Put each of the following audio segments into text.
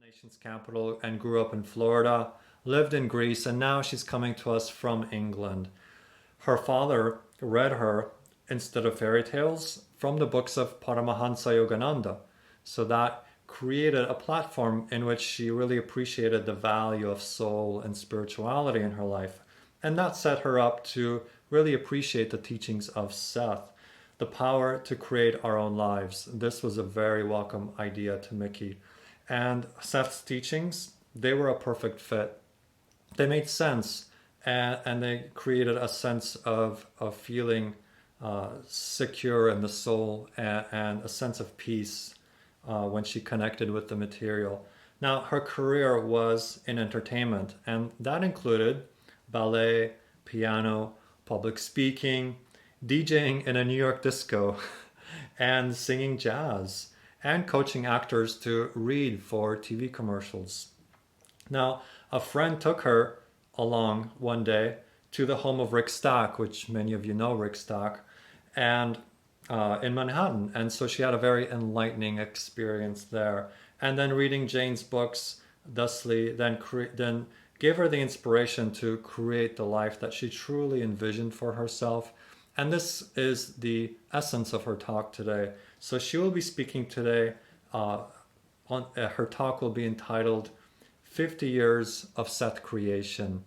nation's capital and grew up in Florida, lived in Greece, and now she's coming to us from England. Her father read her, instead of fairy tales, from the books of Paramahansa Yogananda. So that created a platform in which she really appreciated the value of soul and spirituality in her life. And that set her up to really appreciate the teachings of Seth, the power to create our own lives. This was a very welcome idea to Mickey. And Seth's teachings, they were a perfect fit. They made sense, and they created a sense of feeling secure in the soul, and a sense of peace when she connected with the material. Now, her career was in entertainment, and that included ballet, piano, public speaking, DJing in a New York disco, and singing jazz, and coaching actors to read for TV commercials. Now, a friend took her along one day to the home of Rick Stack, which many of you know Rick Stack, and in Manhattan. And so she had a very enlightening experience there. And then reading Jane's books, thusly, then gave her the inspiration to create the life that she truly envisioned for herself. And this is the essence of her talk today. So she will be speaking today. Her talk will be entitled 50 Years of Seth Creation.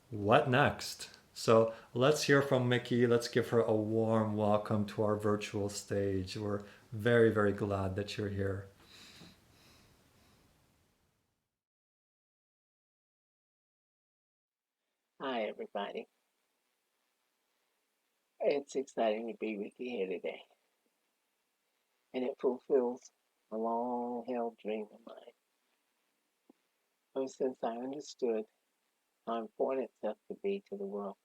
What next? So let's hear from Mickey. Let's give her a warm welcome to our virtual stage. We're very, very glad that you're here. Hi, everybody. It's exciting to be with you here today, and it fulfills a long held dream of mine. Ever since I understood how important self could be to the world,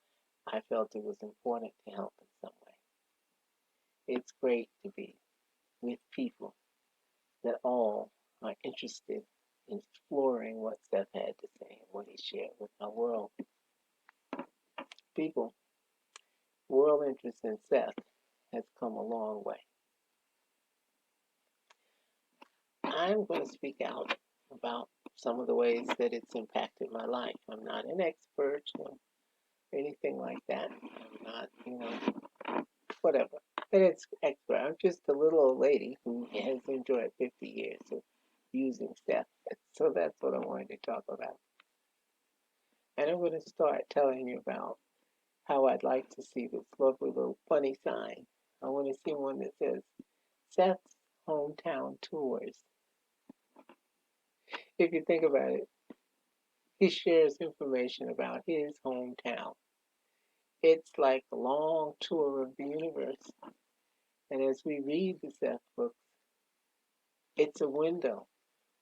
I felt it was important to help in some way. It's great to be with people that all are interested in exploring what Seth had to say and what he shared with our world. People, world interest in Seth has come a long way. I'm going to speak out about some of the ways that it's impacted my life. I'm not an expert or anything like that. I'm not, whatever. An expert. I'm just a little old lady who has enjoyed 50 years of using Steph. So that's what I wanted to talk about. And I'm going to start telling you about how I'd like to see this lovely little funny sign. I want to see one that says Seth's Hometown Tours. If you think about it, he shares information about his hometown. It's like a long tour of the universe. And as we read the Seth books, it's a window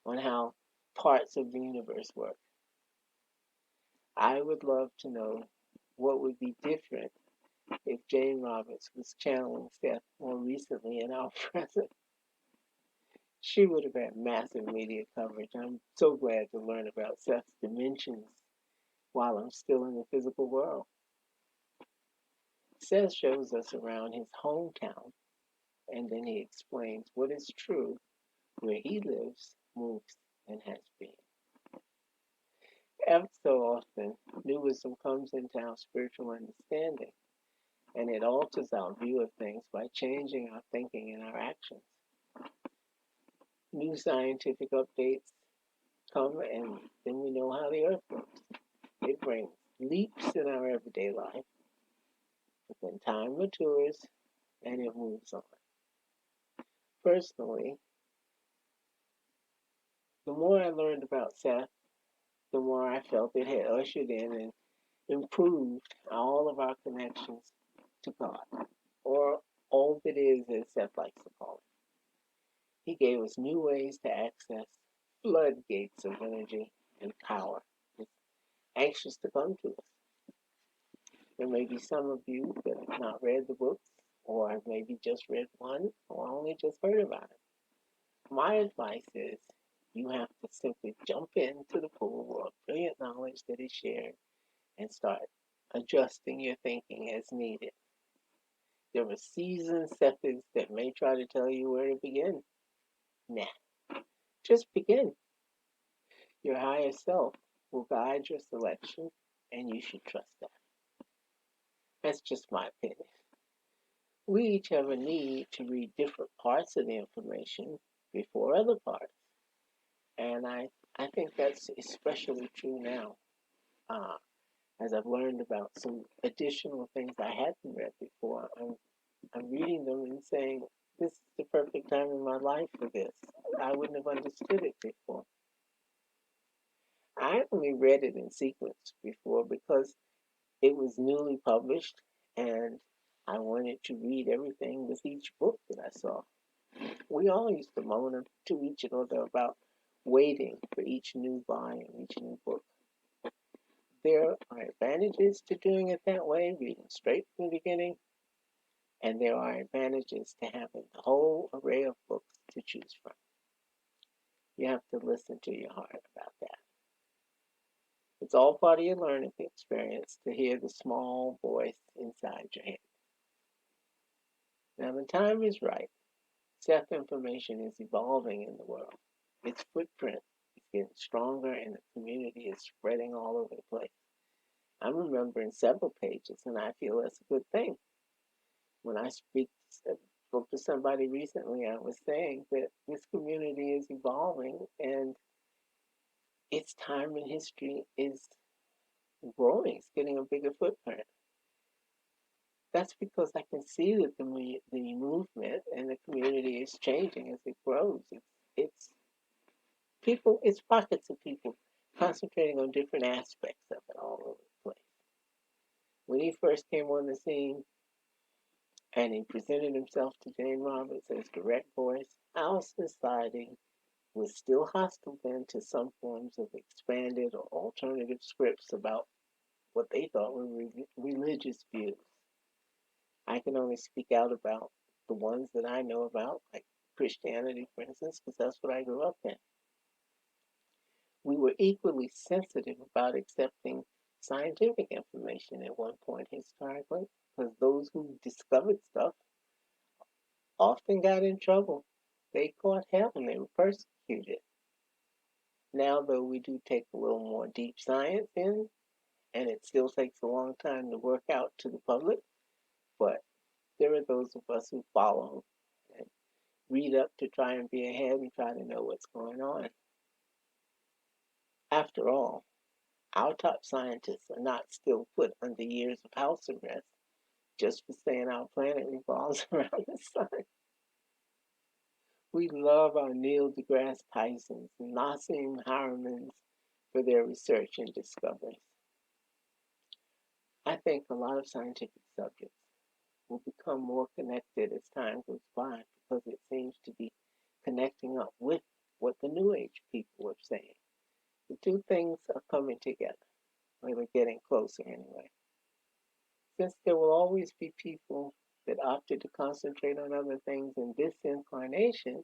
on how parts of the universe work. I would love to know what would be different if Jane Roberts was channeling Seth more recently in our present. She would have had massive media coverage. I'm so glad to learn about Seth's dimensions while I'm still in the physical world. Seth shows us around his hometown, and then he explains what is true where he lives, moves, and has been. Ever so often, new wisdom comes into our spiritual understanding, and it alters our view of things by changing our thinking and our actions. New scientific updates come, and then we know how the earth works. It brings leaps in our everyday life, but then time matures and it moves on. Personally, the more I learned about Seth, the more I felt it had ushered in and improved all of our connections to God, or all that is, as Seth likes to call it. He gave us new ways to access floodgates of energy and power. It's anxious to come to us. There may be some of you that have not read the books, or have maybe just read one, or only just heard about it. My advice is you have to simply jump into the pool of brilliant knowledge that is shared and start adjusting your thinking as needed. There are seasoned Sethers that may try to tell you where to begin. Nah, just begin. Your higher self will guide your selection, and you should trust that. That's just my opinion. We each have a need to read different parts of the information before other parts. And I think that's especially true now, uh, as I've learned about some additional things I hadn't read before. I'm reading them and saying, this is the perfect time in my life for this. I wouldn't have understood it before. I only read it in sequence before because it was newly published and I wanted to read everything with each book that I saw. We all used to moan to each other about waiting for each new volume, each new book. There are advantages to doing it that way, reading straight from the beginning, and there are advantages to having a whole array of books to choose from. You have to listen to your heart about that. It's all part of your learning experience to hear the small voice inside your head. Now, the time is right. Self information is evolving in the world. Its footprint is getting stronger and the community is spreading all over the place. I'm remembering several pages, and I feel that's a good thing. When I spoke to somebody recently, I was saying that this community is evolving and its time in history is growing. It's getting a bigger footprint. That's because I can see that the movement and the community is changing as it grows. It's people. It's pockets of people concentrating on different aspects of it all over the place. When he first came on the scene and he presented himself to Jane Roberts as direct voice, our society was still hostile then to some forms of expanded or alternative scripts about what they thought were religious views. I can only speak out about the ones that I know about, like Christianity, for instance, because that's what I grew up in. We were equally sensitive about accepting scientific information at one point historically, because those who discovered stuff often got in trouble. They caught hell and they were persecuted. Now, though, we do take a little more deep science in, and it still takes a long time to work out to the public, but there are those of us who follow and read up to try and be ahead and try to know what's going on. After all, our top scientists are not still put under years of house arrest just for saying our planet revolves around the sun. We love our Neil deGrasse Tysons and Nassim Haramins for their research and discoveries. I think a lot of scientific subjects will become more connected as time goes by because it seems to be connecting up with what the New Age people are saying. The two things are coming together. Or they're getting closer anyway. Since there will always be people that opted to concentrate on other things in this incarnation,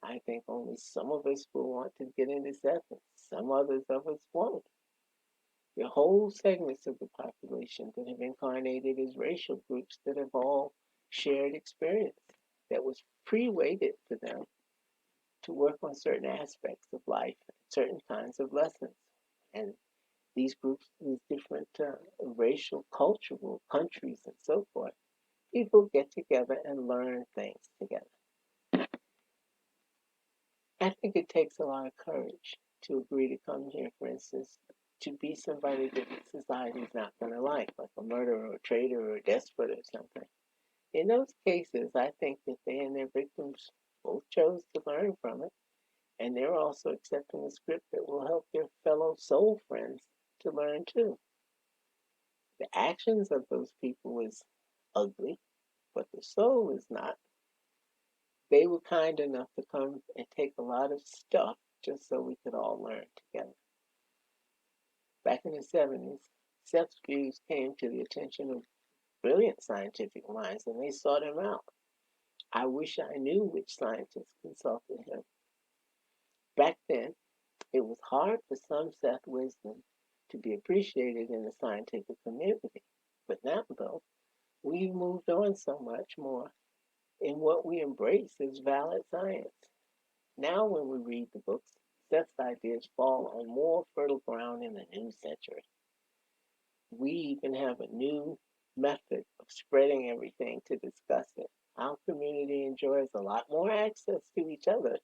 I think only some of us will want to get into Seth, and some others of us won't. There are whole segments of the population that have incarnated as racial groups that have all shared experience that was pre-weighted for them to work on certain aspects of life, certain kinds of lessons. And these groups, these different racial, cultural countries, and so forth, people get together and learn things together. I think it takes a lot of courage to agree to come here, for instance, to be somebody that society's not going to like a murderer or a traitor or a despot or something. In those cases, I think that they and their victims both chose to learn from it, and they're also accepting a script that will help their fellow soul friends to learn too. The actions of those people is ugly, but the soul is not. They were kind enough to come and take a lot of stuff just so we could all learn together. Back in the 70s, Seth's views came to the attention of brilliant scientific minds and they sought him out. I wish I knew which scientists consulted him. Back then, it was hard for some Seth wisdom to be appreciated in the scientific community. But now, though, we've moved on so much more in what we embrace as valid science. Now, when we read the books, Seth's ideas fall on more fertile ground in the new century. We even have a new method of spreading everything to discuss it. Our community enjoys a lot more access to each other,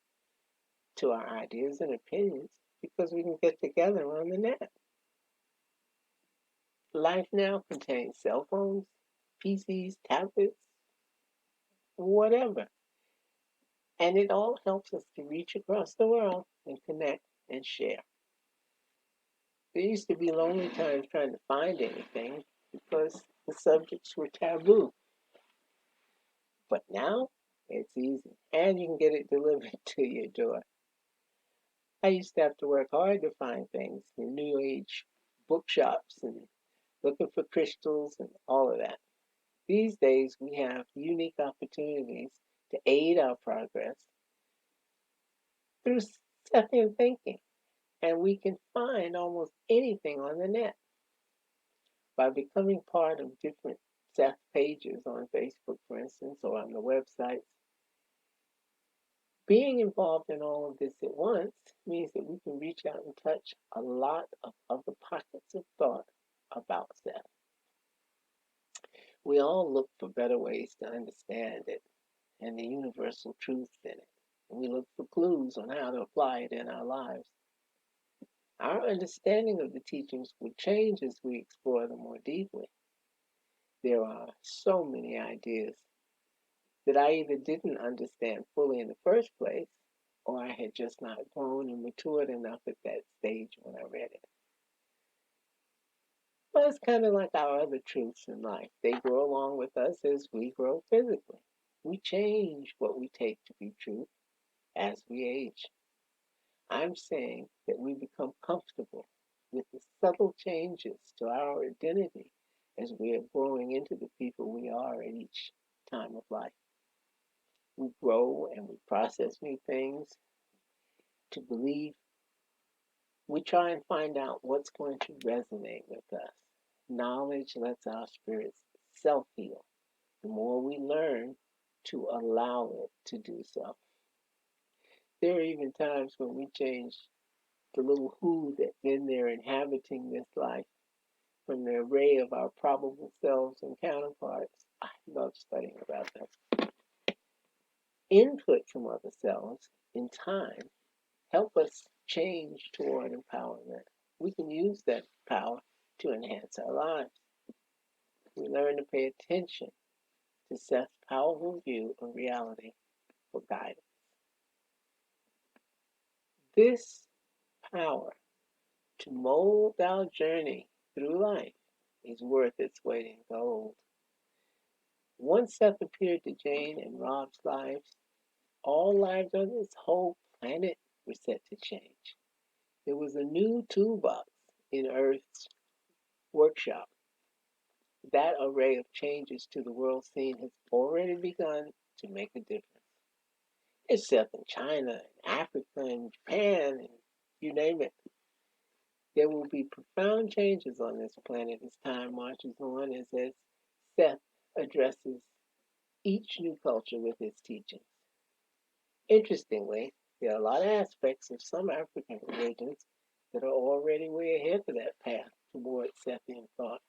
to our ideas and opinions, because we can get together on the net. Life now contains cell phones, PCs, tablets, whatever. And it all helps us to reach across the world and connect and share. There used to be lonely times trying to find anything because the subjects were taboo. But now it's easy, and you can get it delivered to your door. I used to have to work hard to find things in New Age bookshops and looking for crystals and all of that. These days, we have unique opportunities to aid our progress through second thinking, and we can find almost anything on the net. By becoming part of different Seth pages on Facebook, for instance, or on the websites. Being involved in all of this at once means that we can reach out and touch a lot of other pockets of thought about Seth. We all look for better ways to understand it and the universal truths in it. And we look for clues on how to apply it in our lives. Our understanding of the teachings will change as we explore them more deeply. There are so many ideas that I either didn't understand fully in the first place, or I had just not grown and matured enough at that stage when I read it. Well, it's kind of like our other truths in life. They grow along with us as we grow physically. We change what we take to be true as we age. I'm saying that we become comfortable with the subtle changes to our identity as we are growing into the people we are at each time of life. We grow and we process new things to believe. We try and find out what's going to resonate with us. Knowledge lets our spirits self-heal. The more we learn to allow it to do so. There are even times when we change the little who that's in there inhabiting this life from the array of our probable selves and counterparts. I love studying about this. Input from other selves in time help us change toward empowerment. We can use that power to enhance our lives. We learn to pay attention to Seth's powerful view of reality for guidance. This power to mold our journey through life is worth its weight in gold. Once Seth appeared to Jane and Rob's lives, all lives on this whole planet were set to change. There was a new toolbox in Earth's workshop. That array of changes to the world scene has already begun to make a difference. It's Seth in China, and Africa, and Japan, and you name it. There will be profound changes on this planet as time marches on, as Seth addresses each new culture with his teachings. Interestingly, there are a lot of aspects of some African religions that are already way ahead of that path towards Sethian thought.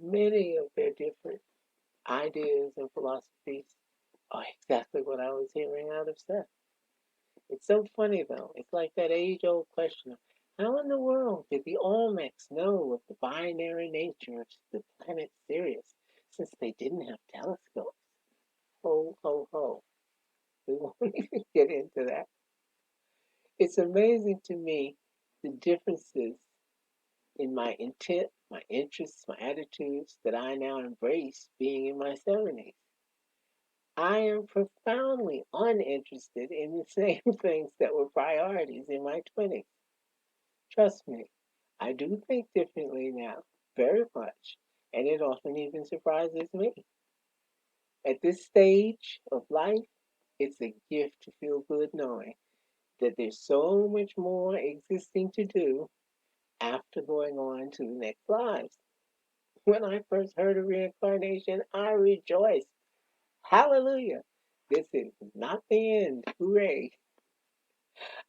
Many of their different ideas and philosophies are exactly what I was hearing out of Seth. It's so funny though. It's like that age-old question of how in the world did the Olmecs know of the binary nature of the planet Sirius since they didn't have telescopes? Ho, ho, ho. We won't even get into that. It's amazing to me the differences in my intent, my interests, my attitudes that I now embrace being in my 70s. I am profoundly uninterested in the same things that were priorities in my 20s. Trust me, I do think differently now, very much, and it often even surprises me. At this stage of life, it's a gift to feel good knowing that there's so much more existing to do after going on to the next lives. When I first heard of reincarnation, I rejoiced. Hallelujah! This is not the end. Hooray!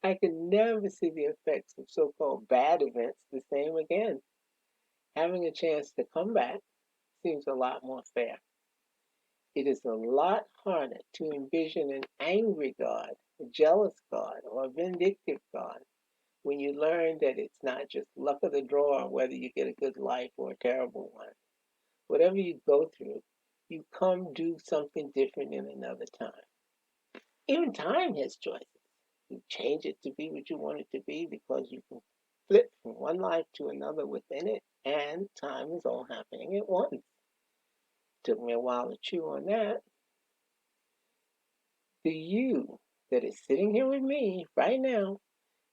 I can never see the effects of so-called bad events the same again. Having a chance to come back seems a lot more fair. It is a lot harder to envision an angry God, a jealous God, or a vindictive God when you learn that it's not just luck of the draw whether you get a good life or a terrible one. Whatever you go through, you come do something different in another time. Even time has choices. You change it to be what you want it to be because you can flip from one life to another within it, and time is all happening at once. Took me a while to chew on that. The you that is sitting here with me right now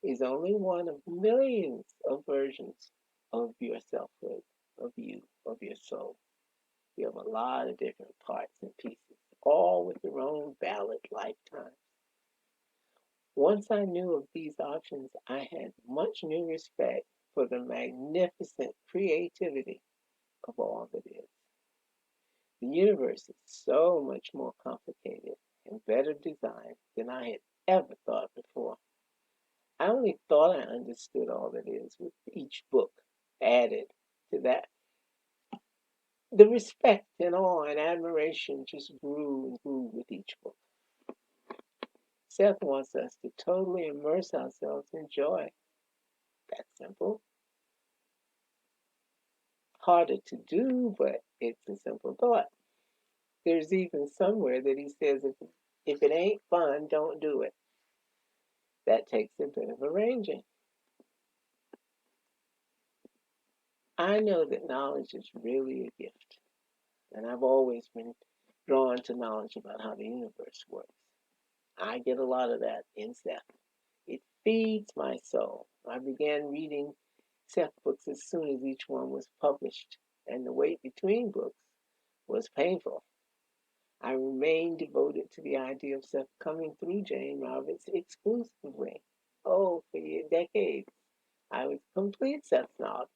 is only one of millions of versions of your selfhood, of you, of your soul. You have a lot of different parts and pieces, all with their own valid lifetimes. Once I knew of these options, I had much new respect for the magnificent creativity of all that is. The universe is so much more complicated and better designed than I had ever thought before. I only thought I understood all that is with each book added to that. The respect and awe and admiration just grew and grew with each book. Seth wants us to totally immerse ourselves in joy. That's simple. Harder to do, but it's a simple thought. There's even somewhere that he says, if it ain't fun, don't do it. That takes a bit of arranging. I know that knowledge is really a gift, and I've always been drawn to knowledge about how the universe works. I get a lot of that in Seth. It feeds my soul. I began reading Seth books as soon as each one was published, and the wait between books was painful. I remained devoted to the idea of Seth coming through Jane Roberts exclusively. Oh, for decades, I was a complete Seth snob.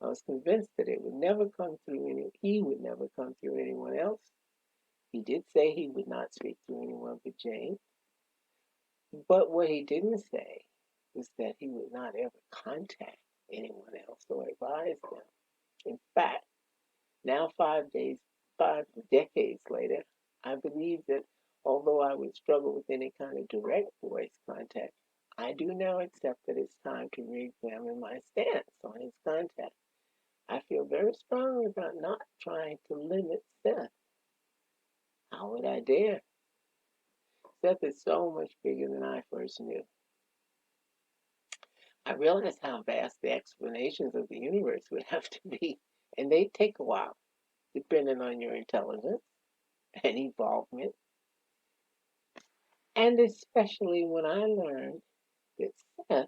I was convinced that it would never come through he would never come through anyone else. He did say he would not speak to anyone but Jane. But what he didn't say was that he would not ever contact anyone else or advise them. In fact, now 5 decades later, I believe that although I would struggle with any kind of direct voice contact, I do now accept that it's time to re-examine my stance on his contact. I feel very strongly about not trying to limit Seth. How would I dare? Seth is so much bigger than I first knew. I realized how vast the explanations of the universe would have to be, and they'd take a while, depending on your intelligence and evolvement. And especially when I learned that Seth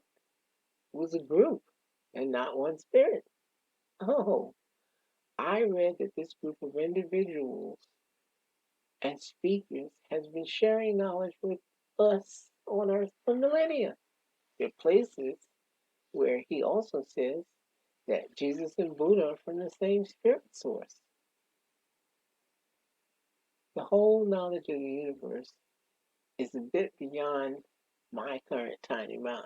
was a group and not one spirit. Oh, I read that this group of individuals and speakers has been sharing knowledge with us on Earth for millennia. There are places where he also says that Jesus and Buddha are from the same spirit source. The whole knowledge of the universe is a bit beyond my current tiny mind.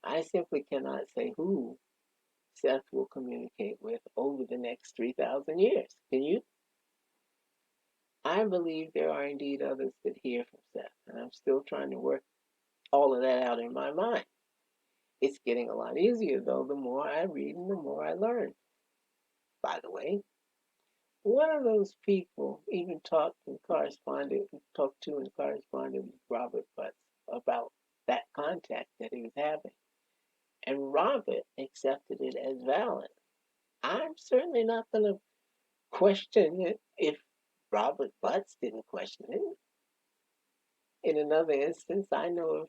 I simply cannot say who Seth will communicate with over the next 3,000 years. Can you? I believe there are indeed others that hear from Seth, and I'm still trying to work all of that out in my mind. It's getting a lot easier, though, the more I read and the more I learn. By the way, one of those people even talked to and corresponded with Robert Butts about that contact that he was having. And Robert accepted it as valid. I'm certainly not going to question it if Robert Butts didn't question it. In another instance, I know of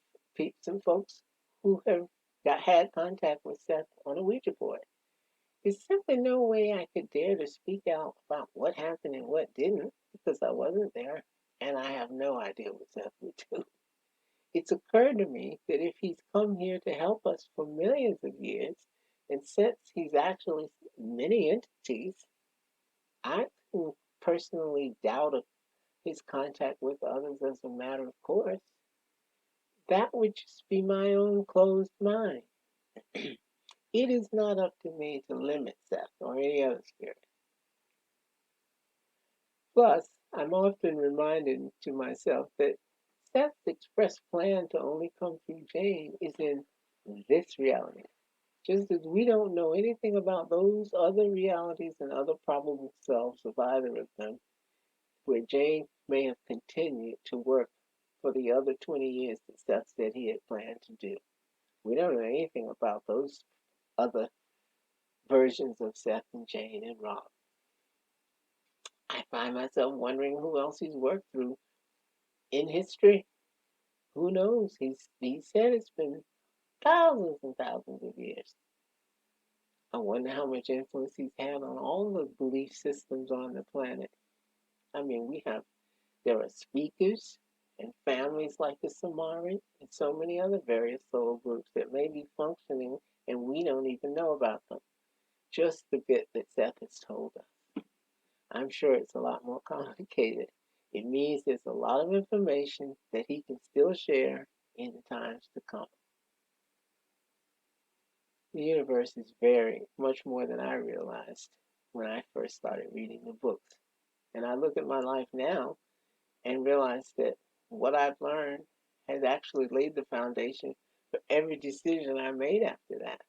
some folks who have had contact with Seth on a Ouija board. There's simply no way I could dare to speak out about what happened and what didn't because I wasn't there and I have no idea what Seth would do. It's occurred to me that if he's come here to help us for millions of years, and since he's actually many entities, I can personally doubt his contact with others as a matter of course. That would just be my own closed mind. It is not up to me to limit Seth or any other spirit. Plus, I'm often reminded to myself that Seth's express plan to only come through Jane is in this reality. Just as we don't know anything about those other realities and other probable selves of either of them, where Jane may have continued to work for the other 20 years that Seth said he had planned to do. We don't know anything about those other versions of Seth and Jane and Rob. I find myself wondering who else he's worked through in history. Who knows? He said it's been thousands and thousands of years. I wonder how much influence he's had on all the belief systems on the planet. I mean, there are speakers and families like the Samari and so many other various soul groups that may be functioning and we don't even know about them. Just the bit that Seth has told us. I'm sure it's a lot more complicated. It means there's a lot of information that he can still share in the times to come. The universe is very much more than I realized when I first started reading the books. And I look at my life now and realize that what I've learned has actually laid the foundation for every decision I made after that.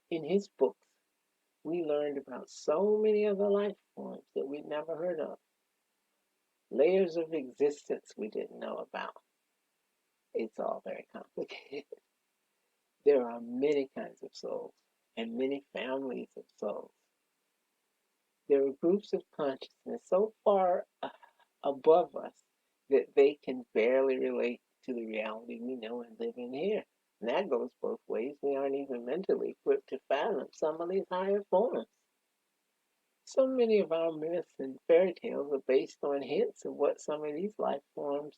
In his books, we learned about so many other life forms that we'd never heard of, layers of existence we didn't know about. It's all very complicated. There are many kinds of souls and many families of souls. There are groups of consciousness so far above us that they can barely relate to the reality we know and live in here. And that goes both ways. We aren't even mentally equipped to fathom some of these higher forms. So many of our myths and fairy tales are based on hints of what some of these life forms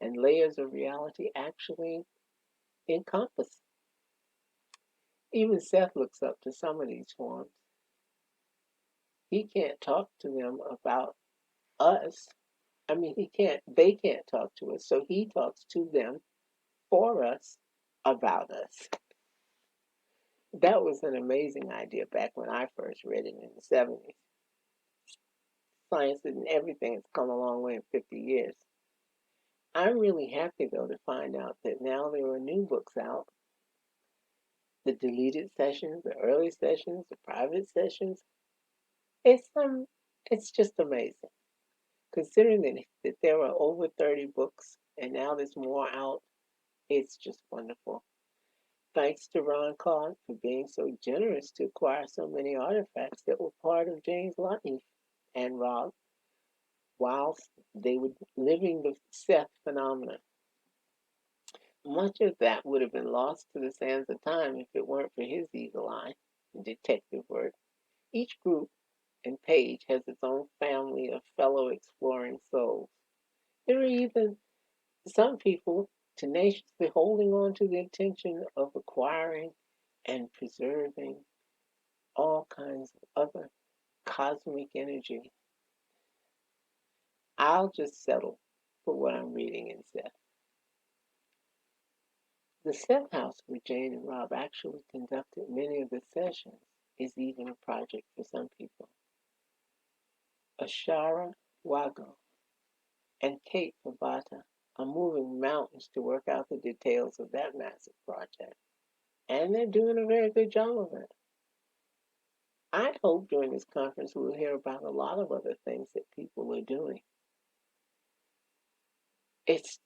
and layers of reality actually encompass. Even Seth looks up to some of these forms. He can't talk to them about us. I mean, they can't talk to us, so he talks to them for us about us. That was an amazing idea back when I first read it in the 70s. Science and everything has come a long way in 50 years. I'm really happy, though, to find out that now there are new books out. The deleted sessions, the early sessions, the private sessions. It's just amazing. Considering that there are over 30 books and now there's more out, it's just wonderful. Thanks to Ron Clark for being so generous to acquire so many artifacts that were part of Jane's life and Rob whilst they were living the Seth phenomenon. Much of that would have been lost to the sands of time if it weren't for his eagle eye and detective work. Each group and page has its own family of fellow exploring souls. There are even some people tenaciously holding on to the intention of acquiring and preserving all kinds of other cosmic energy. I'll just settle for what I'm reading in Seth. The Seth House where Jane and Rob actually conducted many of the sessions is even a project for some people. Ashara Wago and Kate Pavata are moving mountains to work out the details of that massive project. And they're doing a very good job of it. I hope during this conference we'll hear about a lot of other things that people are doing. It's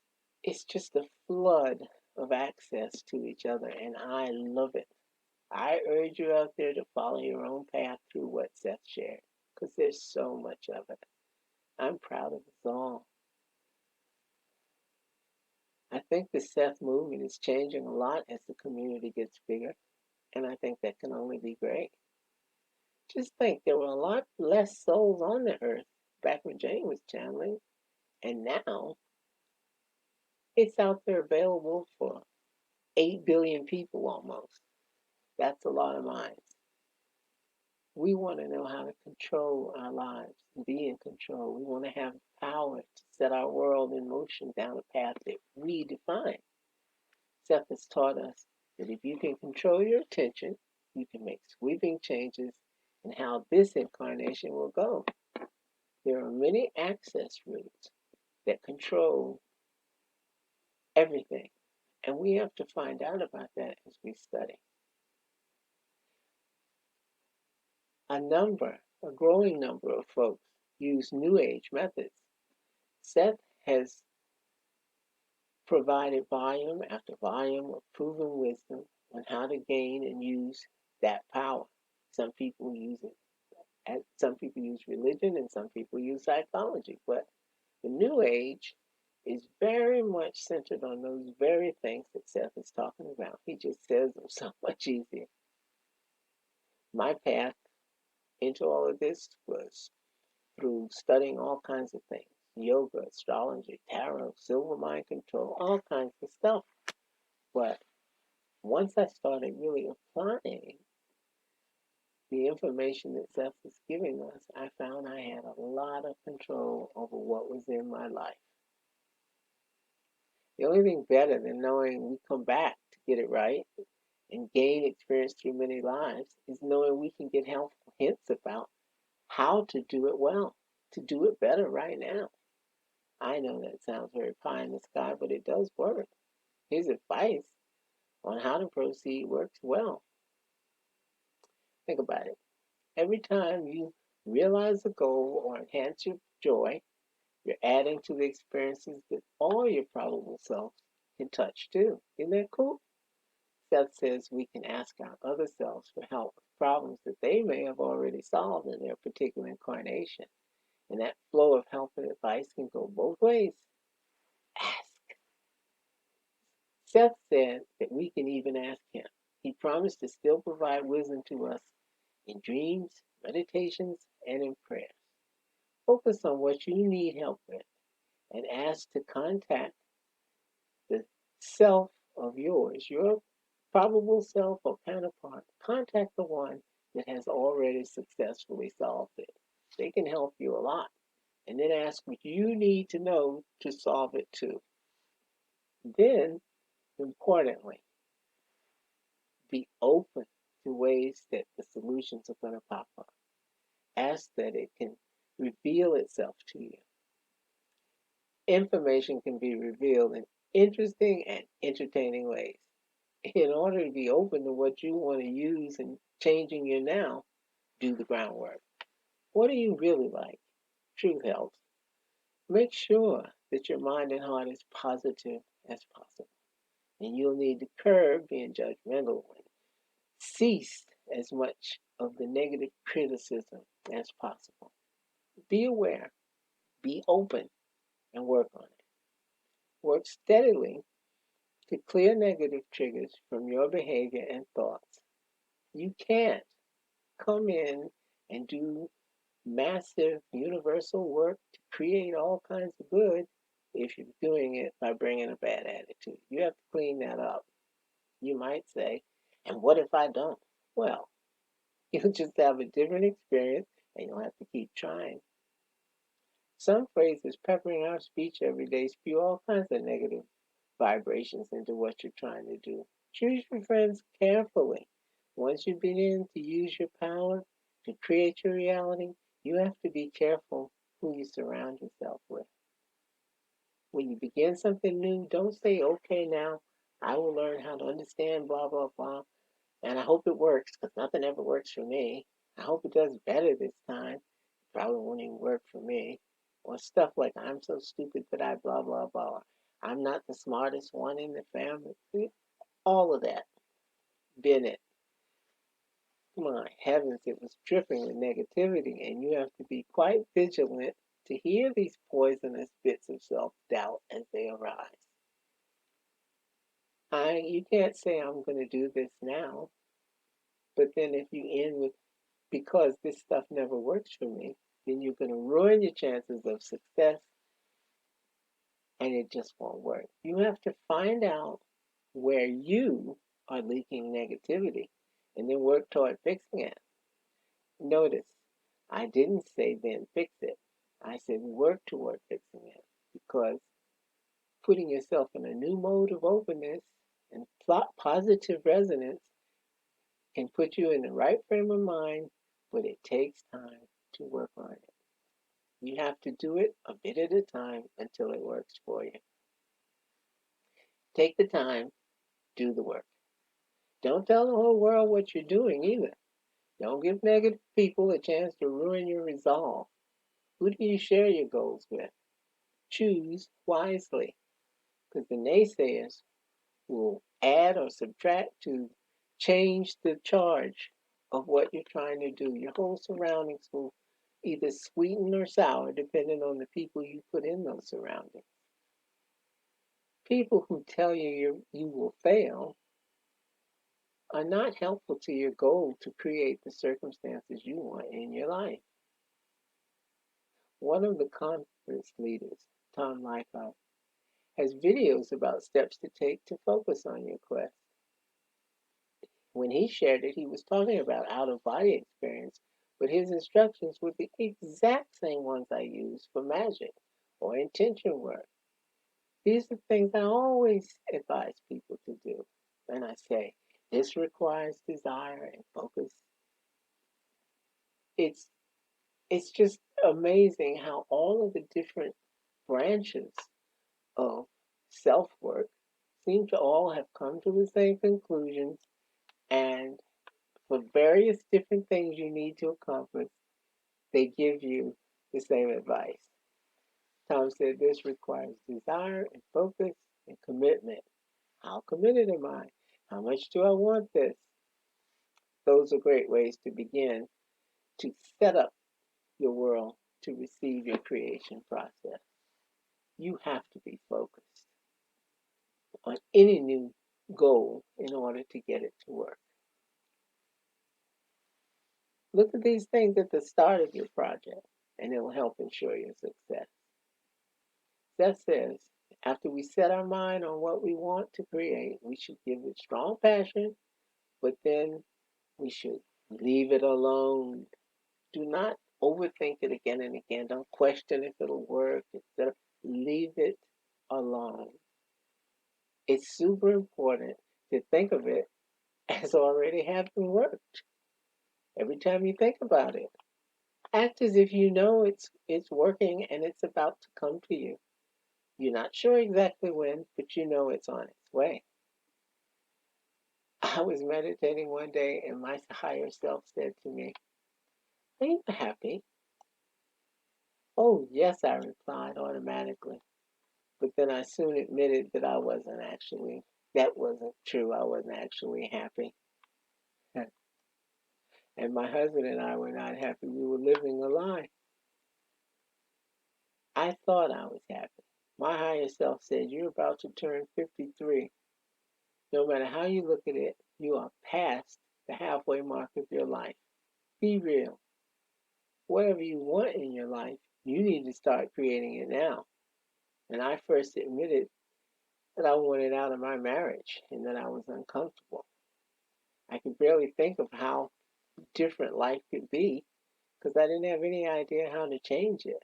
just a flood of access to each other, and I love it. I urge you out there to follow your own path through what Seth shared, because there's so much of it. I'm proud of us all. I think the Seth movement is changing a lot as the community gets bigger, and I think that can only be great. Just think, there were a lot less souls on the earth back when Jane was channeling, and now it's out there available for 8 billion people almost. That's a lot of minds. We want to know how to control our lives, be in control. We want to have power to set our world in motion down a path that we define. Seth has taught us that if you can control your attention, you can make sweeping changes in how this incarnation will go. There are many access routes that control everything, and we have to find out about that as we study. A growing number of folks use New Age methods. Seth has provided volume after volume of proven wisdom on how to gain and use that power. Some people use it, and some people use religion, and some people use psychology. But the New Age is very much centered on those very things that Seth is talking about. He just says them so much easier. My path into all of this was through studying all kinds of things: yoga, astrology, tarot, silver mind control, all kinds of stuff. But once I started really applying the information that Seth was giving us, I found I had a lot of control over what was in my life. The only thing better than knowing we come back to get it right and gain experience through many lives is knowing we can get helpful hints about how to do it well, to do it better right now. I know that sounds very pie in the sky, but it does work. His advice on how to proceed works well. Think about it. Every time you realize a goal or enhance your joy, you're adding to the experiences that all your probable selves can touch too. Isn't that cool? Seth says we can ask our other selves for help with problems that they may have already solved in their particular incarnation. And that flow of help and advice can go both ways. Ask. Seth said that we can even ask him. He promised to still provide wisdom to us in dreams, meditations, and in prayers. Focus on what you need help with and ask to contact the self of yours, your probable self or counterpart. Contact the one that has already successfully solved it. They can help you a lot. And then ask what you need to know to solve it too. Then, importantly, be open to ways that the solutions are going to pop up. Ask that it can reveal itself to you. Information can be revealed in interesting and entertaining ways. In order to be open to what you want to use in changing your now, do the groundwork. What do you really like? Truth helps. Make sure that your mind and heart is positive as possible. And you'll need to curb being judgmental and cease as much of the negative criticism as possible. Be aware, be open, and work on it. Work steadily to clear negative triggers from your behavior and thoughts. You can't come in and do massive universal work to create all kinds of good if you're doing it by bringing a bad attitude. You have to clean that up. You might say, and what if I don't? Well, you'll just have a different experience and you'll have to keep trying. Some phrases peppering our speech every day spew all kinds of negative vibrations into what you're trying to do. Choose your friends carefully. Once you begin to use your power to create your reality, you have to be careful who you surround yourself with. When you begin something new, don't say, okay, now I will learn how to understand blah, blah, blah, and I hope it works, because nothing ever works for me. I hope it does better this time. It probably won't even work for me. Or stuff like, I'm so stupid that I blah, blah, blah. I'm not the smartest one in the family. All of that. Been it. My heavens, it was dripping with negativity, and you have to be quite vigilant to hear these poisonous bits of self-doubt as they arise. You can't say I'm going to do this now, but then if you end with, because this stuff never works for me, then you're going to ruin your chances of success, and it just won't work. You have to find out where you are leaking negativity and then work toward fixing it. Notice, I didn't say then fix it. I said work toward fixing it, because putting yourself in a new mode of openness and positive resonance can put you in the right frame of mind, but it takes time to work on it. You have to do it a bit at a time until it works for you. Take the time, do the work. Don't tell the whole world what you're doing either. Don't give negative people a chance to ruin your resolve. Who do you share your goals with? Choose wisely, because the naysayers will add or subtract to change the charge of what you're trying to do. Your whole surroundings will either sweeten or sour depending on the people you put in those surroundings. People who tell you you will fail are not helpful to your goal to create the circumstances you want in your life. One of the conference leaders, Tom Leichardt, has videos about steps to take to focus on your quest. When he shared it, he was talking about out-of-body experience, but his instructions were the exact same ones I use for magic or intention work. These are things I always advise people to do. And I say, this requires desire and focus. It's just amazing how all of the different branches of self-work seem to all have come to the same conclusions, and for various different things you need to accomplish, they give you the same advice. Tom said this requires desire and focus and commitment. How committed am I? How much do I want this? Those are great ways to begin to set up your world to receive your creation process. You have to be focused on any new goal in order to get it to work. Look at these things at the start of your project, and it will help ensure your success. Seth says, after we set our mind on what we want to create, we should give it strong passion, but then we should leave it alone. Do not overthink it again and again. Don't question if it'll work, etc. Leave it alone. It's super important to think of it as already having worked. Every time you think about it, act as if you know it's working and it's about to come to you. You're not sure exactly when, but you know it's on its way. I was meditating one day and my higher self said to me, "Are you happy?" "Oh, yes," I replied automatically. But then I soon admitted that that wasn't true. I wasn't actually happy. And my husband and I were not happy. We were living a lie. I thought I was happy. My higher self said, "You're about to turn 53. No matter how you look at it, you are past the halfway mark of your life. Be real. Whatever you want in your life, you need to start creating it now." And I first admitted that I wanted out of my marriage and that I was uncomfortable. I could barely think of how different life could be because I didn't have any idea how to change it.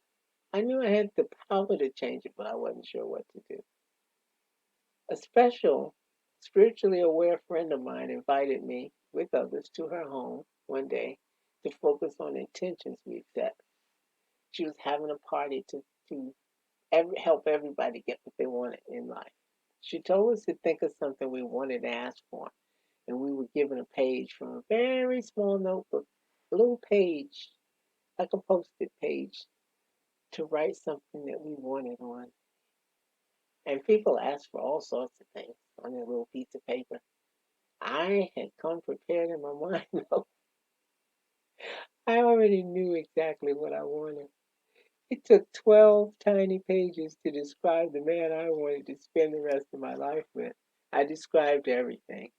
I knew I had the power to change it, but I wasn't sure what to do. A special, spiritually aware friend of mine invited me with others to her home one day to focus on intentions we'd set. She was having a party to help everybody get what they wanted in life. She told us to think of something we wanted to ask for, and we were given a page from a very small notebook, a little page, like a post-it page, to write something that we wanted on. And people asked for all sorts of things on their little piece of paper. I had come prepared in my mind, though. I already knew exactly what I wanted. It took 12 tiny pages to describe the man I wanted to spend the rest of my life with. I described everything: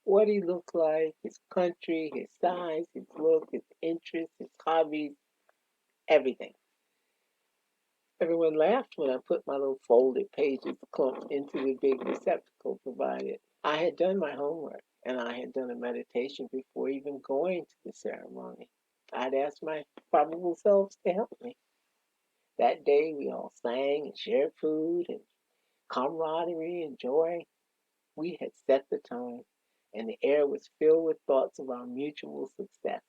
what he looked like, his country, his size, his look, his interests, his hobbies, everything. Everyone laughed when I put my little folded pages clumped into the big receptacle provided. I had done my homework and I had done a meditation before even going to the ceremony. I'd ask my probable selves to help me. That day, we all sang and shared food and camaraderie and joy. We had set the tone, and the air was filled with thoughts of our mutual success.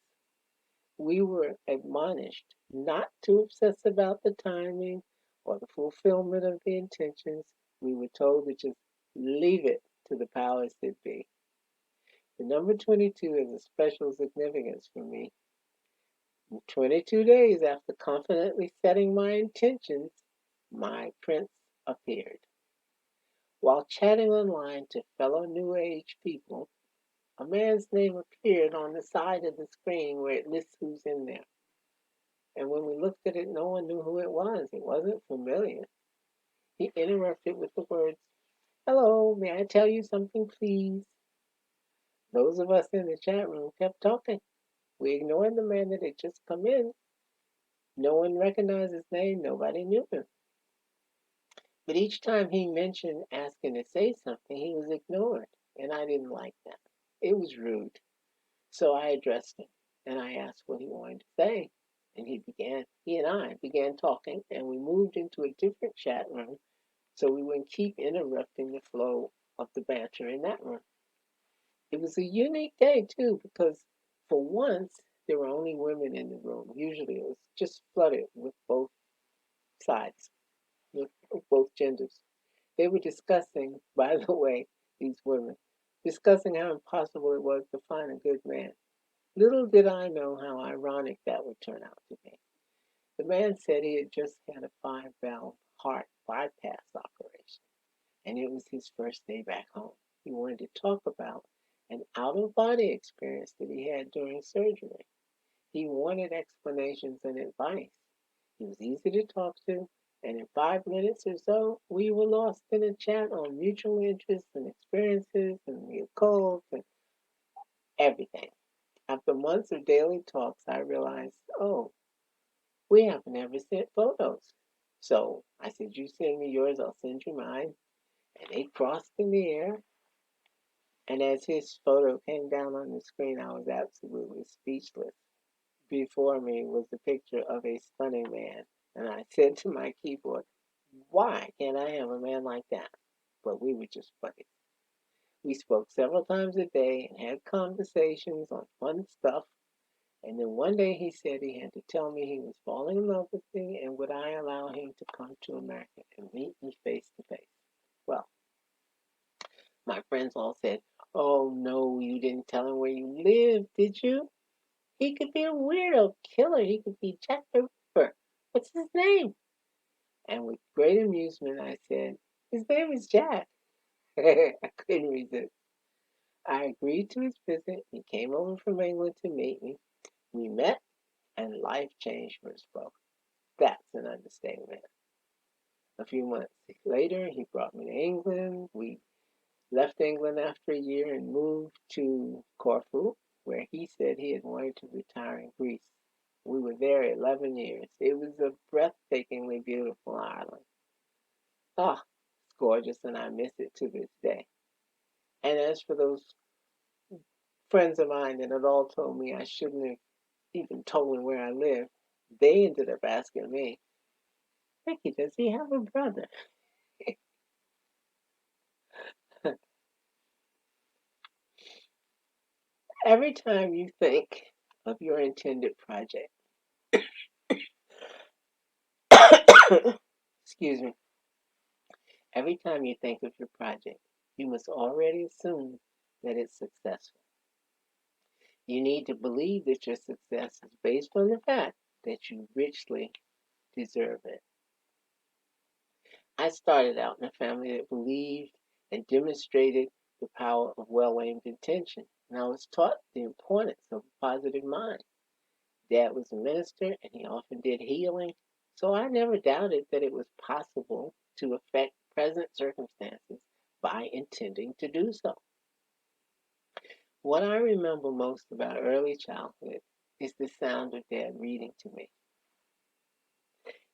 We were admonished not to obsess about the timing or the fulfillment of the intentions. We were told to just leave it to the powers that be. The number 22 has a special significance for me. 22 days after confidently setting my intentions, my prince appeared. While chatting online to fellow New Age people, a man's name appeared on the side of the screen where it lists who's in there. And when we looked at it, no one knew who it was. It wasn't familiar. He interrupted with the words, "Hello, may I tell you something, please?" Those of us in the chat room kept talking. We ignored the man that had just come in. No one recognized his name. Nobody knew him. But each time he mentioned asking to say something, he was ignored. And I didn't like that. It was rude. So I addressed him and I asked what he wanted to say. And he and I began talking, and we moved into a different chat room so we wouldn't keep interrupting the flow of the banter in that room. It was a unique day too, because for once there were only women in the room. Usually it was just flooded with both sides, with both genders. They were discussing, by the way, these women, discussing how impossible it was to find a good man. Little did I know how ironic that would turn out to be. The man said he had just had a 5-valve heart bypass operation, and it was his first day back home. He wanted to talk about an out-of-body experience that he had during surgery. He wanted explanations and advice. He was easy to talk to, and in 5 minutes or so, we were lost in a chat on mutual interests and experiences and the occult and everything. After months of daily talks, I realized, oh, we have never sent photos. So I said, you send me yours, I'll send you mine. And they crossed in the air. And as his photo came down on the screen, I was absolutely speechless. Before me was the picture of a stunning man. And I said to my keyboard, why can't I have a man like that? But we were just buddies. We spoke several times a day and had conversations on fun stuff. And then one day he said he had to tell me he was falling in love with me and would I allow him to come to America and meet me face to face. Well, my friends all said, oh no, you didn't tell him where you live, did you? He could be a weirdo killer. He could be Jack the Ripper. What's his name? And with great amusement, I said, his name is Jack. I couldn't resist. I agreed to his visit. He came over from England to meet me. We met, and life changed for us both. That's an understatement. A few months later, he brought me to England. We left England after a year and moved to Corfu, where he said he had wanted to retire in Greece. We were there 11 years. It was a breathtakingly beautiful island. Ah, it's gorgeous, and I miss it to this day. And as for those friends of mine that had all told me I shouldn't have even told them where I lived, they ended up asking me, Mickey, does he have a brother? Every time you think of your intended project, excuse me, every time you think of your project, you must already assume that it's successful. You need to believe that your success is based on the fact that you richly deserve it. I started out in a family that believed and demonstrated the power of well-aimed intention, and I was taught the importance of a positive mind. Dad was a minister and he often did healing, so I never doubted that it was possible to affect present circumstances by intending to do so. What I remember most about early childhood is the sound of Dad reading to me.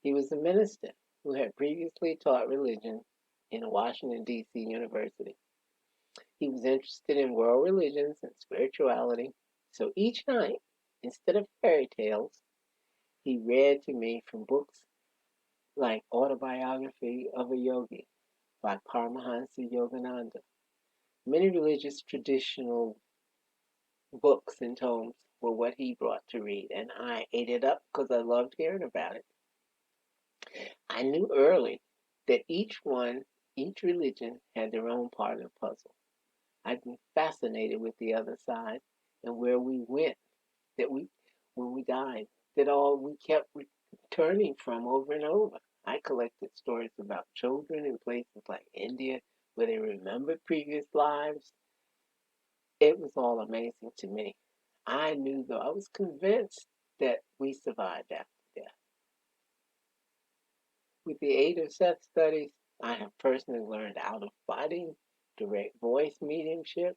He was a minister who had previously taught religion in a Washington, D.C. university. He was interested in world religions and spirituality, so each night Instead of fairy tales, he read to me from books like Autobiography of a Yogi by Paramahansa Yogananda. Many religious traditional books and tomes were what he brought to read, and I ate it up because I loved hearing about it. I knew early that each religion had their own part of the puzzle. I'd been fascinated with the other side and where we went, that we, when we died, that all we kept returning from over and over. I collected stories about children in places like India where they remembered previous lives. It was all amazing to me. I knew, though, I was convinced that we survived after death. With the aid of Seth studies, I have personally learned out of body, direct voice mediumship,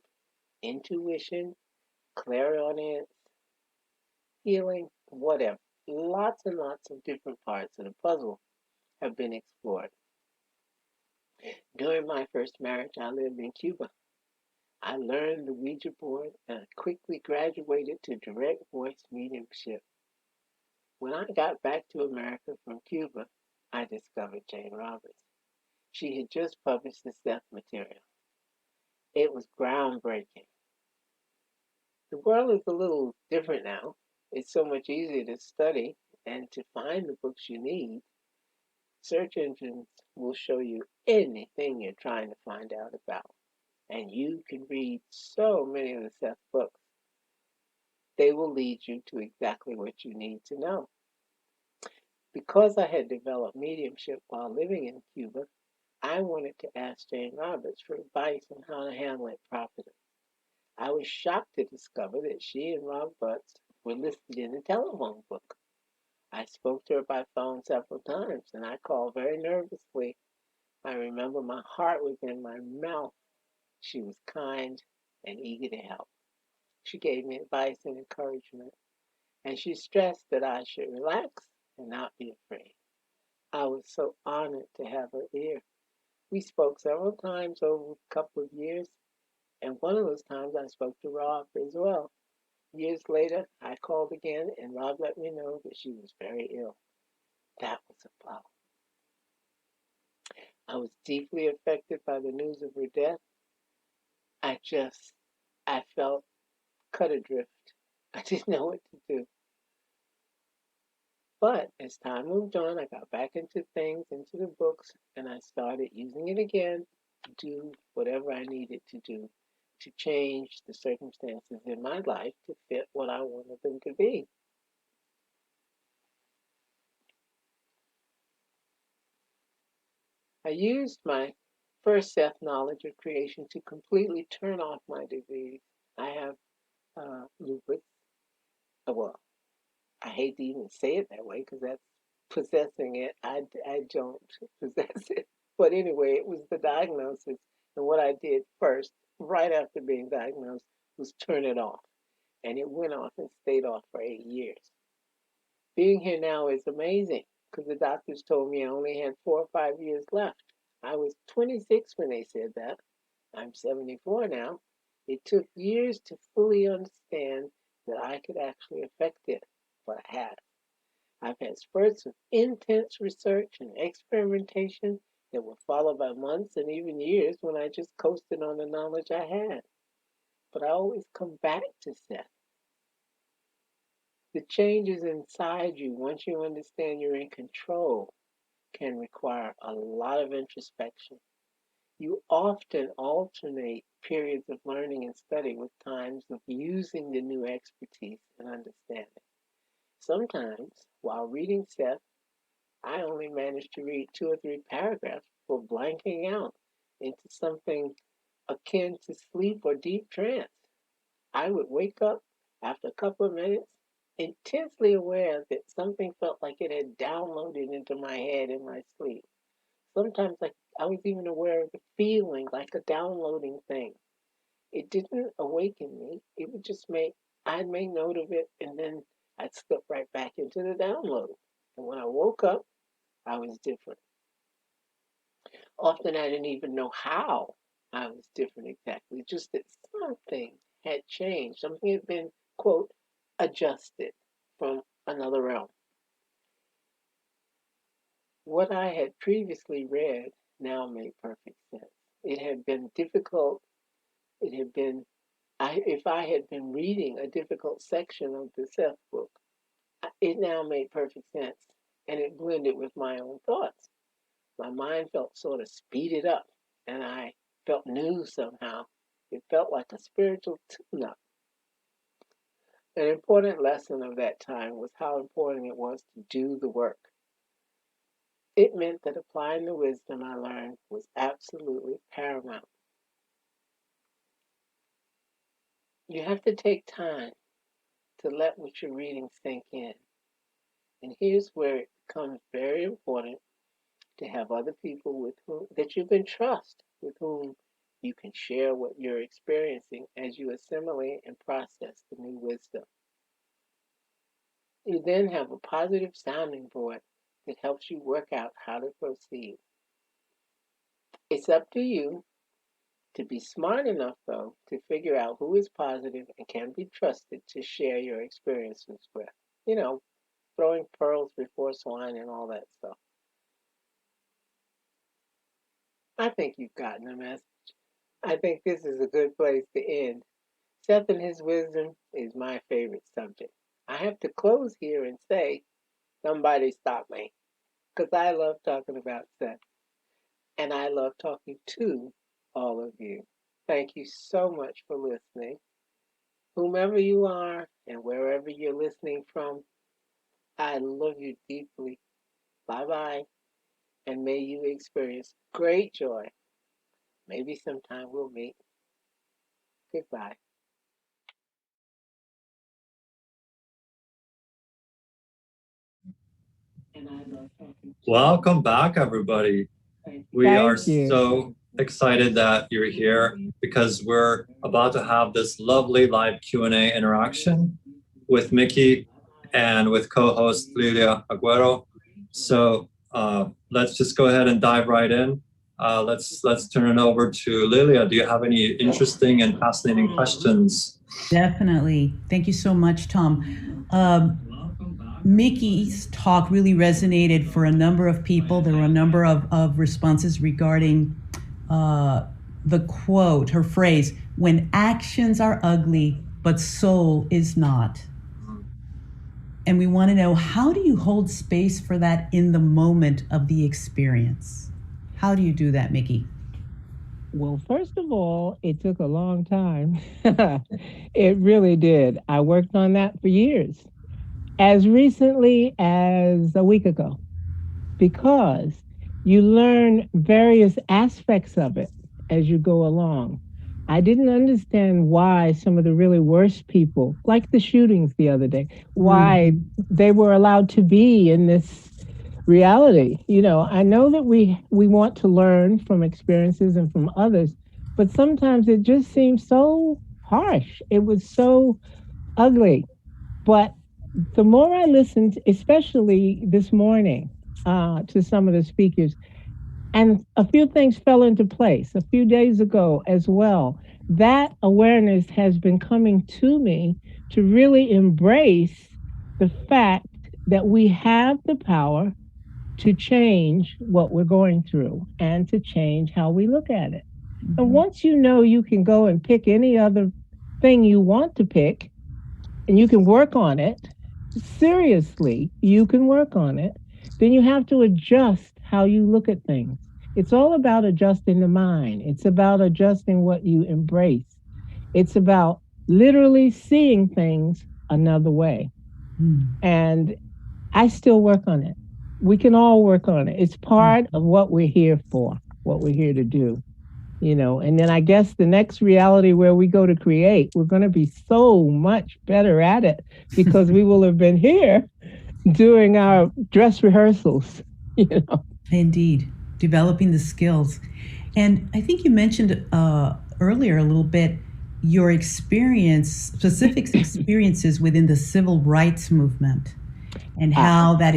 intuition, clairaudience, healing, whatever. Lots and lots of different parts of the puzzle have been explored. During my first marriage, I lived in Cuba. I learned the Ouija board and I quickly graduated to direct voice mediumship. When I got back to America from Cuba, I discovered Jane Roberts. She had just published the Seth material. It was groundbreaking. The world is a little different now. It's so much easier to study and to find the books you need. Search engines will show you anything you're trying to find out about. And you can read so many of the Seth books. They will lead you to exactly what you need to know. Because I had developed mediumship while living in Cuba, I wanted to ask Jane Roberts for advice on how to handle it properly. I was shocked to discover that she and Rob Butts were listed in the telephone book. I spoke to her by phone several times, and I called very nervously. I remember my heart was in my mouth. She was kind and eager to help. She gave me advice and encouragement, and she stressed that I should relax and not be afraid. I was so honored to have her ear. We spoke several times over a couple of years, and one of those times I spoke to Rob as well. Years later, I called again, and Rob let me know that she was very ill. That was a blow. I was deeply affected by the news of her death. I just, I felt cut adrift. I didn't know what to do. But as time moved on, I got back into things, into the books, and I started using it again to do whatever I needed to do to change the circumstances in my life to fit what I wanted them to be. I used my first Seth knowledge of creation to completely turn off my disease. I have lupus. Well, I hate to even say it that way because that's possessing it. I don't possess it. But anyway, it was the diagnosis. And what I did first, right after being diagnosed, was turn it off. And it went off and stayed off for 8 years. Being here now is amazing because the doctors told me I only had 4 or 5 years left. I was 26 when they said that. I'm 74 now. It took years to fully understand that I could actually affect it, but I have. I've had spurts of intense research and experimentation that were followed by months and even years when I just coasted on the knowledge I had. But I always come back to Seth. The changes inside you, once you understand you're in control, can require a lot of introspection. You often alternate periods of learning and study with times of using the new expertise and understanding. Sometimes, while reading Seth, I only managed to read 2 or 3 paragraphs before blanking out into something akin to sleep or deep trance. I would wake up after a couple of minutes, intensely aware that something felt like it had downloaded into my head in my sleep. Sometimes I was even aware of the feeling like a downloading thing. It didn't awaken me. It would just I'd make note of it and then I'd slip right back into the download. And when I woke up, I was different. Often I didn't even know how I was different exactly, just that something had changed. Something had been, quote, adjusted from another realm. What I had previously read now made perfect sense. It had been difficult. It had been, if I had been reading a difficult section of the Seth book, it now made perfect sense. And it blended with my own thoughts. My mind felt sort of speeded up, and I felt new somehow. It felt like a spiritual tune up. An important lesson of that time was how important it was to do the work. It meant that applying the wisdom I learned was absolutely paramount. You have to take time to let what you're reading sink in. And here's where it becomes very important to have other people with whom that you can trust, with whom you can share what you're experiencing as you assimilate and process the new wisdom. You then have a positive sounding board that helps you work out how to proceed. It's up to you to be smart enough, though, to figure out who is positive and can be trusted to share your experiences with. You know, throwing pearls before swine and all that stuff. I think you've gotten the message. I think this is a good place to end. Seth and his wisdom is my favorite subject. I have to close here and say, somebody stop me, because I love talking about Seth, and I love talking to all of you. Thank you so much for listening. Whomever you are and wherever you're listening from, I love you deeply. Bye-bye, and may you experience great joy. Maybe sometime we'll meet. Goodbye. Welcome back, everybody. We are so excited that you're here because we're about to have this lovely live Q&A interaction with Mickey and with co-host Lilia Aguero. So let's just go ahead and dive right in. Let's turn it over to Lilia. Do you have any interesting and fascinating questions? Definitely. Thank you so much, Tom. Mickey's talk really resonated for a number of people. There were a number of responses regarding the quote, her phrase, when actions are ugly, but soul is not. And we want to know, how do you hold space for that in the moment of the experience? How do you do that, Mickey? Well, first of all, it took a long time. It really did. I worked on that for years, as recently as a week ago, because you learn various aspects of it as you go along. I didn't understand why some of the really worst people, like the shootings the other day, why they were allowed to be in this reality. You know, I know that we want to learn from experiences and from others, but sometimes it just seems so harsh. It was so ugly. But the more I listened, especially this morning, to some of the speakers, and a few things fell into place a few days ago as well. That awareness has been coming to me to really embrace the fact that we have the power to change what we're going through and to change how we look at it. And once you know you can go and pick any other thing you want to pick and you can work on it, seriously, you can work on it, then you have to adjust how you look at things. It's all about adjusting the mind. It's about adjusting what you embrace. It's about literally seeing things another way. And I still work on it. We can all work on it. It's part of what we're here for, what we're here to do. You know, and then I guess the next reality where we go to create, we're going to be so much better at it because we will have been here doing our dress rehearsals, you know. Indeed, developing the skills. And I think you mentioned earlier a little bit your experience, specific experiences within the civil rights movement and how that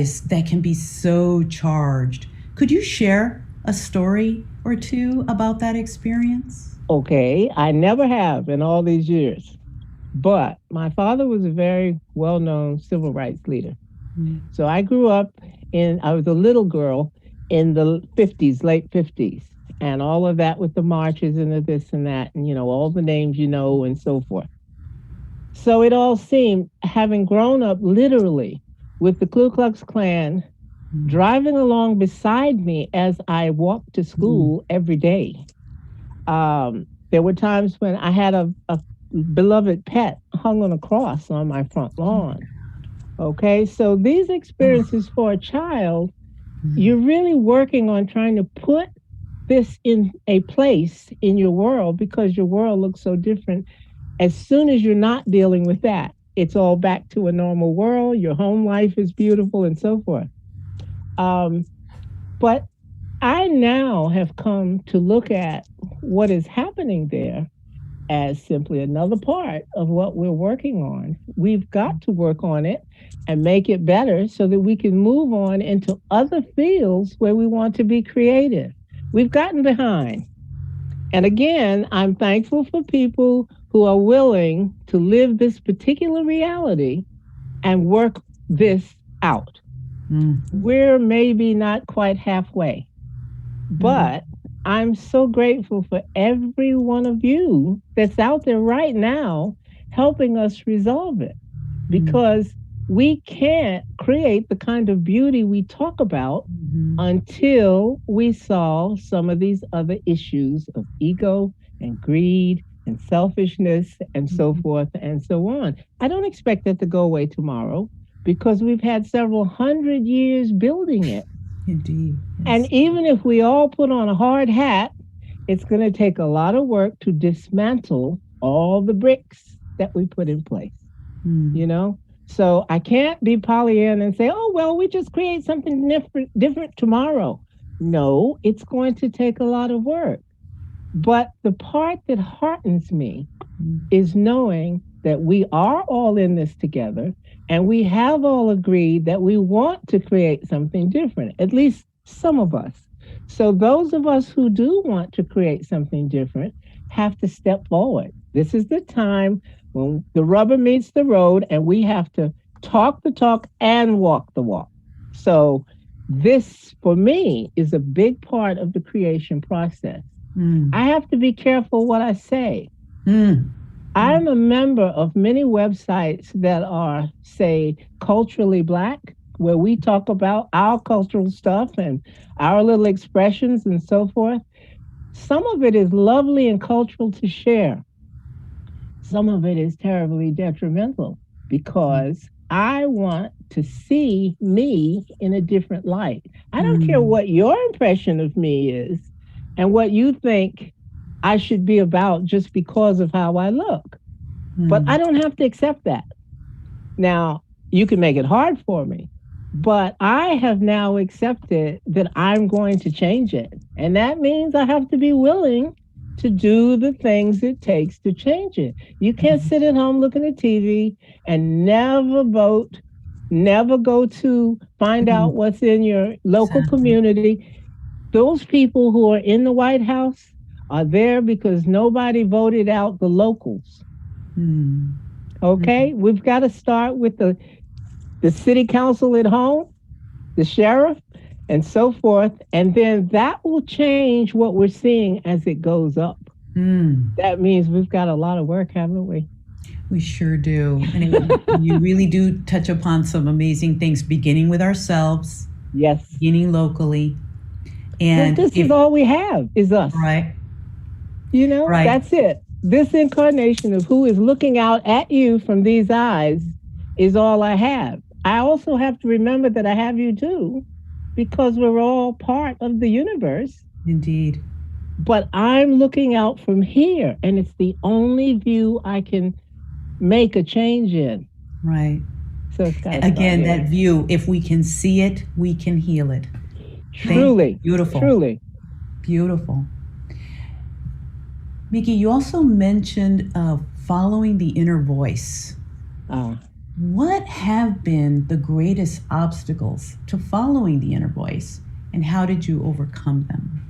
can be so charged. Could you share a story or two about that experience? Okay, I never have in all these years. But my father was a very well-known civil rights leader. So I grew up I was a little girl in the 50s, late 50s, and all of that with the marches and the this and that, and, all the names and so forth. So it all seemed, having grown up literally with the Ku Klux Klan driving along beside me as I walked to school every day. There were times when I had a beloved pet hung on a cross on my front lawn. Okay, so these experiences for a child, you're really working on trying to put this in a place in your world because your world looks so different. As soon as you're not dealing with that, it's all back to a normal world. Your home life is beautiful and so forth. But I now have come to look at what is happening there as simply another part of what we're working on. We've got to work on it and make it better so that we can move on into other fields where we want to be creative. We've gotten behind. And again, I'm thankful for people who are willing to live this particular reality and work this out. We're maybe not quite halfway, but I'm so grateful for every one of you that's out there right now helping us resolve it, because we can't create the kind of beauty we talk about until we solve some of these other issues of ego and greed and selfishness and so forth and so on. I don't expect that to go away tomorrow because we've had several hundred years building it. Indeed. Yes. And even if we all put on a hard hat, it's going to take a lot of work to dismantle all the bricks that we put in place, So I can't be Pollyanna and say, oh, well, we just create something different tomorrow. No, it's going to take a lot of work. But the part that heartens me is knowing that we are all in this together and we have all agreed that we want to create something different, at least some of us. So those of us who do want to create something different have to step forward. This is the time when the rubber meets the road and we have to talk the talk and walk the walk. So this, for me, is a big part of the creation process. I have to be careful what I say. I'm a member of many websites that are, say, culturally Black, where we talk about our cultural stuff and our little expressions and so forth. Some of it is lovely and cultural to share. Some of it is terribly detrimental because I want to see me in a different light. I don't care what your impression of me is and what you think I should be about just because of how I look. But I don't have to accept that. Now, you can make it hard for me, but I have now accepted that I'm going to change it. And that means I have to be willing to do the things it takes to change it. You can't sit at home looking at TV and never vote, never go to find out what's in your local community. Those people who are in the White House are there because nobody voted out the locals. Okay, we've got to start with the city council at home, the sheriff, and so forth. And then that will change what we're seeing as it goes up. That means we've got a lot of work, haven't we? We sure do. And you really do touch upon some amazing things, beginning with ourselves. Yes. Beginning locally. And this is all we have is us. Right. Right. That's it. This incarnation of who is looking out at you from these eyes is all I have. I also have to remember that I have you too, because we're all part of the universe. Indeed. But I'm looking out from here, and it's the only view I can make a change in. Right. So it's again, that view, if we can see it, we can heal it. Truly. Beautiful. Truly. Beautiful. Mickey, you also mentioned following the inner voice. What have been the greatest obstacles to following the inner voice, and how did you overcome them?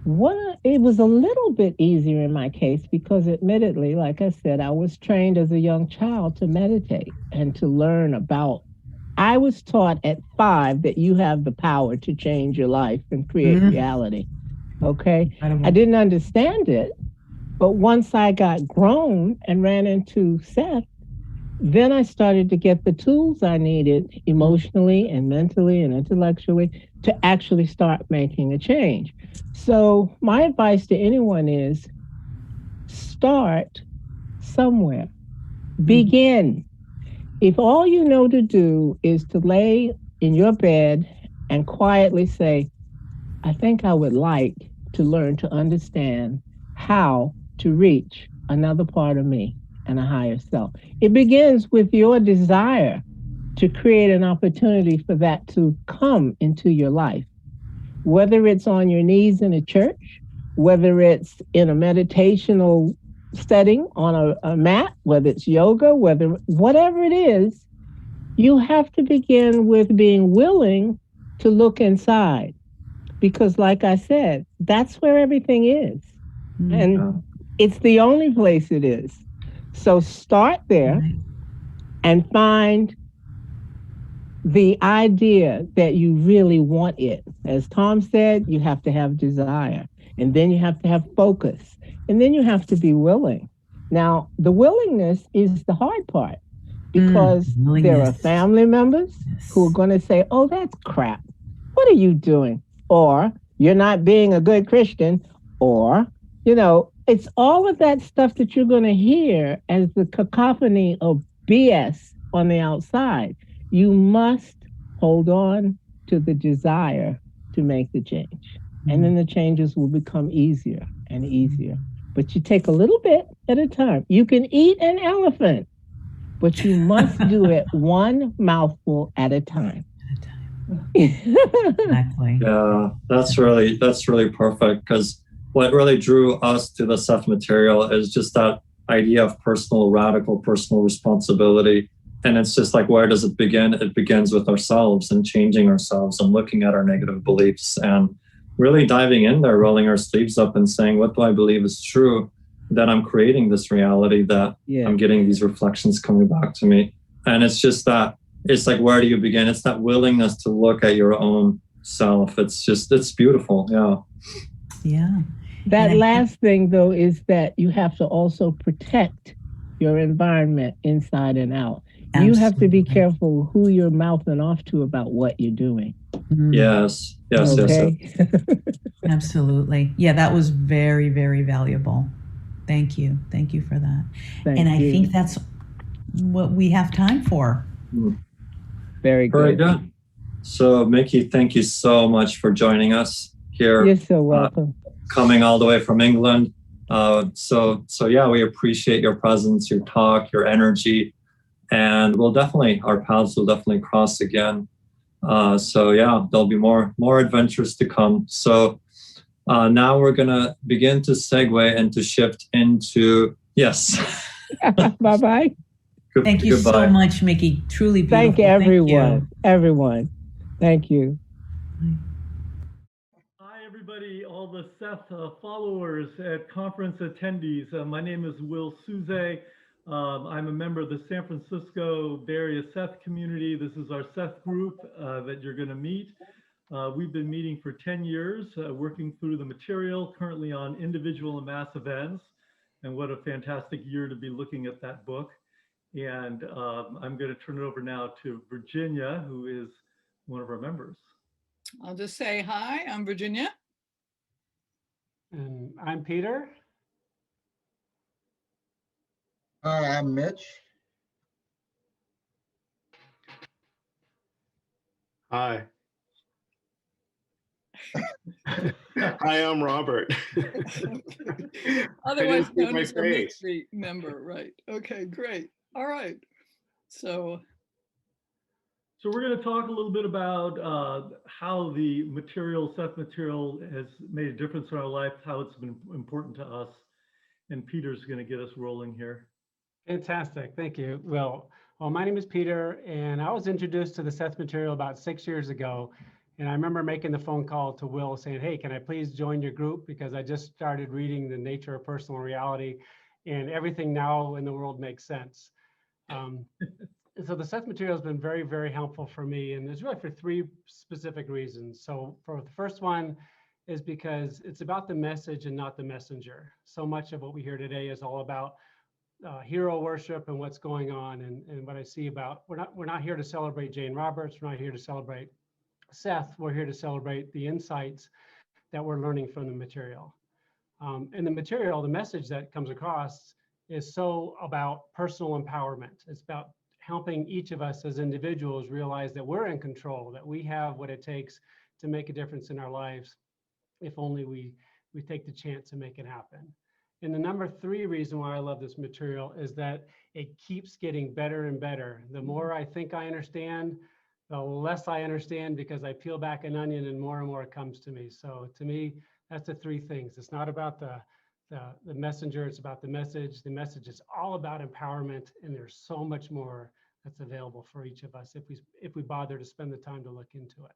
It was a little bit easier in my case because, admittedly, like I said, I was trained as a young child to meditate and to learn about. I was taught at 5 that you have the power to change your life and create reality. Okay. I didn't understand it, but once I got grown and ran into Seth, then I started to get the tools I needed emotionally and mentally and intellectually to actually start making a change. So, my advice to anyone is start somewhere, begin. If all you know to do is to lay in your bed and quietly say, I think I would like to learn to understand how to reach another part of me and a higher self. It begins with your desire to create an opportunity for that to come into your life, whether it's on your knees in a church, whether it's in a meditational setting on a mat, whether it's yoga, whatever it is, you have to begin with being willing to look inside. Because, like I said, that's where everything is. And it's the only place it is. So start there and find the idea that you really want it. As Tom said, you have to have desire, and then you have to have focus, and then you have to be willing. Now, the willingness is the hard part because there are family members who are going to say, oh, that's crap. What are you doing? Or you're not being a good Christian, or, it's all of that stuff that you're going to hear as the cacophony of BS on the outside. You must hold on to the desire to make the change. And then the changes will become easier and easier. But you take a little bit at a time. You can eat an elephant, but you must do it one mouthful at a time. Exactly. Yeah, that's really perfect, because what really drew us to the Seth material is just that idea of radical personal responsibility. And it's just like, where does it begin? It begins with ourselves and changing ourselves and looking at our negative beliefs and really diving in there, rolling our sleeves up and saying, what do I believe is true? That I'm creating this reality, that I'm getting these reflections coming back to me. And it's just that, it's like, where do you begin? It's that willingness to look at your own self. It's beautiful. Yeah. Yeah. That last thing, though, is that you have to also protect your environment inside and out. Absolutely. You have to be careful who you're mouthing off to about what you're doing. Yes. Okay? Yes. Absolutely. Yeah, that was very, very valuable. Thank you. Thank you for that. I think that's what we have time for. Very good. So, Mickey, thank you so much for joining us here. You're so welcome. Coming all the way from England. So yeah, we appreciate your presence, your talk, your energy, and our paths will definitely cross again. So yeah, there'll be more adventures to come. So now we're gonna begin to segue and to shift into yes. Bye-bye. Thank you so much, Mickey. Truly beautiful. Thank everyone. Everyone. Thank you. Hi, everybody, all the Seth followers at conference attendees. My name is Will Souze. I'm a member of the San Francisco Bay Area Seth community. This is our Seth group that you're going to meet. We've been meeting for 10 years, working through the material, currently on individual and mass events. And what a fantastic year to be looking at that book. And I'm going to turn it over now to Virginia, who is one of our members. I'll just say hi, I'm Virginia. And I'm Peter. Hi, I'm Mitch. Hi. Hi, I'm Robert. Otherwise known as a mystery member, right? Okay, great. All right. So we're going to talk a little bit about how the Seth material has made a difference in our life, how it's been important to us. And Peter's going to get us rolling here. Fantastic. Thank you. Well, my name is Peter, and I was introduced to the Seth material about 6 years ago. And I remember making the phone call to Will saying, hey, can I please join your group? Because I just started reading The Nature of Personal Reality, and everything now in the world makes sense. So the Seth material has been very, very helpful for me. And it's really for three specific reasons. So for the first one is because it's about the message and not the messenger. So much of what we hear today is all about hero worship and what's going on. And what I see about, we're not here to celebrate Jane Roberts. We're not here to celebrate Seth. We're here to celebrate the insights that we're learning from the material. And the material, the message that comes across is so about personal empowerment. It's about helping each of us as individuals realize that we're in control, that we have what it takes to make a difference in our lives, if only we take the chance to make it happen. And the number three reason why I love this material is that it keeps getting better and better. The more I think I understand, the less I understand, because I peel back an onion and more it comes to me. So to me, that's the three things. It's not about the messenger, it's about the message. The message is all about empowerment, and there's so much more that's available for each of us if we bother to spend the time to look into it.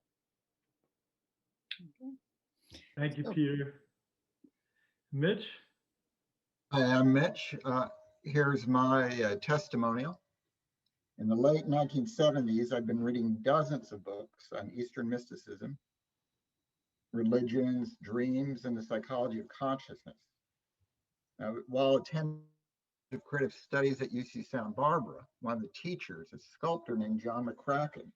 Thank you, Peter. Mitch? Hi, I'm Mitch. Here's my testimonial. In the late 1970s, I've been reading dozens of books on Eastern mysticism, religions, dreams, and the psychology of consciousness. Now, while attending creative studies at UC Santa Barbara, one of the teachers, a sculptor named John McCracken,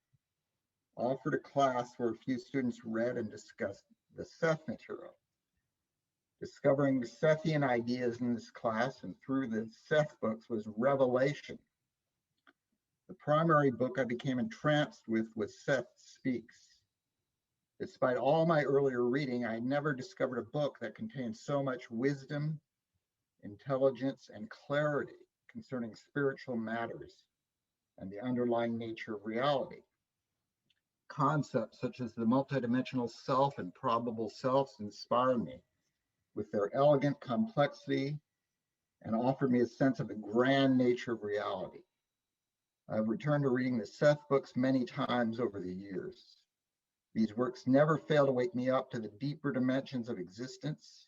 offered a class where a few students read and discussed the Seth material. Discovering the Sethian ideas in this class and through the Seth books was Revelation. The primary book I became entranced with was Seth Speaks. Despite all my earlier reading, I never discovered a book that contained so much wisdom, intelligence, and clarity concerning spiritual matters and the underlying nature of reality. Concepts such as the multidimensional self and probable selves inspire me with their elegant complexity and offered me a sense of the grand nature of reality. I've returned to reading the Seth books many times over the years. These works never fail to wake me up to the deeper dimensions of existence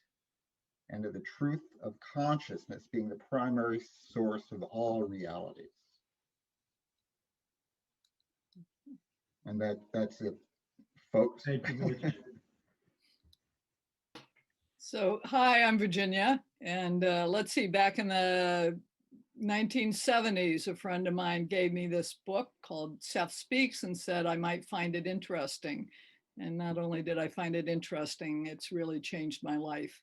and to the truth of consciousness being the primary source of all realities. And that's it, folks. Thank you, Mitch. So, hi, I'm Virginia. And let's see, back in the 1970s, a friend of mine gave me this book called Seth Speaks and said I might find it interesting. And not only did I find it interesting, it's really changed my life.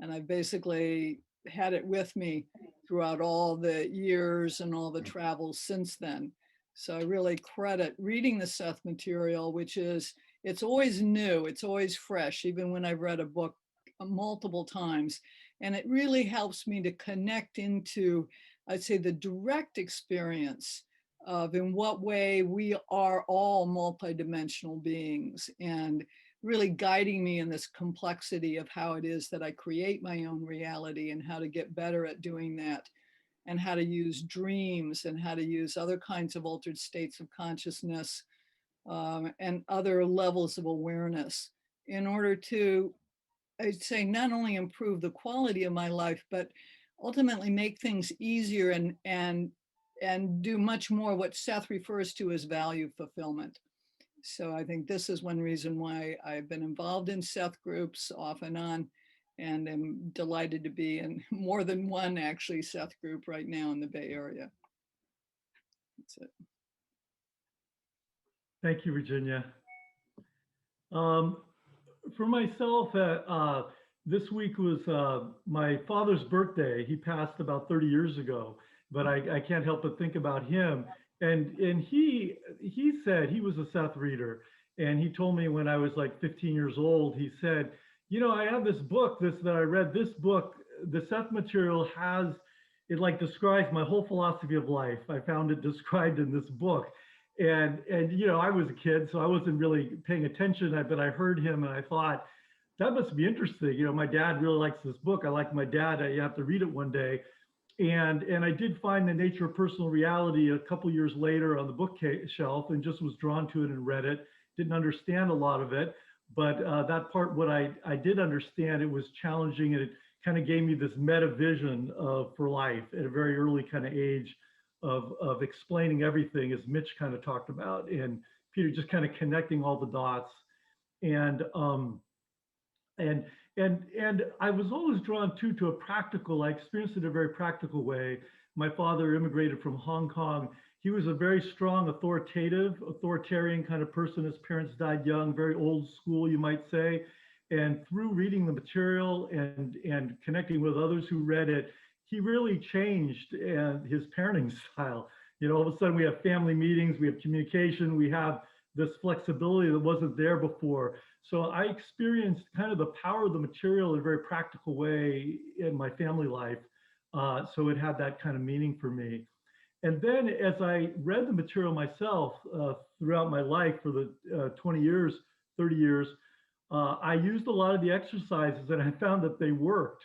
And I basically had it with me throughout all the years and all the travels since then. So I really credit reading the Seth material, which is, it's always new, it's always fresh, even when I've read a book multiple times. And it really helps me to connect into, I'd say, the direct experience of in what way we are all multidimensional beings, and really guiding me in this complexity of how it is that I create my own reality and how to get better at doing that, and how to use dreams and how to use other kinds of altered states of consciousness and other levels of awareness in order to, I'd say, not only improve the quality of my life, but ultimately make things easier and do much more what Seth refers to as value fulfillment. So I think this is one reason why I've been involved in Seth groups off and on, and I'm delighted to be in more than one actually Seth group right now in the Bay Area. That's it. Thank you, Virginia. For myself, this week was my father's birthday. He passed about 30 years ago, but I can't help but think about him. And he said he was a Seth reader. And he told me when I was like 15 years old, he said, you know, I have this book that I read, this book, the Seth material it like describes my whole philosophy of life. I found it described in this book. And you know, I was a kid, so I wasn't really paying attention, but I heard him and I thought, that must be interesting. You know, my dad really likes this book. I like my dad. You have to read it one day. And I did find The Nature of Personal Reality a couple years later on the bookshelf and just was drawn to it and read it. didn't understand a lot of it, but that part, what I did understand, it was challenging, and it kind of gave me this meta vision for life at a very early kind of age of explaining everything, as Mitch kind of talked about, and Peter just kind of connecting all the dots. And and I was always drawn too to a practical. I experienced it in a very practical way. My father immigrated from Hong Kong. He was a very strong, authoritarian kind of person. His parents died young, very old school, you might say. And through reading the material and connecting with others who read it, he really changed his parenting style. You know, all of a sudden we have family meetings, we have communication, we have this flexibility that wasn't there before. So I experienced kind of the power of the material in a very practical way in my family life. So it had that kind of meaning for me. And then as I read the material myself throughout my life for the 20 years, 30 years, I used a lot of the exercises and I found that they worked.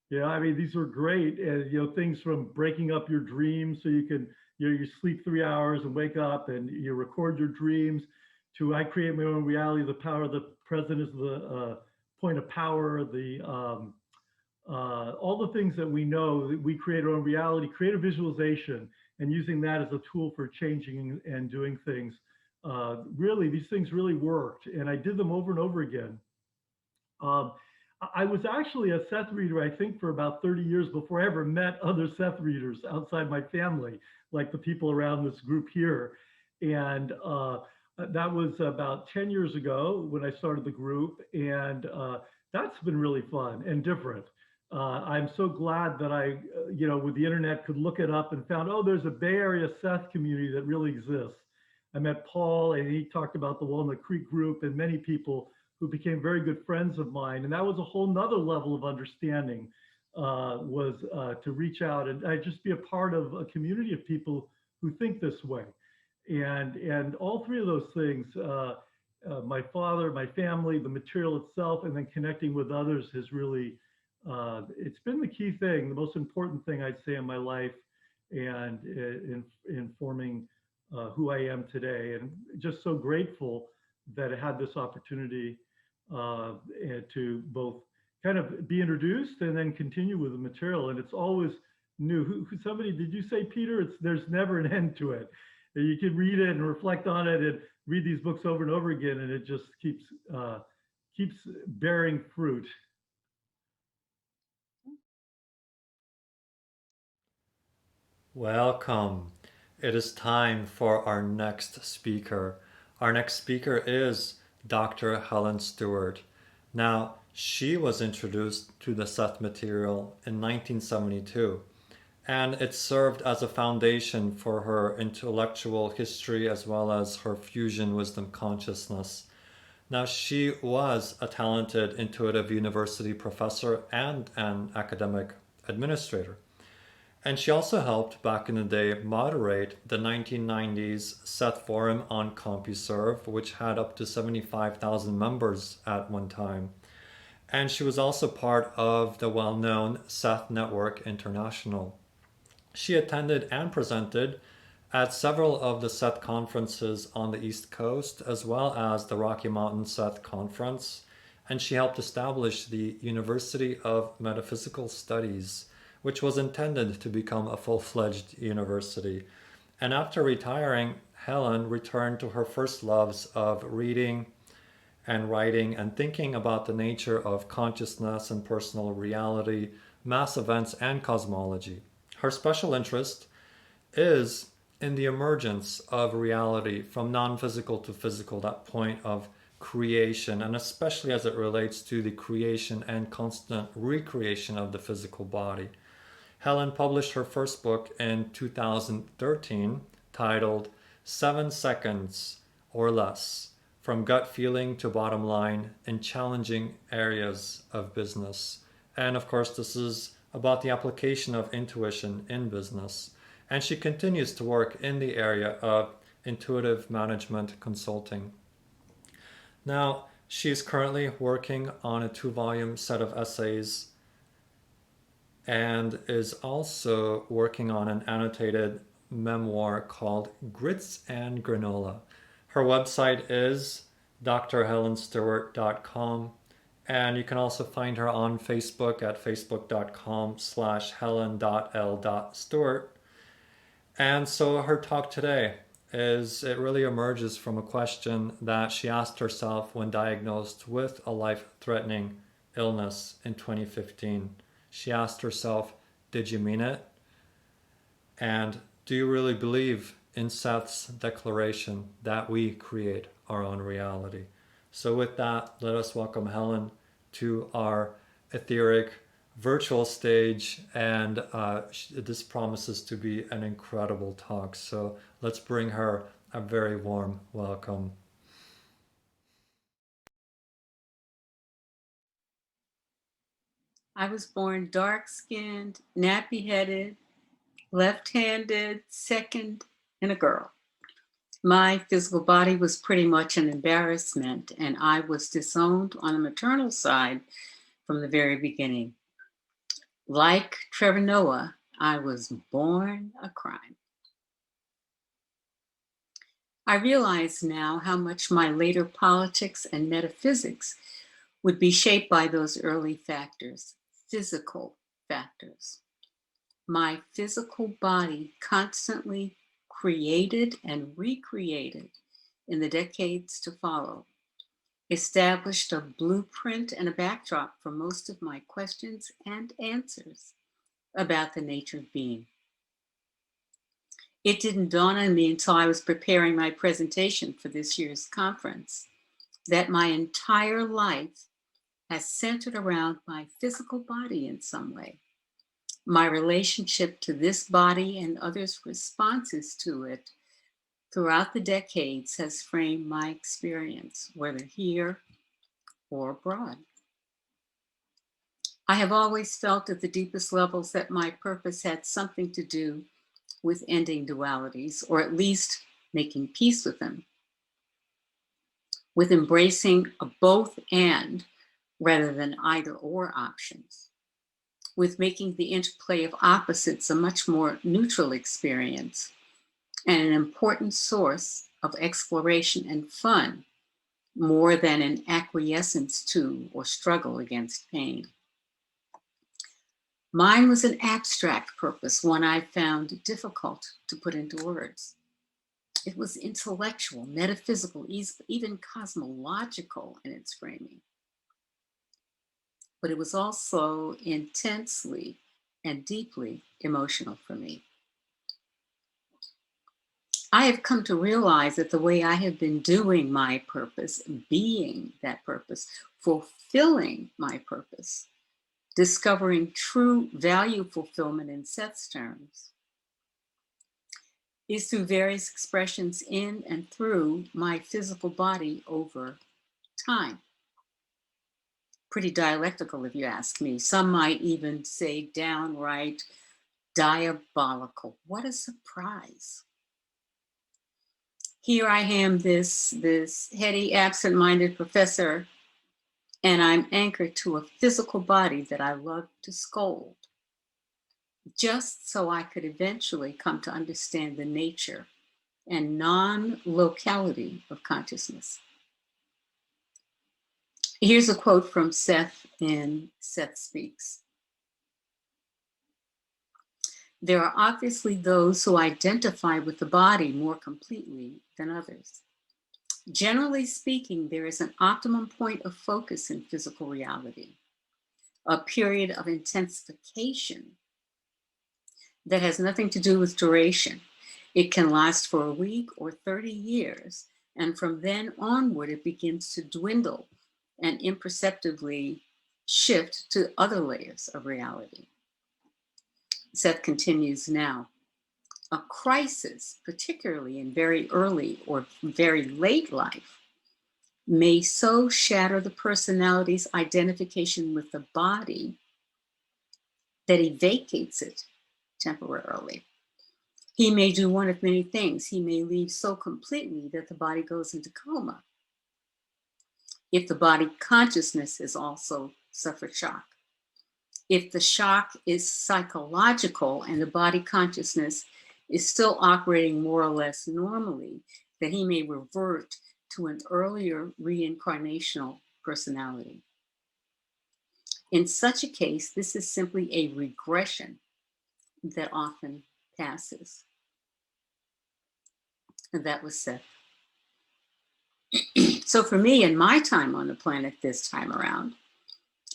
Yeah, I mean, these are great. Things from breaking up your dreams so you can, you sleep 3 hours and wake up and you record your dreams, to I create my own reality, the power of the present is the point of power, all the things that we know, that we create our own reality, create a visualization, and using that as a tool for changing and doing things. Really, these things really worked, and I did them over and over again. I was actually a Seth reader, I think, for about 30 years before I ever met other Seth readers outside my family, like the people around this group here. And that was about 10 years ago when I started the group, and that's been really fun and different. I'm so glad that I, with the internet could look it up and found, oh, there's a Bay Area Seth community that really exists. I met Paul and he talked about the Walnut Creek group and many people who became very good friends of mine. And that was a whole nother level of understanding, to reach out and just be a part of a community of people who think this way. And all three of those things, my father, my family, the material itself, and then connecting with others has really, it's been the key thing, the most important thing I'd say in my life, and in forming who I am today. And just so grateful that I had this opportunity to both kind of be introduced and then continue with the material. And it's always new. Somebody, did you say, Peter, there's never an end to it. You can read it and reflect on it and read these books over and over again, and it just keeps bearing fruit. Welcome. It is time for our next speaker. Our next speaker is Dr. Helen Stewart. Now, she was introduced to the Seth material in 1972, and it served as a foundation for her intellectual history as well as her fusion wisdom consciousness. Now, she was a talented intuitive university professor and an academic administrator. And she also helped back in the day moderate the 1990s Seth Forum on CompuServe, which had up to 75,000 members at one time. And she was also part of the well-known Seth Network International. She attended and presented at several of the Seth conferences on the East Coast, as well as the Rocky Mountain Seth Conference. And she helped establish the University of Metaphysical Studies, which was intended to become a full-fledged university. And after retiring, Helen returned to her first loves of reading and writing and thinking about the nature of consciousness and personal reality, mass events, and cosmology. Her special interest is in the emergence of reality from non-physical to physical, that point of creation, and especially as it relates to the creation and constant recreation of the physical body. Helen published her first book in 2013 titled 7 Seconds or Less, From Gut Feeling to Bottom Line in Challenging Areas of Business. And of course, this is about the application of intuition in business. And she continues to work in the area of intuitive management consulting. Now, she's currently working on a 2-volume set of essays and is also working on an annotated memoir called Grits and Granola. Her website is drhelenstewart.com. And you can also find her on Facebook at facebook.com/helen.l.stewart. And so her talk today it really emerges from a question that she asked herself when diagnosed with a life-threatening illness in 2015. She asked herself, did you mean it? And do you really believe in Seth's declaration that we create our own reality? So with that, let us welcome Helen to our etheric virtual stage, and this promises to be an incredible talk. So let's bring her a very warm welcome. I was born dark-skinned, nappy-headed, left-handed, second, and a girl. My physical body was pretty much an embarrassment, and I was disowned on the maternal side from the very beginning. Like Trevor Noah, I was born a crime. I realize now how much my later politics and metaphysics would be shaped by those early factors, physical factors. My physical body constantly created and recreated in the decades to follow, established a blueprint and a backdrop for most of my questions and answers about the nature of being. It didn't dawn on me until I was preparing my presentation for this year's conference that my entire life has centered around my physical body in some way. My relationship to this body and others' responses to it throughout the decades has framed my experience, whether here or abroad. I have always felt at the deepest levels that my purpose had something to do with ending dualities, or at least making peace with them, with embracing a both and rather than either or options, with making the interplay of opposites a much more neutral experience and an important source of exploration and fun more than an acquiescence to or struggle against pain. Mine was an abstract purpose, one I found difficult to put into words. It was intellectual, metaphysical, even cosmological in its framing. But it was also intensely and deeply emotional for me. I have come to realize that the way I have been doing my purpose, being that purpose, fulfilling my purpose, discovering true value fulfillment in Seth's terms, is through various expressions in and through my physical body over time. Pretty dialectical, if you ask me. Some might even say downright diabolical. What a surprise. Here I am, this heady, absent-minded professor, and I'm anchored to a physical body that I love to scold, just so I could eventually come to understand the nature and non-locality of consciousness. Here's a quote from Seth in Seth Speaks. There are obviously those who identify with the body more completely than others. Generally speaking, there is an optimum point of focus in physical reality, a period of intensification that has nothing to do with duration. It can last for a week or 30 years, and from then onward, it begins to dwindle and imperceptibly shift to other layers of reality. Seth continues now. A crisis, particularly in very early or very late life, may so shatter the personality's identification with the body that he vacates it temporarily. He may do one of many things. He may leave so completely that the body goes into coma. If the body consciousness has also suffered shock. If the shock is psychological and the body consciousness is still operating more or less normally, then he may revert to an earlier reincarnational personality. In such a case, this is simply a regression that often passes. And that was Seth. So for me, in my time on the planet this time around,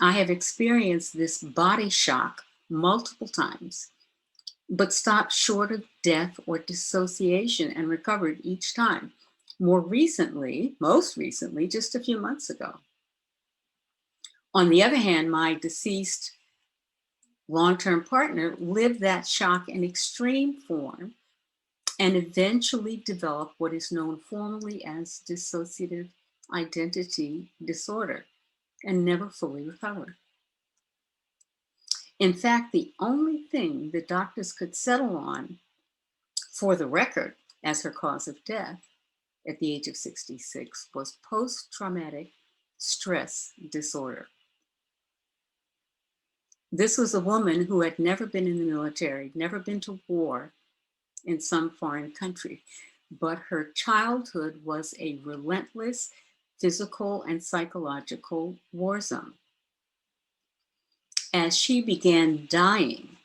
I have experienced this body shock multiple times, but stopped short of death or dissociation and recovered each time. Most recently, just a few months ago. On the other hand, my deceased long-term partner lived that shock in extreme form and eventually developed what is known formally as dissociative identity disorder and never fully recovered. In fact, the only thing the doctors could settle on for the record as her cause of death at the age of 66 was post-traumatic stress disorder. This was a woman who had never been in the military, never been to war in some foreign country, but her childhood was a relentless physical and psychological war zone. As she began dying,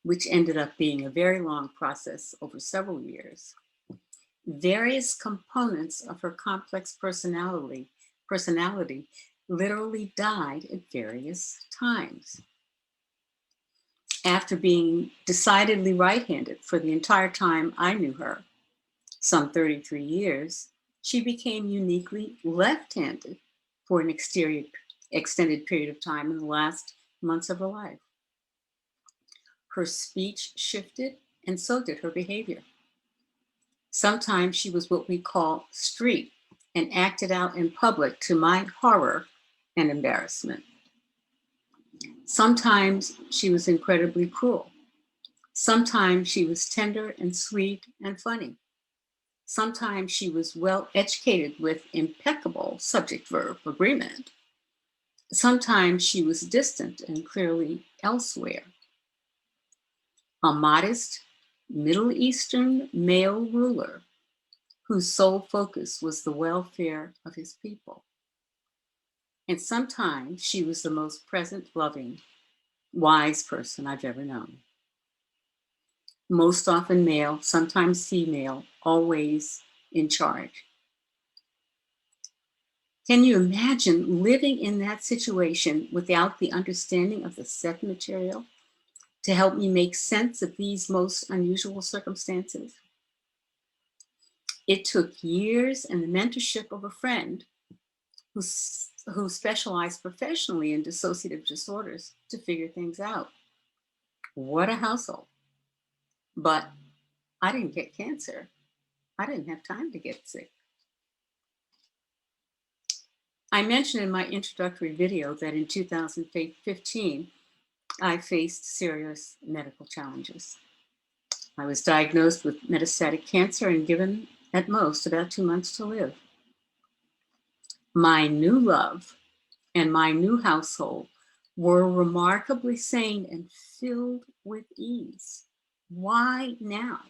which ended up being a very long process over several years, various components of her complex personality literally died at various times. After being decidedly right-handed for the entire time I knew her, some 33 years, she became uniquely left-handed for an extended period of time in the last months of her life. Her speech shifted, and so did her behavior. Sometimes she was what we call street and acted out in public to my horror and embarrassment. Sometimes she was incredibly cruel. Sometimes she was tender and sweet and funny. Sometimes she was well educated with impeccable subject-verb agreement. Sometimes she was distant and clearly elsewhere. A modest Middle Eastern male ruler whose sole focus was the welfare of his people. And sometimes she was the most present, loving, wise person I've ever known. Most often male, sometimes female, always in charge. Can you imagine living in that situation without the understanding of the Seth material to help me make sense of these most unusual circumstances? It took years and the mentorship of a friend who specialized professionally in dissociative disorders to figure things out. What a household. But I didn't get cancer. I didn't have time to get sick. I mentioned in my introductory video that in 2015, I faced serious medical challenges. I was diagnosed with metastatic cancer and given at most about 2 months to live. My new love and my new household were remarkably sane and filled with ease. Why now?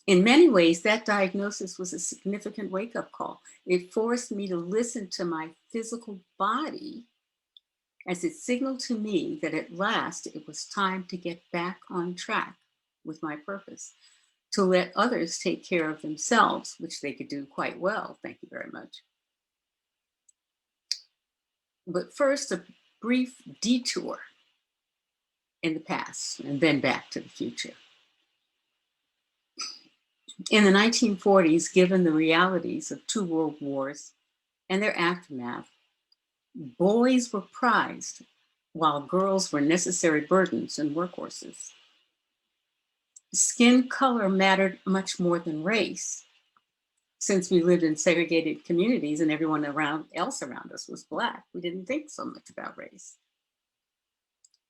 In many ways, that diagnosis was a significant wake-up call. It forced me to listen to my physical body as it signaled to me that at last it was time to get back on track with my purpose, to let others take care of themselves, which they could do quite well, thank you very much. But first, a brief detour in the past and then back to the future. In the 1940s, given the realities of 2 world wars and their aftermath, boys were prized while girls were necessary burdens and workhorses. Skin color mattered much more than race, since we lived in segregated communities and everyone else around us was Black. We didn't think so much about race.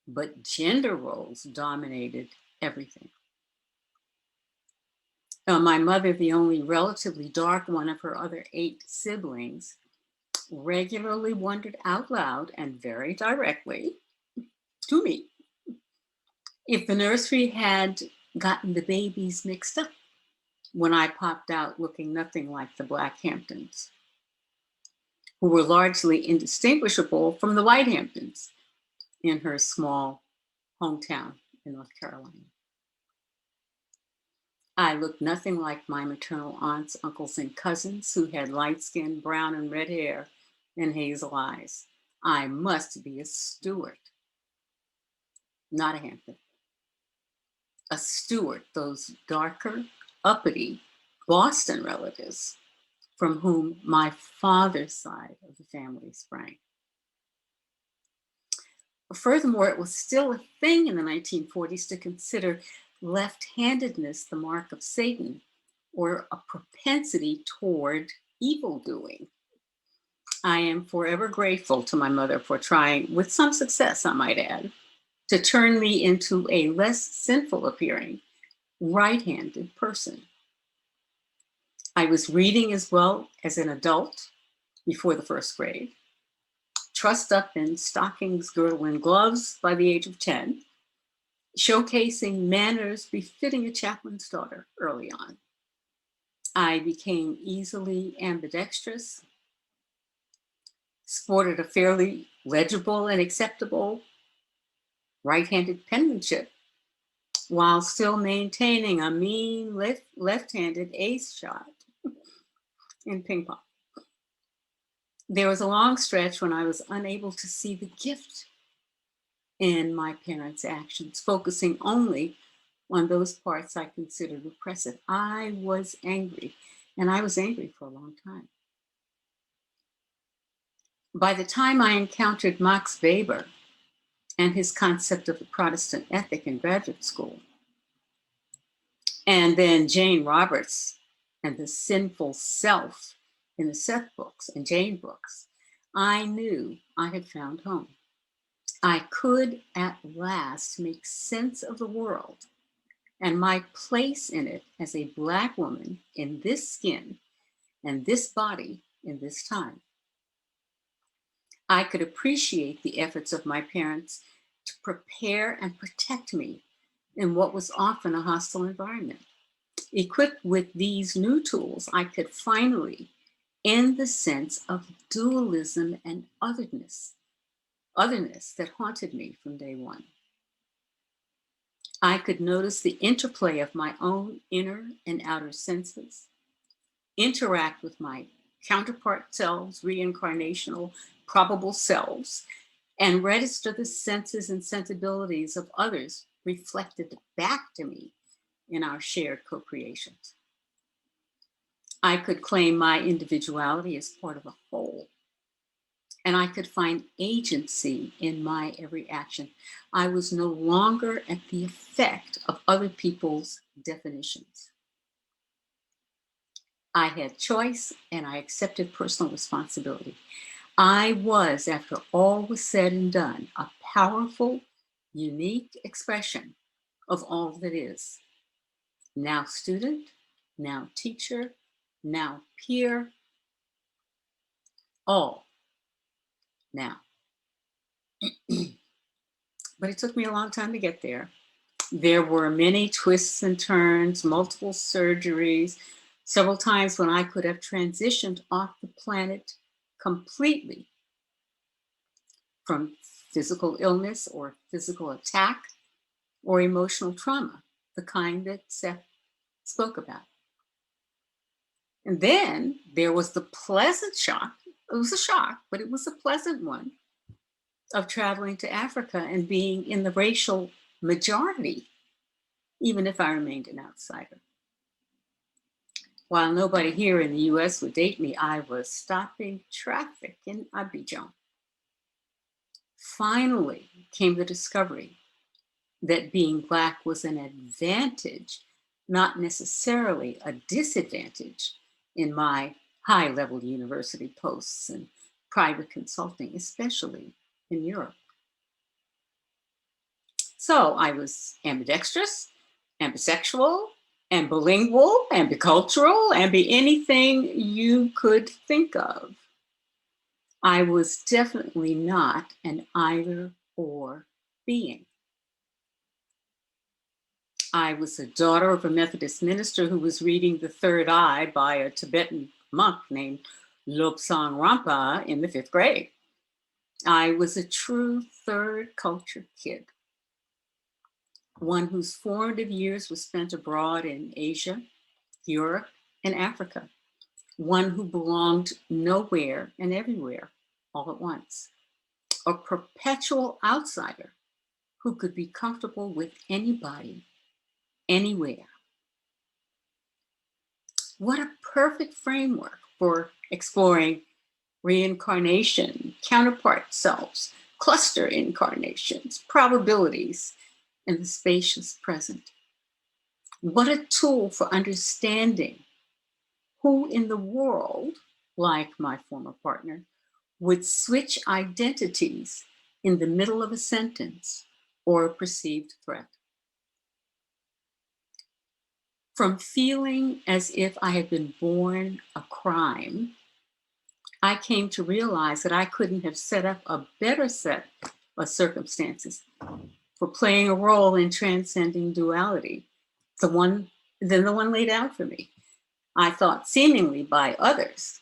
But gender roles dominated everything. My mother, the only relatively dark one of her other 8 siblings, regularly wondered out loud and very directly to me if the nursery had gotten the babies mixed up when I popped out looking nothing like the Black Hamptons, who were largely indistinguishable from the White Hamptons in her small hometown in North Carolina. I looked nothing like my maternal aunts, uncles, and cousins who had light skin, brown and red hair, and hazel eyes. I must be a Stewart, not a Hampton. A Stewart, those darker, uppity Boston relatives from whom my father's side of the family sprang. Furthermore, it was still a thing in the 1940s to consider left-handedness the mark of Satan or a propensity toward evil doing. I am forever grateful to my mother for trying, with some success, I might add, to turn me into a less sinful appearing, right-handed person. I was reading as well as an adult before the first grade, trussed up in stockings, girdle, and gloves by the age of 10, showcasing manners befitting a chaplain's daughter early on. I became easily ambidextrous, sported a fairly legible and acceptable right-handed penmanship, while still maintaining a mean left-handed ace shot in ping pong. There was a long stretch when I was unable to see the gift in my parents' actions, focusing only on those parts I considered repressive. I was angry, and I was angry for a long time. By the time I encountered Max Weber and his concept of the Protestant ethic in graduate school, and then Jane Roberts and the sinful self in the Seth books and Jane books, I knew I had found home. I could at last make sense of the world and my place in it as a Black woman in this skin and this body in this time. I could appreciate the efforts of my parents to prepare and protect me in what was often a hostile environment. Equipped with these new tools, I could finally end the sense of dualism and otherness that haunted me from day one. I could notice the interplay of my own inner and outer senses, interact with my counterpart selves, reincarnational, probable selves, and register the senses and sensibilities of others reflected back to me in our shared co-creations. I could claim my individuality as part of a whole, and I could find agency in my every action. I was no longer at the effect of other people's definitions. I had choice, and I accepted personal responsibility. I was, after all was said and done, a powerful, unique expression of all that is. Now student, now teacher, now peer, all now. But it took me a long time to get there. There were many twists and turns, multiple surgeries, several times when I could have transitioned off the planet completely from physical illness or physical attack or emotional trauma, the kind that Seth spoke about. And then there was the pleasant shock. It was a shock, but it was a pleasant one of traveling to Africa and being in the racial majority, even if I remained an outsider. While nobody here in the US would date me, I was stopping traffic in Abidjan. Finally came the discovery that being Black was an advantage, not necessarily a disadvantage in my high-level university posts and private consulting, especially in Europe. So I was ambidextrous, ambisexual, ambilingual, ambicultural, anything you could think of. I was definitely not an either or being. I was a daughter of a Methodist minister who was reading The Third Eye by a Tibetan monk named Lobsang Rampa in the 5th grade. I was a true third culture kid, one whose formative years was spent abroad in Asia, Europe, and Africa, one who belonged nowhere and everywhere all at once, a perpetual outsider who could be comfortable with anybody, anywhere. What a perfect framework for exploring reincarnation, counterpart selves, cluster incarnations, probabilities, and the spacious present. What a tool for understanding who in the world, like my former partner, would switch identities in the middle of a sentence or a perceived threat. From feeling as if I had been born a crime, I came to realize that I couldn't have set up a better set of circumstances for playing a role in transcending duality than the one laid out for me. I thought seemingly by others,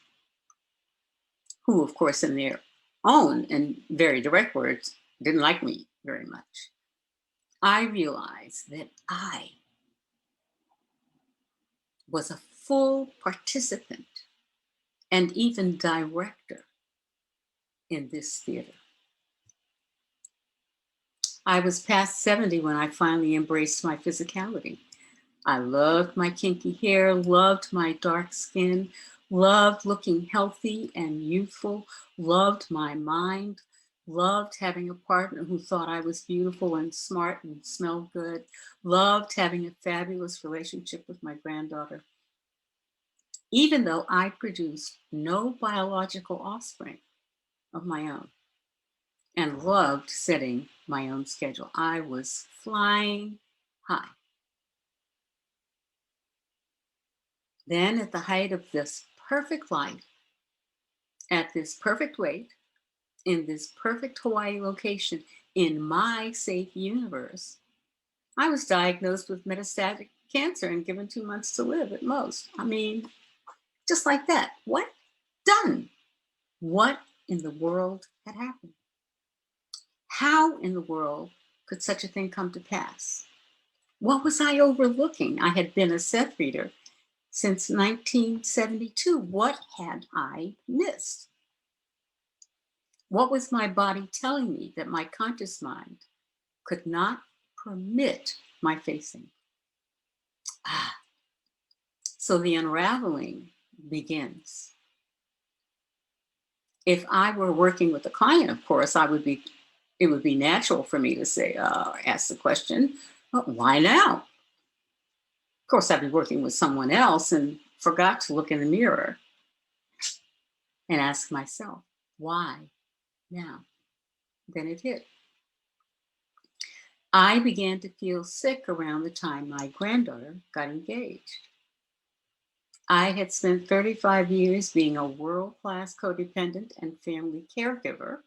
who of course in their own and very direct words didn't like me very much. I realized that I was a full participant and even director in this theater. I was past 70 when I finally embraced my physicality. I loved my kinky hair, loved my dark skin, loved looking healthy and youthful, loved my mind, loved having a partner who thought I was beautiful and smart and smelled good, loved having a fabulous relationship with my granddaughter. Even though I produced no biological offspring of my own and loved setting my own schedule, I was flying high. Then at the height of this perfect life, at this perfect weight, in this perfect Hawaii location, in my safe universe, I was diagnosed with metastatic cancer and given 2 months to live at most. I mean, just like that. What? Done. What in the world had happened? How in the world could such a thing come to pass? What was I overlooking? I had been a Seth reader since 1972. What had I missed? What was my body telling me that my conscious mind could not permit my facing? So the unraveling begins. If I were working with a client, of course, it would be natural for me to say, ask the question, why now? Of course, I've been working with someone else and forgot to look in the mirror and ask myself, why now? Then it hit. I began to feel sick around the time my granddaughter got engaged. I had spent 35 years being a world-class codependent and family caregiver,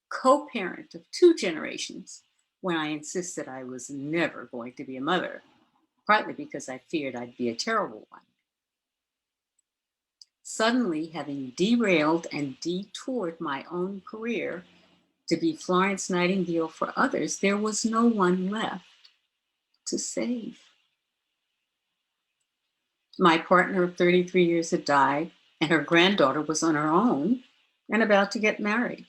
co-parent of 2 generations, when I insisted I was never going to be a mother, partly because I feared I'd be a terrible one. Suddenly, having derailed and detoured my own career to be Florence Nightingale for others, there was no one left to save. My partner of 33 years had died, and her granddaughter was on her own and about to get married.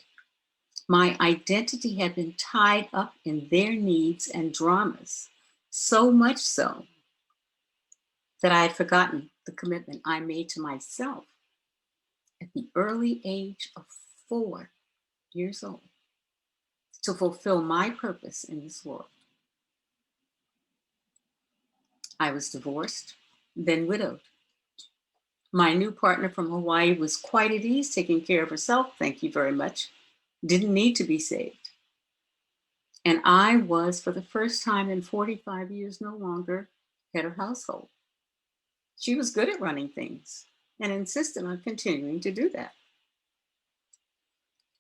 My identity had been tied up in their needs and dramas, so much so that I had forgotten the commitment I made to myself at the early age of 4 years old to fulfill my purpose in this world. I was divorced, then widowed. My new partner from Hawaii was quite at ease taking care of herself, thank you very much. Didn't need to be saved. And I was, for the first time in 45 years, no longer head of household. She was good at running things and insisted on continuing to do that.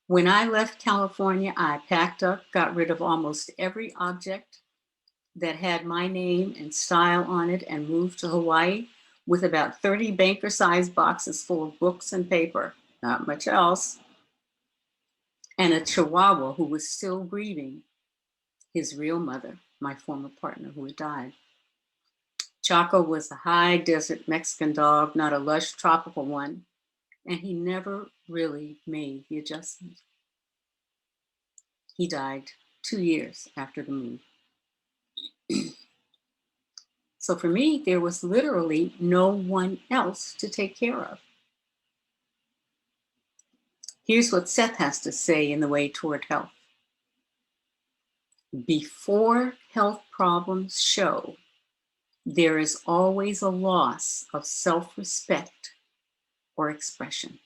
When I left California, I packed up, got rid of almost every object that had my name and style on it and moved to Hawaii with about 30 banker-sized boxes full of books and paper, not much else, and a Chihuahua who was still grieving his real mother, my former partner who had died. Chaco was a high desert Mexican dog, not a lush tropical one, and he never really made the adjustment. He died 2 years after the move. So for me, there was literally no one else to take care of. Here's what Seth has to say in The Way Toward Health. Before health problems show, there is always a loss of self-respect or expression.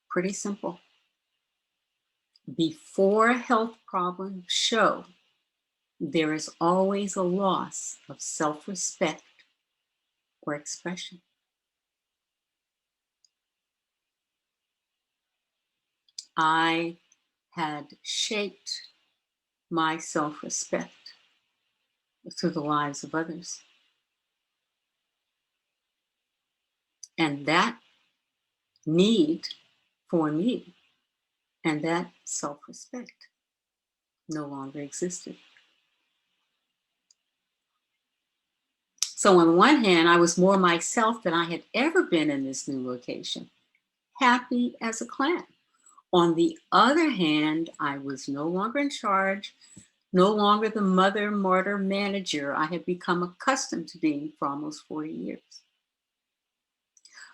Pretty simple. Before health problems show, there is always a loss of self-respect or expression. I had shaped my self-respect through the lives of others. And that need for me and that self-respect no longer existed. So on one hand, I was more myself than I had ever been in this new location, happy as a clam. On the other hand, I was no longer in charge, no longer the mother, martyr, manager I had become accustomed to being for almost 40 years.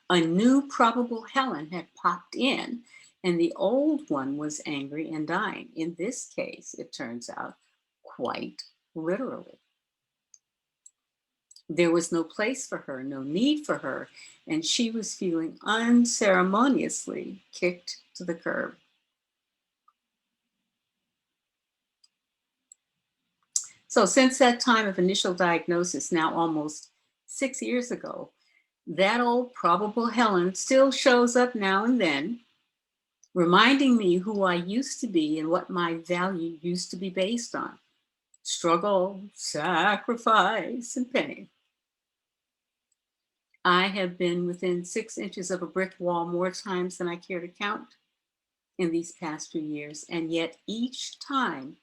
A new probable Helen had popped in, and the old one was angry and dying. In this case, it turns out, quite literally. There was no place for her, no need for her, and she was feeling unceremoniously kicked to the curb. So since that time of initial diagnosis, now almost 6 years ago, that old probable Helen still shows up now and then, reminding me who I used to be and what my value used to be based on. Struggle, sacrifice, and pain. I have been within 6 inches of a brick wall more times than I care to count in these past few years, and yet each time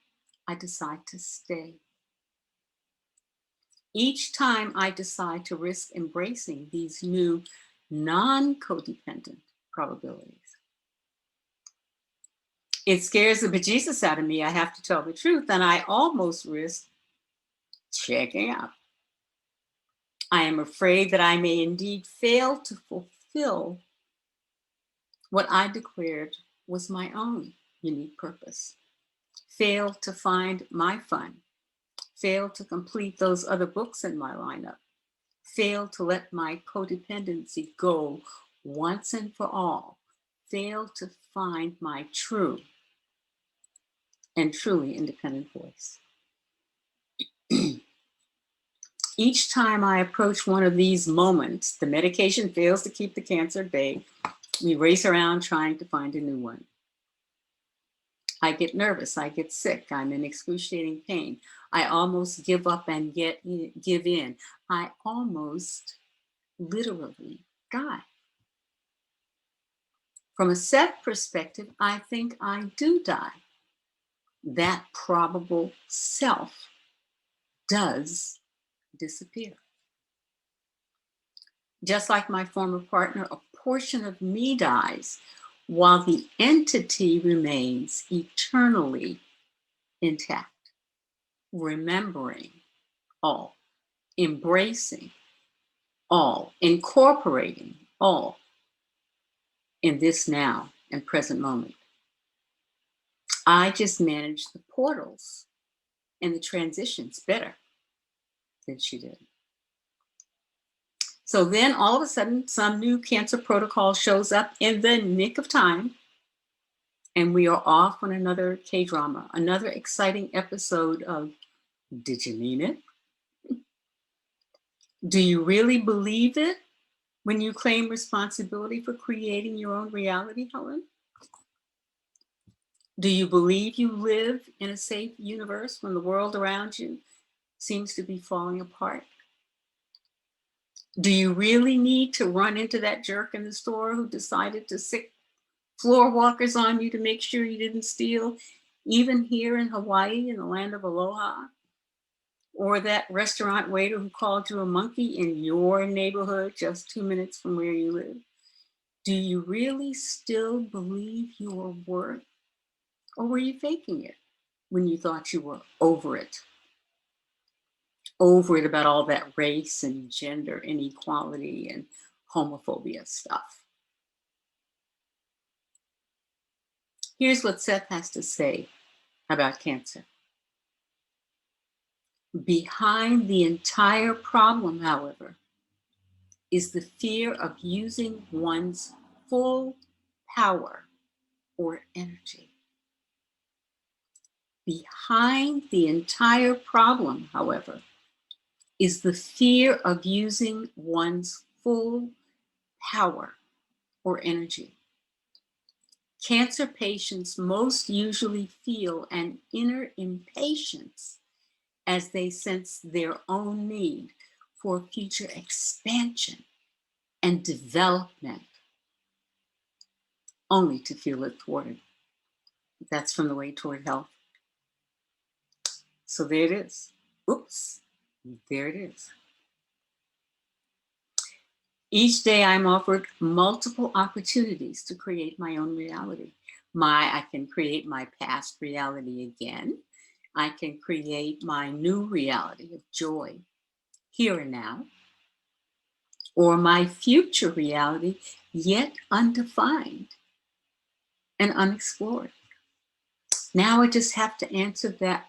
I decide to stay. Each time I decide to risk embracing these new non-codependent probabilities. It scares the bejesus out of me, I have to tell the truth, and I almost risk checking out. I am afraid that I may indeed fail to fulfill what I declared was my own unique purpose. Fail to find my fun. Fail to complete those other books in my lineup. Fail to let my codependency go once and for all. Fail to find my true and truly independent voice. Each time I approach one of these moments, the medication fails to keep the cancer at bay. We race around trying to find a new one. I get nervous, I get sick, I'm in excruciating pain. I almost give up and give in. I almost literally die. From a Seth perspective, I think I do die. That probable self does disappear. Just like my former partner, a portion of me dies while the entity remains eternally intact, remembering all, embracing all, incorporating all in this now and present moment. I just manage the portals and the transitions better than she did. So then all of a sudden, some new cancer protocol shows up in the nick of time, and we are off on another K-drama, another exciting episode of Did You Mean It? Do you really believe it when you claim responsibility for creating your own reality, Helen? Do you believe you live in a safe universe when the world around you seems to be falling apart? Do you really need to run into that jerk in the store who decided to sick floor walkers on you to make sure you didn't steal, even here in Hawaii, in the land of aloha? Or that restaurant waiter who called you a monkey in your neighborhood just 2 minutes from where you live? Do you really still believe your worth? Or were you faking it when you thought you were over it? Over it about all that race and gender inequality and homophobia stuff. Here's what Seth has to say about cancer. Behind the entire problem, however, is the fear of using one's full power or energy. Behind the entire problem, however, is the fear of using one's full power or energy. Cancer patients most usually feel an inner impatience as they sense their own need for future expansion and development, only to feel it thwarted. That's from The Way Toward Health. So there it is. Oops, there it is. Each day I'm offered multiple opportunities to create my own reality. I can create my past reality again. I can create my new reality of joy, here and now, or my future reality, yet undefined and unexplored. Now I just have to answer that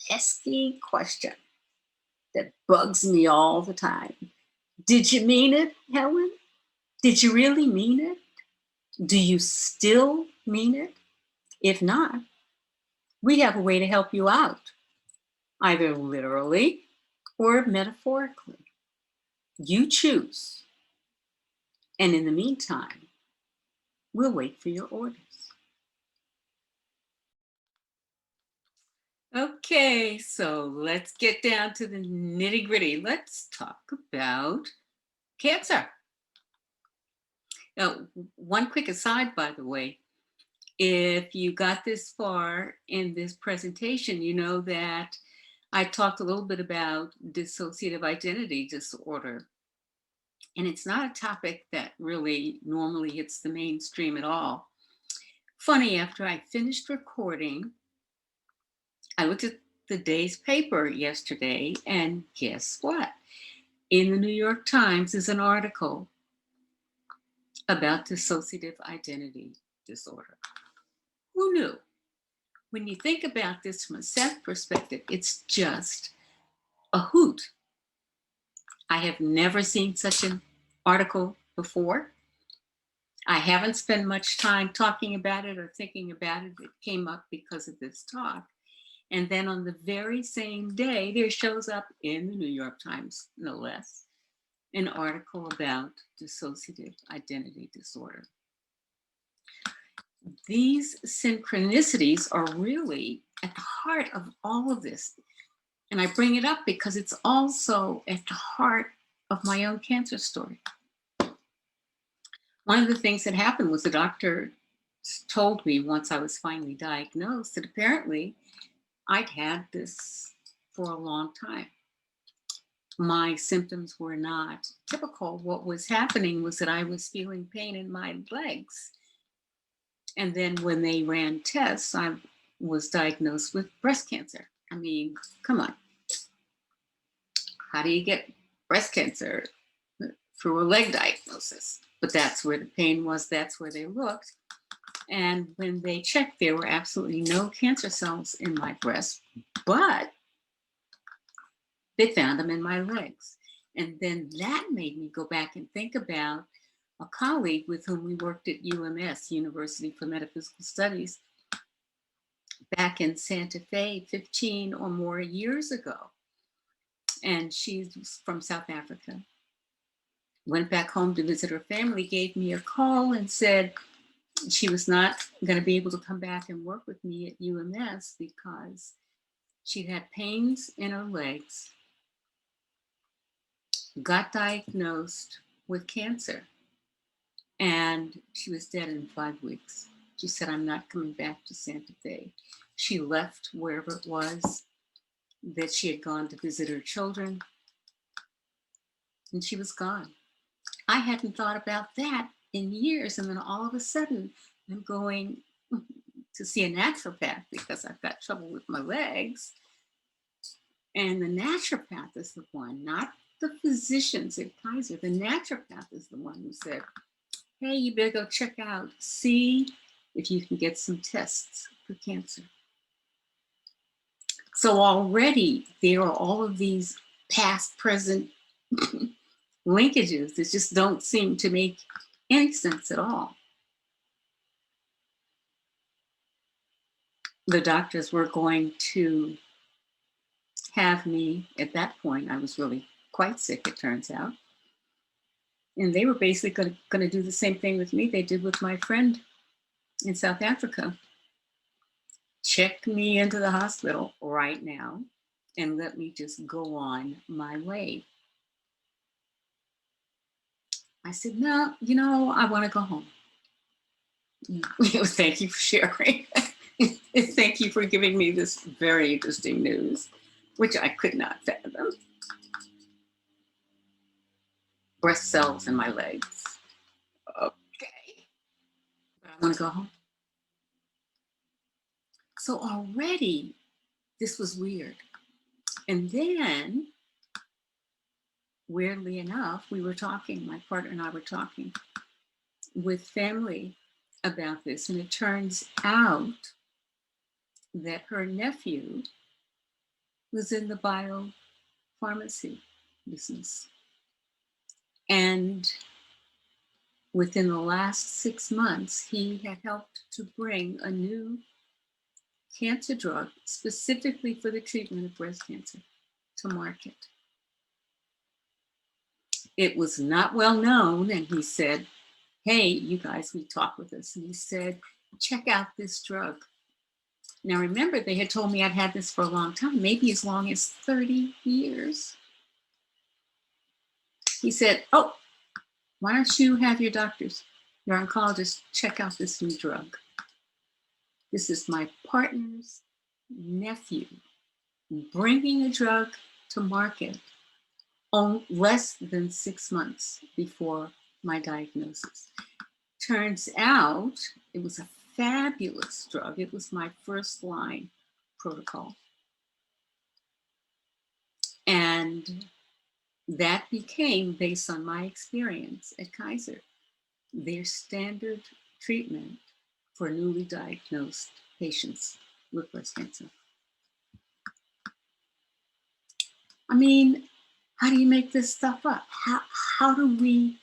pesky question that bugs me all the time. Did you mean it, Helen? Did you really mean it? Do you still mean it? If not, we have a way to help you out, either literally or metaphorically. You choose. And in the meantime, we'll wait for your orders. Okay, so let's get down to the nitty gritty. Let's talk about cancer. Now, one quick aside, by the way, if you got this far in this presentation, you know that I talked a little bit about dissociative identity disorder. And it's not a topic that really normally hits the mainstream at all. Funny, after I finished recording, I looked at the day's paper yesterday, and guess what? In the New York Times is an article about dissociative identity disorder. Who knew? When you think about this from a Seth perspective, it's just a hoot. I have never seen such an article before. I haven't spent much time talking about it or thinking about it. It came up because of this talk. And then on the very same day, there shows up in the New York Times, no less, an article about dissociative identity disorder. These synchronicities are really at the heart of all of this. And I bring it up because it's also at the heart of my own cancer story. One of the things that happened was the doctor told me once I was finally diagnosed that apparently I'd had this for a long time. My symptoms were not typical. What was happening was that I was feeling pain in my legs. And then when they ran tests, I was diagnosed with breast cancer. I mean, come on. How do you get breast cancer through a leg diagnosis? But that's where the pain was, that's where they looked. And when they checked, there were absolutely no cancer cells in my breast, but they found them in my legs. And then that made me go back and think about a colleague with whom we worked at UMS, University for Metaphysical Studies, back in Santa Fe 15 or more years ago. And she's from South Africa. Went back home to visit her family, gave me a call and said, She was not going to be able to come back and work with me at UMS because she had pains in her legs, got diagnosed with cancer, and she was dead in 5 weeks. She said, I'm not coming back to Santa Fe. She left wherever it was that she had gone to visit her children, and she was gone. I hadn't thought about that in years, and then all of a sudden, I'm going to see a naturopath because I've got trouble with my legs. And the naturopath is the one, not the physicians at Kaiser. The naturopath is the one who said, hey, you better go check out, see if you can get some tests for cancer. So already there are all of these past, present linkages that just don't seem to make any sense at all. The doctors were going to have me, at that point, I was really quite sick, it turns out. And they were basically going to do the same thing with me they did with my friend in South Africa. Check me into the hospital right now and let me just go on my way. I said, no, I want to go home. Thank you for sharing. Thank you for giving me this very interesting news, which I could not fathom. Breast cells in my legs. Okay. But I want to go home. So already this was weird. And then, weirdly enough, we were talking, my partner and I were talking with family about this. And it turns out that her nephew was in the biopharmacy business. And within the last 6 months, he had helped to bring a new cancer drug specifically for the treatment of breast cancer to market. It was not well known, and he said, hey, you guys, we talked with us, and he said, check out this drug. Now, remember, they had told me I'd had this for a long time, maybe as long as 30 years. He said, oh, why don't you have your doctors, your oncologists, check out this new drug? This is my partner's nephew bringing a drug to market on less than 6 months before my diagnosis. Turns out it was a fabulous drug. It was my first line protocol. And that became, based on my experience at Kaiser, their standard treatment for newly diagnosed patients with breast cancer. I mean, how do you make this stuff up? How do we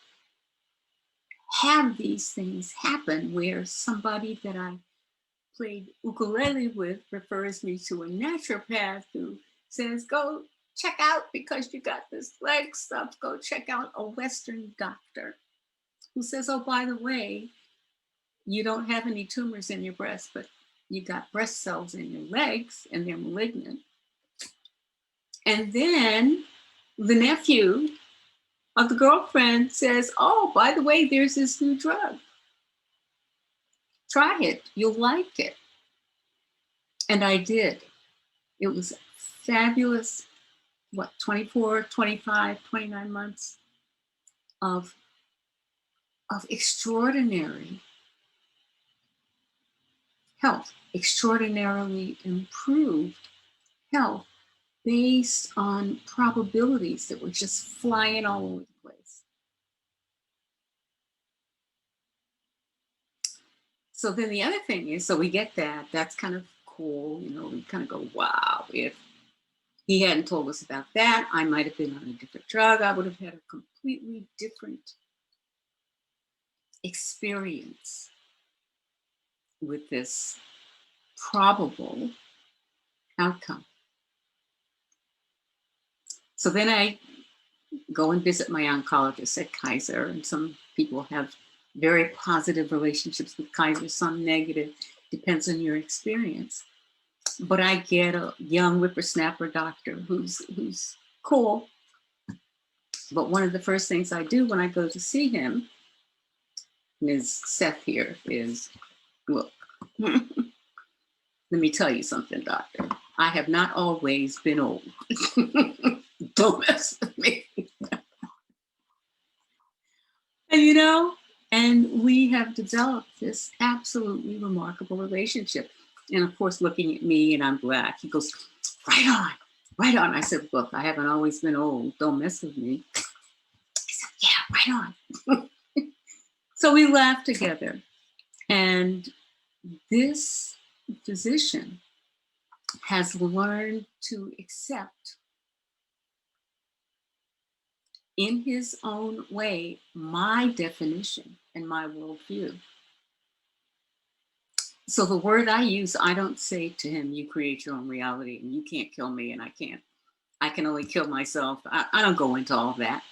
have these things happen where somebody that I played ukulele with refers me to a naturopath who says, go check out, because you got this leg stuff, go check out a Western doctor who says, oh, by the way, you don't have any tumors in your breast, but you got breast cells in your legs and they're malignant. And then the nephew of the girlfriend says, oh, by the way, there's this new drug. Try it, you'll like it. And I did. It was fabulous, 24, 25, 29 months of extraordinary health, extraordinarily improved health based on probabilities that were just flying all over the place. So then the other thing is, so we get that, that's kind of cool, we kind of go, wow, if he hadn't told us about that, I might have been on a different drug, I would have had a completely different experience with this probable outcome. So then I go and visit my oncologist at Kaiser, and some people have very positive relationships with Kaiser, some negative, depends on your experience. But I get a young whippersnapper doctor who's cool. But one of the first things I do when I go to see him, Ms. Seth here, is, look, let me tell you something, doctor. I have not always been old. Don't mess with me. And you know, and we have developed this absolutely remarkable relationship. And of course, looking at me, and I'm Black, he goes, right on, right on. I said, look, I haven't always been old. Don't mess with me. He said, yeah, right on. So we laughed together. And this physician has learned to accept in his own way my definition and my worldview. So the word I use, I don't say to him, you create your own reality and you can't kill me and I can only kill myself. I don't go into all that.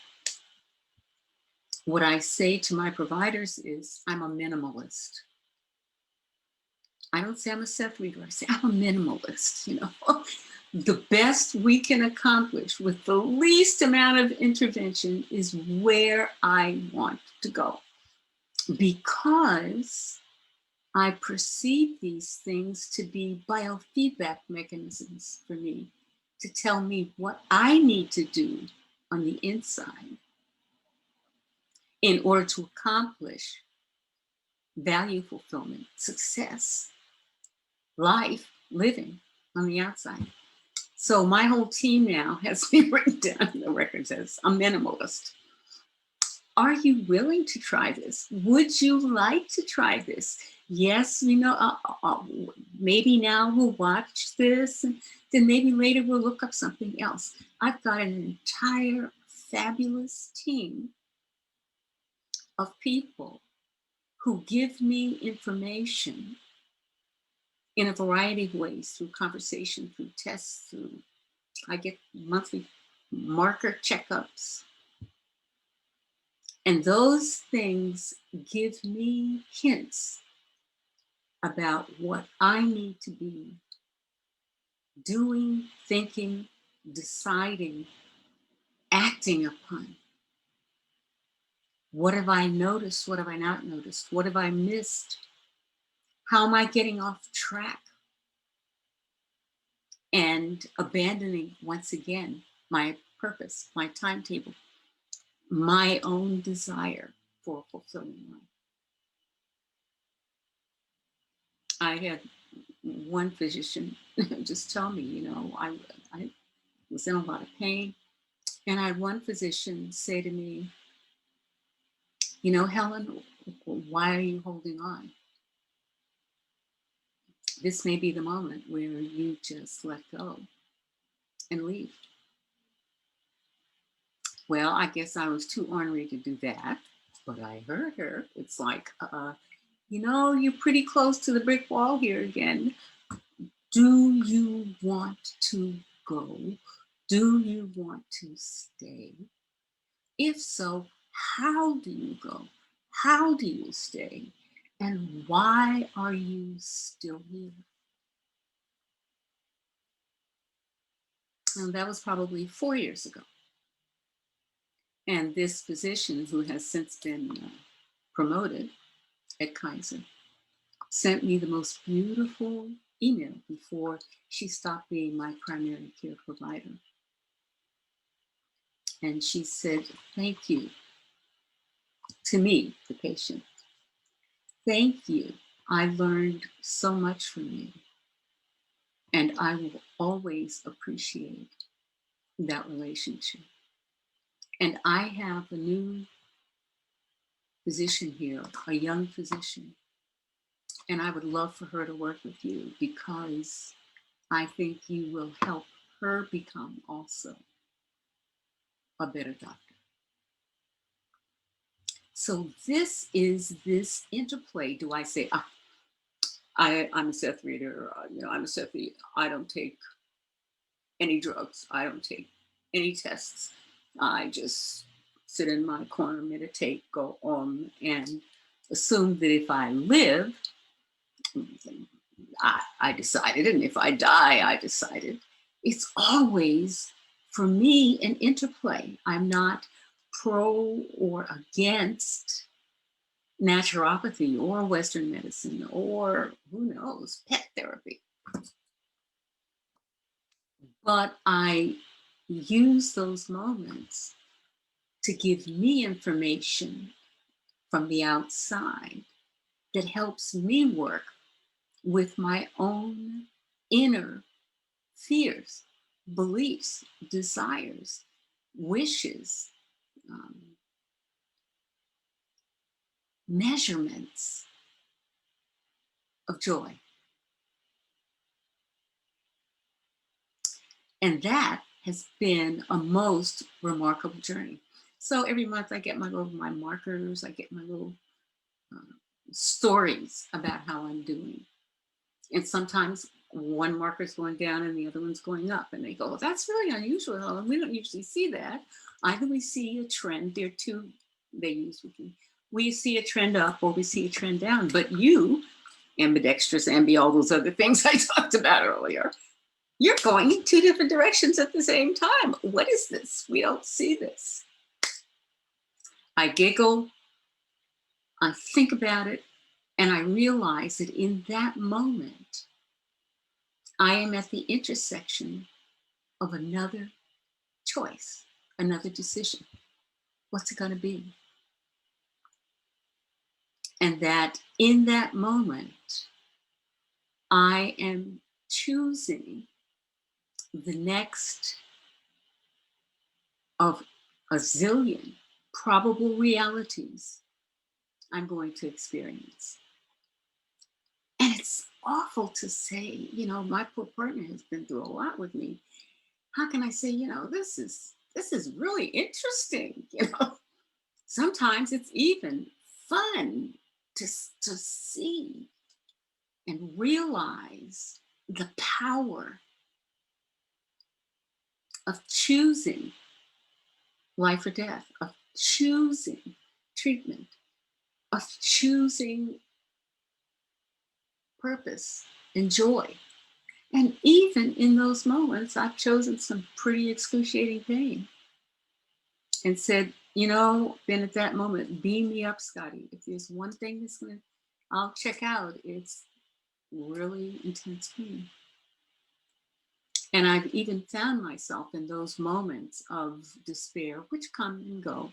What I say to my providers is, I'm a minimalist. I don't say I'm a Seth reader, I say I'm a minimalist, you know. The best we can accomplish with the least amount of intervention is where I want to go. Because I perceive these things to be biofeedback mechanisms for me to tell me what I need to do on the inside in order to accomplish value fulfillment, success, life, living on the outside. So my whole team now has me written down in the records as a minimalist. Are you willing to try this? Would you like to try this? Yes, you know, maybe now we'll watch this, and then maybe later we'll look up something else. I've got an entire fabulous team of people who give me information in a variety of ways, through conversation, through tests, through, I get monthly marker checkups. And those things give me hints about what I need to be doing, thinking, deciding, acting upon. What have I noticed? What have I not noticed? What have I missed? How am I getting off track? And abandoning, once again, my purpose, my timetable, my own desire for a fulfilling life. I had one physician just tell me, you know, I was in a lot of pain. And I had one physician say to me, you know, Helen, why are you holding on? This may be the moment where you just let go and leave. Well, I guess I was too ornery to do that, but I heard her. It's like, you know, you're pretty close to the brick wall here again. Do you want to go? Do you want to stay? If so, how do you go? How do you stay? And why are you still here? And that was probably 4 years ago. And this physician, who has since been promoted at Kaiser, sent me the most beautiful email before she stopped being my primary care provider. And she said, thank you to me, the patient. Thank you. I learned so much from you. And I will always appreciate that relationship. And I have a new physician here, a young physician. And I would love for her to work with you because I think you will help her become also a better doctor. So this is this interplay. Do I say, I'm a Seth reader, you know, I'm a Seth reader. I don't take any drugs. I don't take any tests. I just sit in my corner, meditate, go on, and assumed that if I live, I decided, and if I die, I decided. It's always, for me, an interplay. I'm not pro or against naturopathy or Western medicine or, who knows, pet therapy. But I use those moments to give me information from the outside that helps me work with my own inner fears, beliefs, desires, wishes, measurements of joy. And that has been a most remarkable journey. So every month I get my markers, I get my little stories about how I'm doing. And sometimes one marker's going down and the other one's going up. And they go, well, that's really unusual, Helen. We don't usually see that. Either we see a trend, there are two they use with me. We see a trend up or we see a trend down. But you, ambidextrous, all those other things I talked about earlier, you're going in two different directions at the same time. What is this? We don't see this. I giggle, I think about it, and I realize that in that moment, I am at the intersection of another choice, another decision. What's it going to be? And that in that moment, I am choosing the next of a zillion probable realities I'm going to experience. And it's awful to say, my poor partner has been through a lot with me. How can I say, this is really interesting, Sometimes it's even fun to see and realize the power of choosing life or death, of choosing treatment, of choosing purpose and joy. And even in those moments, I've chosen some pretty excruciating pain and said, then at that moment, beam me up, Scotty. If there's one thing I'll check out, it's really intense pain. And I've even found myself in those moments of despair, which come and go.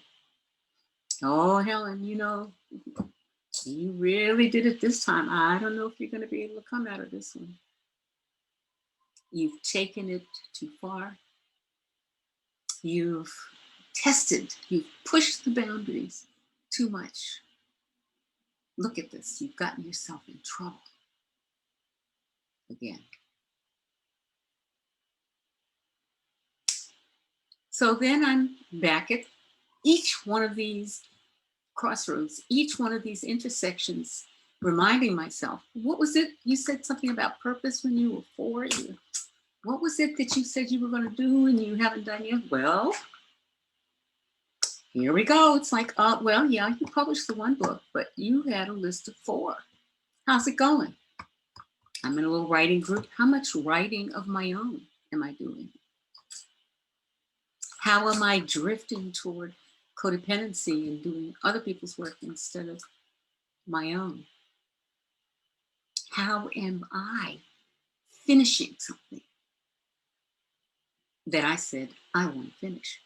Oh, Helen, you really did it this time. I don't know if you're going to be able to come out of this one. You've taken it too far. You've tested, you've pushed the boundaries too much. Look at this, you've gotten yourself in trouble again. So then I'm back at each one of these crossroads, each one of these intersections, reminding myself, what was it? You said something about purpose when you were 4. What was it that you said you were going to do and you haven't done yet? Well, here we go. It's like, well, yeah, you published the one book, but you had a list of 4. How's it going? I'm in a little writing group. How much writing of my own am I doing? How am I drifting toward codependency and doing other people's work instead of my own? How am I finishing something that I said I want to finish?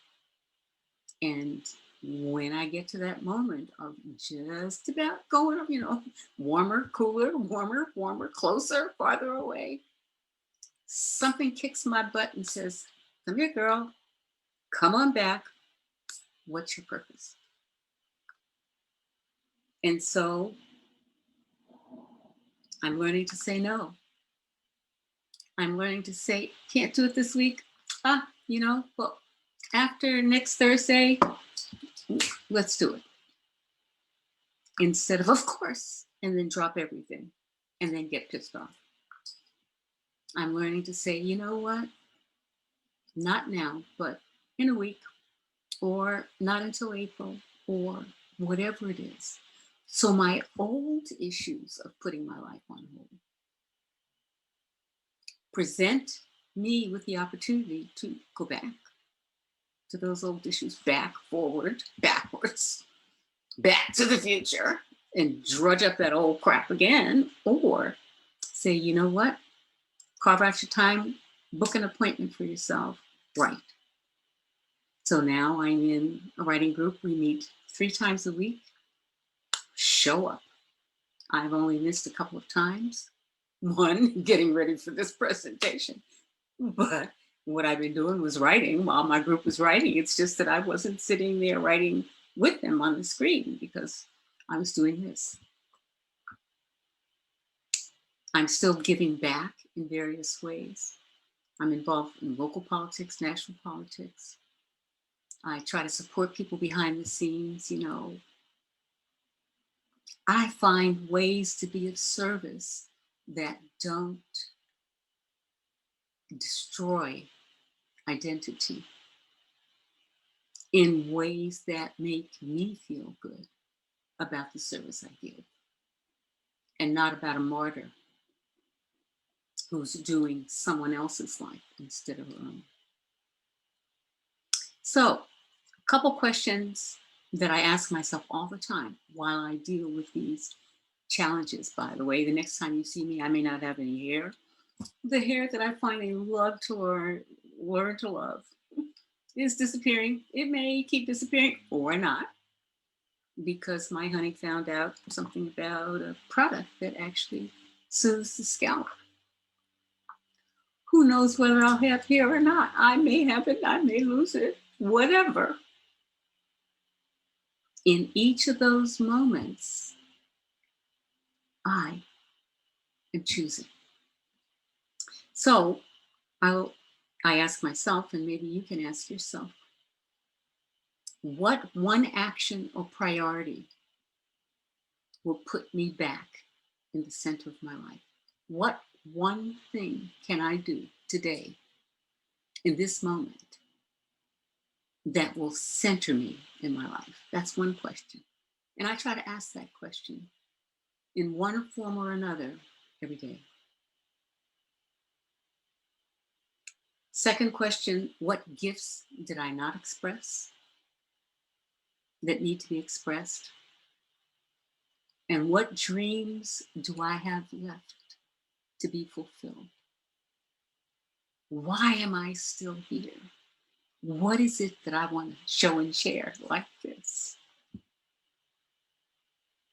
And when I get to that moment of just about going, warmer, cooler, warmer, closer, farther away, something kicks my butt and says, come here, girl, come on back. What's your purpose? And so I'm learning to say no. I'm learning to say, can't do it this week. Well, after next Thursday, let's do it. Instead of course, and then drop everything and then get pissed off. I'm learning to say, you know what? Not now, but in a week, or not until April, or whatever it is. So my old issues of putting my life on hold present me with the opportunity to go back to those old issues, back, forward, backwards, back to the future, and drudge up that old crap again, or say, you know what, carve out your time, book an appointment for yourself, write. So now I'm in a writing group. We meet 3 times a week. Show up. I've only missed a couple of times. One, getting ready for this presentation. But what I've been doing was writing while my group was writing. It's just that I wasn't sitting there writing with them on the screen because I was doing this. I'm still giving back in various ways. I'm involved in local politics, national politics. I try to support people behind the scenes, you know. I find ways to be of service that don't destroy identity in ways that make me feel good about the service I give, and not about a martyr who's doing someone else's life instead of her own. So, a couple questions that I ask myself all the time while I deal with these challenges. By the way, the next time you see me, I may not have any hair. The hair that I finally love to learn to love is disappearing. It may keep disappearing or not, because my honey found out something about a product that actually soothes the scalp. Who knows whether I'll have hair or not? I may have it, I may lose it, whatever. In each of those moments, I am choosing. So I ask myself, and maybe you can ask yourself, what one action or priority will put me back in the center of my life? What one thing can I do today, in this moment, that will center me in my life? That's one question. And I try to ask that question in one form or another every day. Second question, what gifts did I not express that need to be expressed? And what dreams do I have left to be fulfilled? Why am I still here? What is it that I want to show and share like this?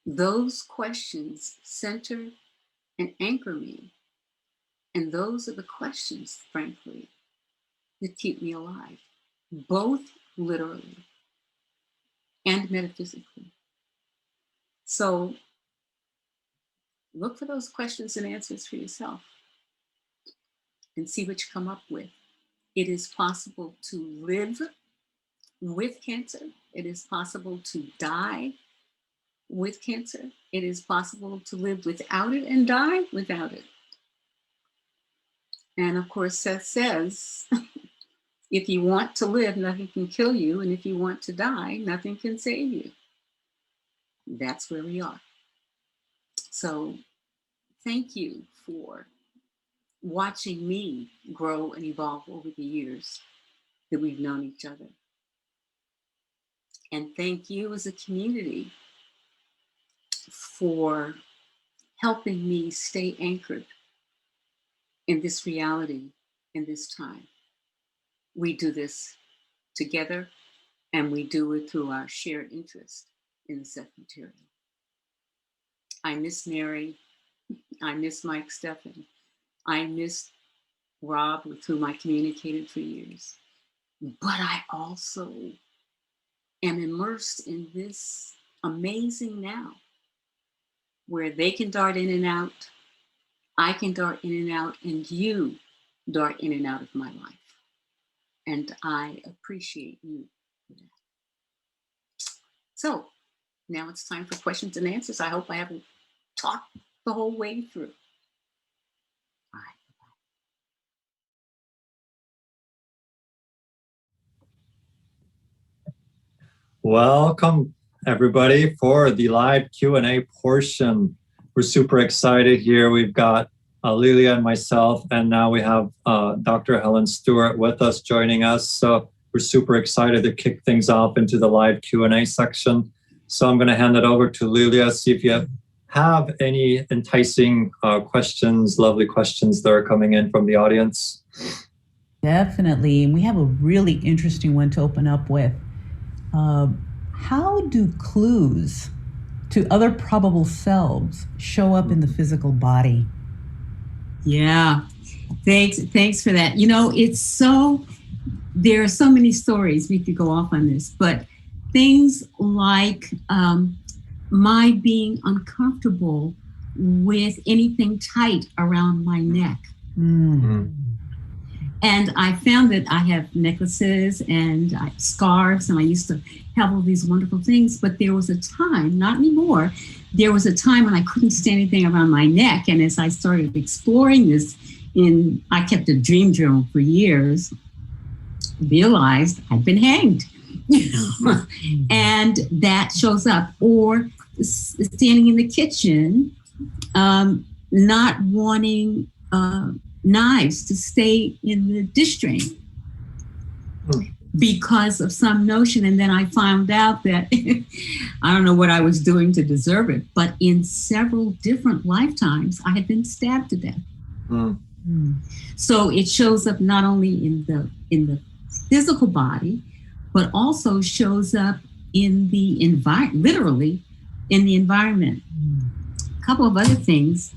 Those questions center and anchor me. And those are the questions, frankly, that keep me alive, both literally and metaphysically. So look for those questions and answers for yourself and see what you come up with. It is possible to live with cancer. It is possible to die with cancer. It is possible to live without it and die without it. And of course, Seth says, if you want to live, nothing can kill you. And if you want to die, nothing can save you. That's where we are. So thank you for watching me grow and evolve over the years that we've known each other. And thank you as a community for helping me stay anchored in this reality, in this time. We do this together, and we do it through our shared interest in the Seth material. I miss Mary. I miss Mike Steffen. I miss Rob, with whom I communicated for years. But I also am immersed in this amazing now, where they can dart in and out, I can dart in and out, and you dart in and out of my life. And I appreciate you for that. So now it's time for questions and answers. I hope I haven't talked the whole way through. Bye. Welcome, everybody, for the live Q&A portion. We're super excited here. We've got Lilia and myself, and now we have Dr. Helen Stewart with us, joining us. So we're super excited to kick things off into the live Q&A section. So I'm going to hand it over to Lilia, see if you have any enticing questions, lovely questions that are coming in from the audience. Definitely. And we have a really interesting one to open up with. How do clues to other probable selves show up in the physical body? Yeah, thanks for that. You know, there are so many stories, we could go off on this, but things like my being uncomfortable with anything tight around my neck. Mm. And I found that I have necklaces and scarves, and I used to have all these wonderful things, but there was a time, not anymore, there was a time when I couldn't stand anything around my neck. And as I started exploring this, I kept a dream journal for years, realized I'd been hanged. And that shows up. Or standing in the kitchen, not wanting knives to stay in the dish drain because of some notion. And then I found out that I don't know what I was doing to deserve it, but in several different lifetimes, I had been stabbed to death. So it shows up not only in the physical body, but also shows up in the environment, literally in the environment. A couple of other things.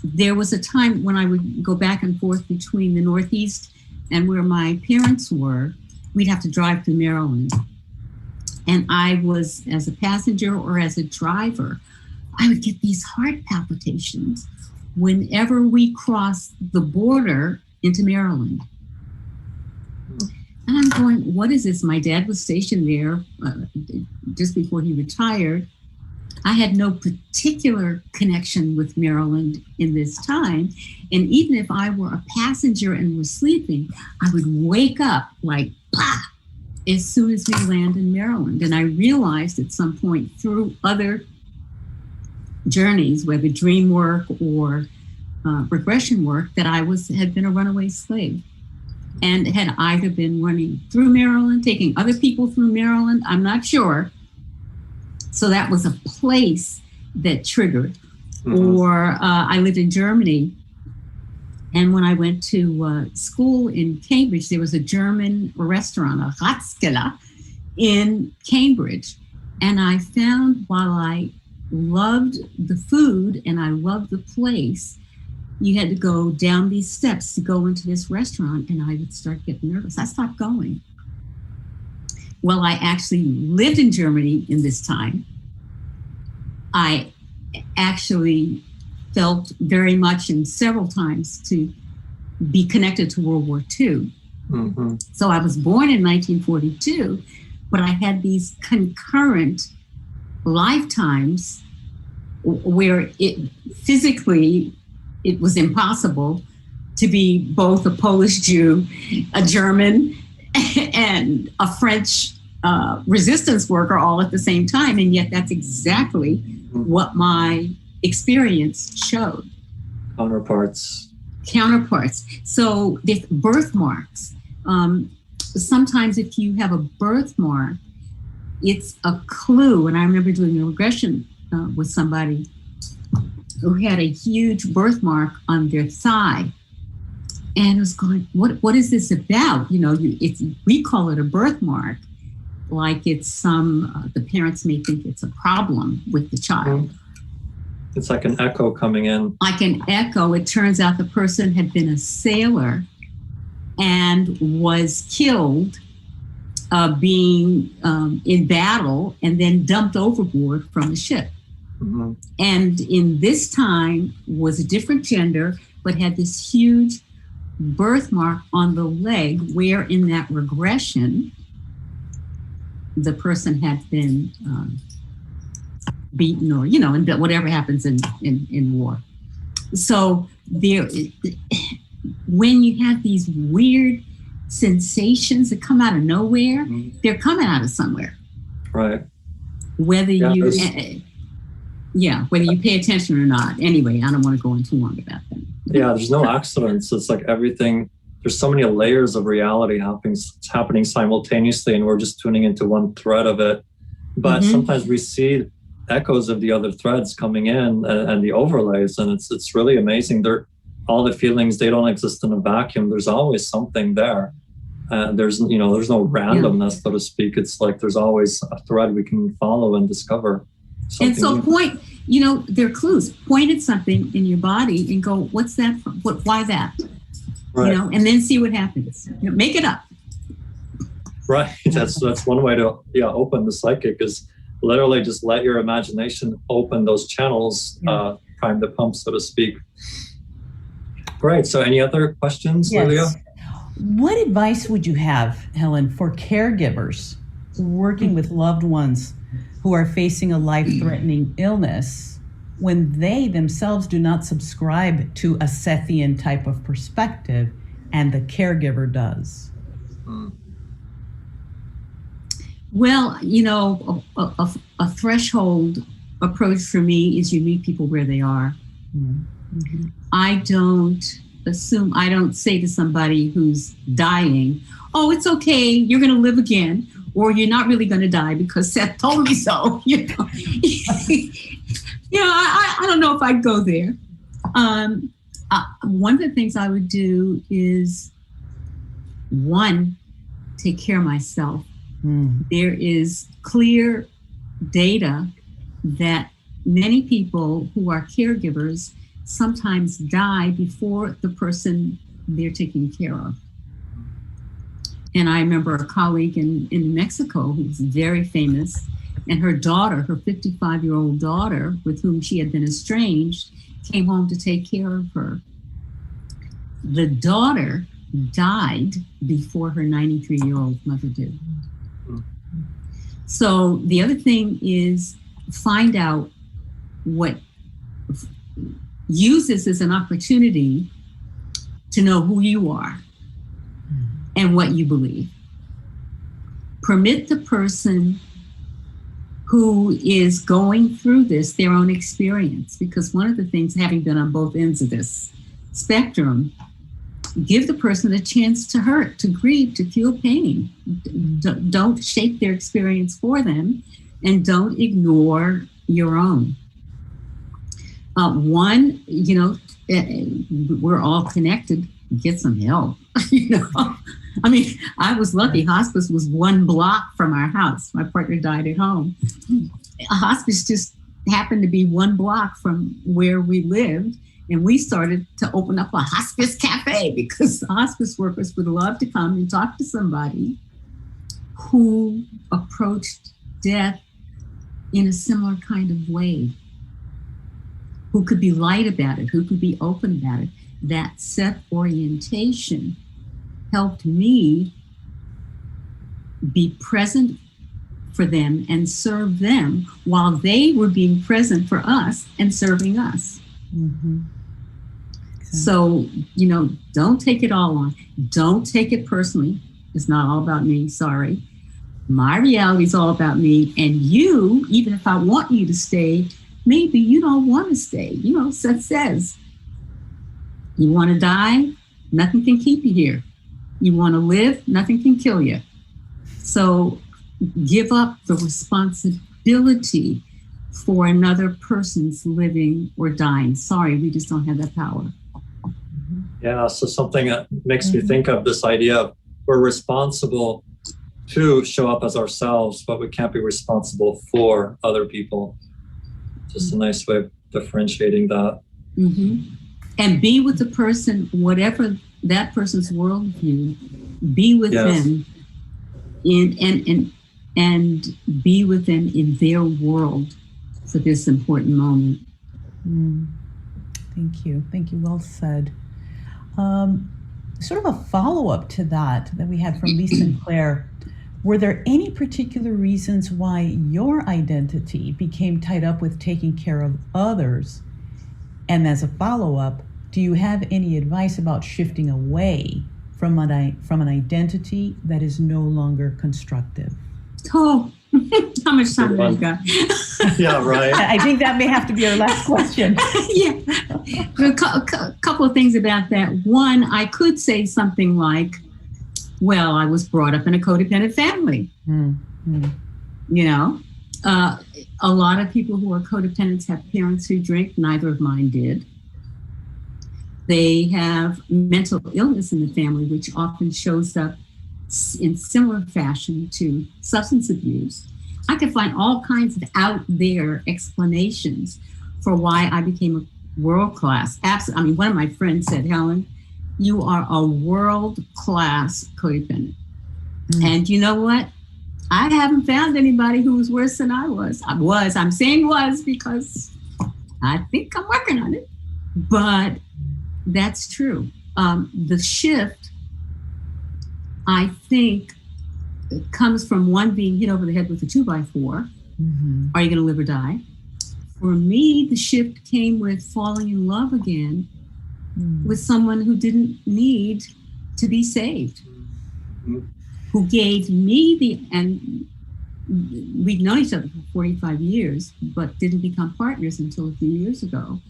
There was a time when I would go back and forth between the Northeast and where my parents were. We'd have to drive through Maryland. And I was, as a passenger or as a driver, I would get these heart palpitations whenever we crossed the border into Maryland. And I'm going, what is this? My dad was stationed there just before he retired. I had no particular connection with Maryland in this time. And even if I were a passenger and was sleeping, I would wake up like, bah, as soon as we land in Maryland. And I realized at some point through other journeys, whether dream work or regression work, that I had been a runaway slave and had either been running through Maryland, taking other people through Maryland, I'm not sure. So that was a place that triggered. Or I lived in Germany. And when I went to school in Cambridge, there was a German restaurant, a Ratskeller, in Cambridge. And I found, while I loved the food and I loved the place, you had to go down these steps to go into this restaurant, and I would start getting nervous. I stopped going. Well, I actually lived in Germany in this time. I actually felt very much and several times to be connected to World War II. So I was born in 1942, but I had these concurrent lifetimes where it was impossible to be both a Polish Jew, a German, and a French resistance worker all at the same time. And yet that's exactly what my experience showed. Counterparts. So the birthmarks. Sometimes if you have a birthmark, it's a clue. And I remember doing a regression with somebody who had a huge birthmark on their thigh. And I was going, what is this about? You know, we call it a birthmark, like it's the parents may think it's a problem with the child. It's like an echo coming in. Like an echo. It turns out the person had been a sailor and was killed being in battle and then dumped overboard from the ship. And in this time was a different gender, but had this huge birthmark on the leg where in that regression, the person had been beaten or, and whatever happens in war. So when you have these weird sensations that come out of nowhere, they're coming out of somewhere. Right. Whether Yeah, you, there's- whether you pay attention or not. Anyway, I don't want to go on too long about that. Yeah, there's no accidents. It's like everything, there's so many layers of reality happening simultaneously, and we're just tuning into one thread of it. But sometimes we see echoes of the other threads coming in and the overlays, and it's really amazing. All the feelings, they don't exist in a vacuum. There's always something there. There's no randomness, so to speak. It's like there's always a thread we can follow and discover. And so there are clues. Point at something in your body and go, what's that from? Why that? Right. And then see what happens. Make it up. Right. That's one way to open the psychic, is literally just let your imagination open those channels, prime the pump, so to speak. Great. So any other questions, Yes. Lilia? What advice would you have, Helen, for caregivers working with loved ones who are facing a life-threatening illness when they themselves do not subscribe to a Sethian type of perspective and the caregiver does? Well, a threshold approach for me is you meet people where they are. Mm-hmm. I don't say to somebody who's dying, oh, it's okay, you're going to live again, or you're not really going to die because Seth told me so. I don't know if I'd go there. One of the things I would do is, one, take care of myself. There is clear data that many people who are caregivers sometimes die before the person they're taking care of. And I remember a colleague in New Mexico who was very famous, and her daughter, her 55-year-old daughter, with whom she had been estranged, came home to take care of her. The daughter died before her 93-year-old mother did. So the other thing is find out use this as an opportunity to know who you are and what you believe. Permit the person who is going through this their own experience, because one of the things, having been on both ends of this spectrum, give the person a chance to hurt, to grieve, to feel pain. Don't shape their experience for them, and don't ignore your own. We're all connected. Get some help. I mean, I was lucky. Hospice was 1 block from our house. My partner died at home. A hospice just happened to be 1 block from where we lived. And we started to open up a hospice cafe because the hospice workers would love to come and talk to somebody who approached death in a similar kind of way, who could be light about it, who could be open about it. That Seth orientation helped me be present for them and serve them while they were being present for us and serving us. Mm-hmm. So, don't take it all on. Don't take it personally. It's not all about me, sorry. My reality is all about me. And you, even if I want you to stay, maybe you don't want to stay. Seth says, you want to die? Nothing can keep you here. You want to live? Nothing can kill you. So give up the responsibility for another person's living or dying. Sorry, we just don't have that power. Yeah, so something that makes me think of this idea of we're responsible to show up as ourselves, but we can't be responsible for other people. Just a nice way of differentiating that. Mm-hmm. And be with the person, whatever that person's worldview, be with them and be with them in their world for this important moment. Thank you. Well said. Sort of a follow-up to that we had from Lisa and Claire. Were there any particular reasons why your identity became tied up with taking care of others? And as a follow-up, do you have any advice about shifting away from an identity that is no longer constructive? Oh, How much time have we got? Yeah, right. I think that may have to be our last question. Yeah. A couple of things about that. One, I could say something like, well, I was brought up in a codependent family. Mm-hmm. You know, a lot of people who are codependents have parents who drink. Neither of mine did. They have mental illness in the family, which often shows up in similar fashion to substance abuse. I could find all kinds of out there explanations for why I became a world-class. I mean, one of my friends said, Helen, you are a world-class codependent. And you know what? I haven't found anybody who was worse than I was. I'm saying was because I think I'm working on it. But that's true. The shift, I think, comes from one being hit over the head with a 2x4. Mm-hmm. Are you going to live or die? For me, the shift came with falling in love again with someone who didn't need to be saved, who gave me and we'd known each other for 45 years, but didn't become partners until a few years ago,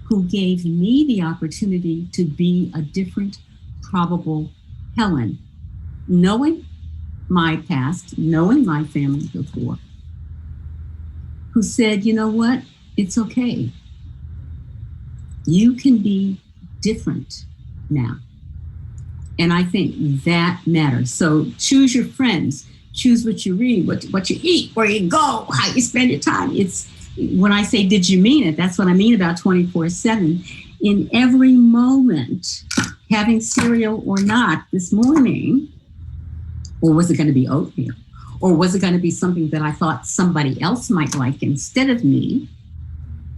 who gave me the opportunity to be a different, probable Helen, knowing my past, knowing my family before, who said, you know what, it's okay. You can be different now. And I think that matters. So choose your friends, choose what you read, what you eat, where you go, how you spend your time. It's when I say, did you mean it? That's what I mean about 24/7. In every moment, having cereal or not this morning, or was it going to be oatmeal? Or was it going to be something that I thought somebody else might like instead of me?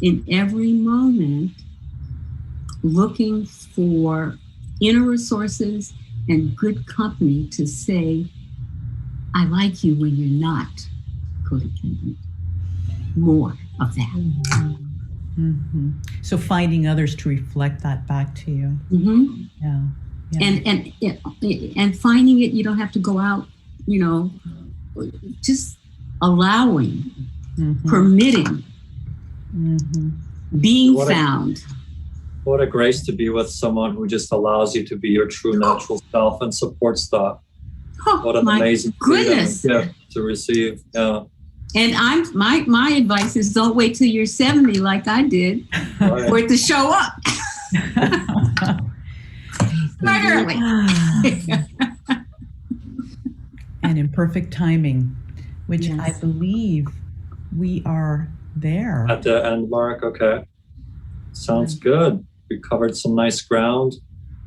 In every moment, looking for inner resources and good company to say, I like you when you're not codependent. More of that. Mm-hmm. So finding others to reflect that back to you. Mm-hmm. Yeah. And finding it, you don't have to go out, just allowing, permitting, being found. What a grace to be with someone who just allows you to be your true natural self and supports that. What an amazing goodness gift to receive. Yeah. And my advice is don't wait till you're 70 like I did for it to show up. Not early. And in perfect timing, which Yes. I believe we are there. At the end mark, okay. Sounds good. We covered some nice ground.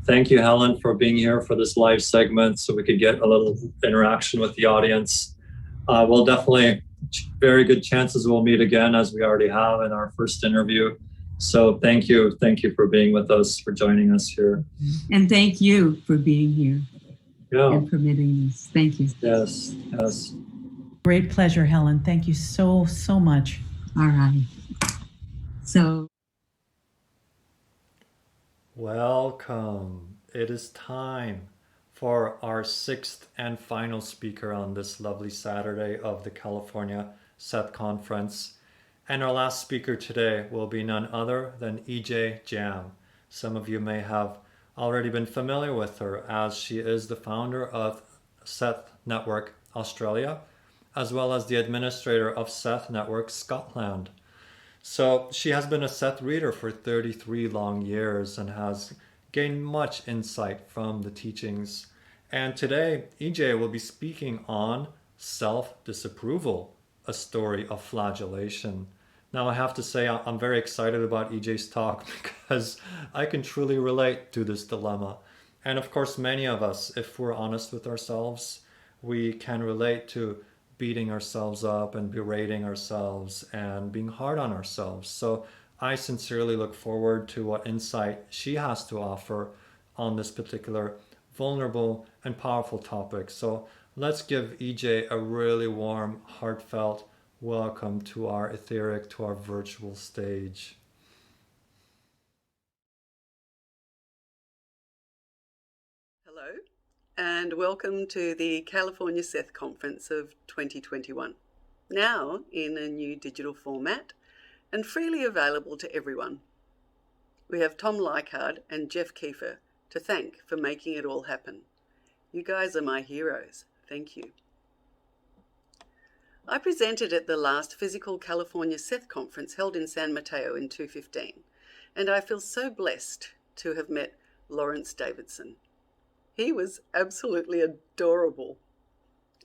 Thank you, Helen, for being here for this live segment so we could get a little interaction with the audience. We'll definitely, very good chances we'll meet again as we already have in our first interview. So thank you. Thank you for being with us, for joining us here. And thank you for being here. Yeah. And permitting this. Thank you. Yes, yes. Great pleasure, Helen. Thank you so, so much. All right. So. Welcome. It is time for our sixth and final speaker on this lovely Saturday of the California Seth Conference. And our last speaker today will be none other than Ejay Jamb. Some of you may have already been familiar with her as she is the founder of Seth Network Australia, as well as the administrator of Seth Network Scotland. So she has been a Seth reader for 33 long years and has gained much insight from the teachings. And today, Ejay will be speaking on Self-Disapproval, a story of flagellation. Now, I have to say I'm very excited about Ejay's talk because I can truly relate to this dilemma. And of course, many of us, if we're honest with ourselves, we can relate to beating ourselves up and berating ourselves and being hard on ourselves. So I sincerely look forward to what insight she has to offer on this particular vulnerable and powerful topic. So let's give Ejay a really warm, heartfelt welcome to our etheric, to our virtual stage. Hello. and welcome to the California Seth Conference of 2021, now in a new digital format and freely available to everyone. We have Tom Leichardt and Jeff Kiefer to thank for making it all happen. You guys are my heroes. Thank you. I presented at the last physical California Seth Conference held in San Mateo in 2015, and I feel so blessed to have met Lawrence Davidson. He was absolutely adorable.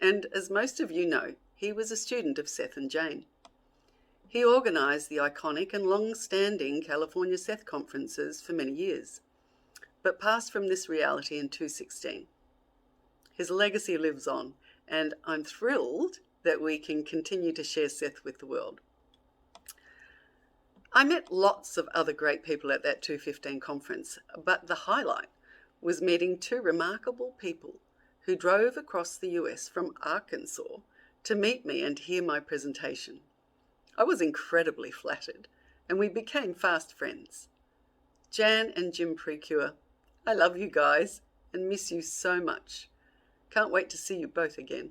And as most of you know, he was a student of Seth and Jane. He organised the iconic and long-standing California Seth Conferences for many years, but passed from this reality in 2016. His legacy lives on, and I'm thrilled that we can continue to share Seth with the world. I met lots of other great people at that 2015 conference, but the highlight was meeting two remarkable people who drove across the US from Arkansas to meet me and hear my presentation. I was incredibly flattered, and we became fast friends. Jan and Jim Precure, I love you guys and miss you so much. Can't wait to see you both again.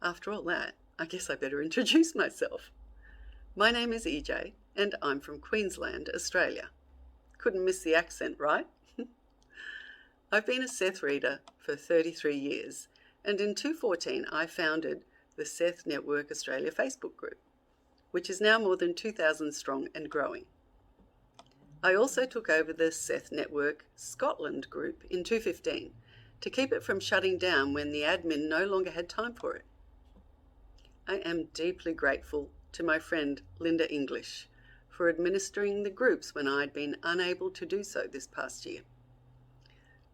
After all that, I guess I better introduce myself. My name is Ejay, and I'm from Queensland, Australia. Couldn't miss the accent, right? I've been a Seth reader for 33 years, and in 2014 I founded the Seth Network Australia Facebook group, which is now more than 2,000 strong and growing. I also took over the Seth Network Scotland group in 2015 to keep it from shutting down when the admin no longer had time for it. I am deeply grateful to my friend Linda English for administering the groups when I'd been unable to do so this past year.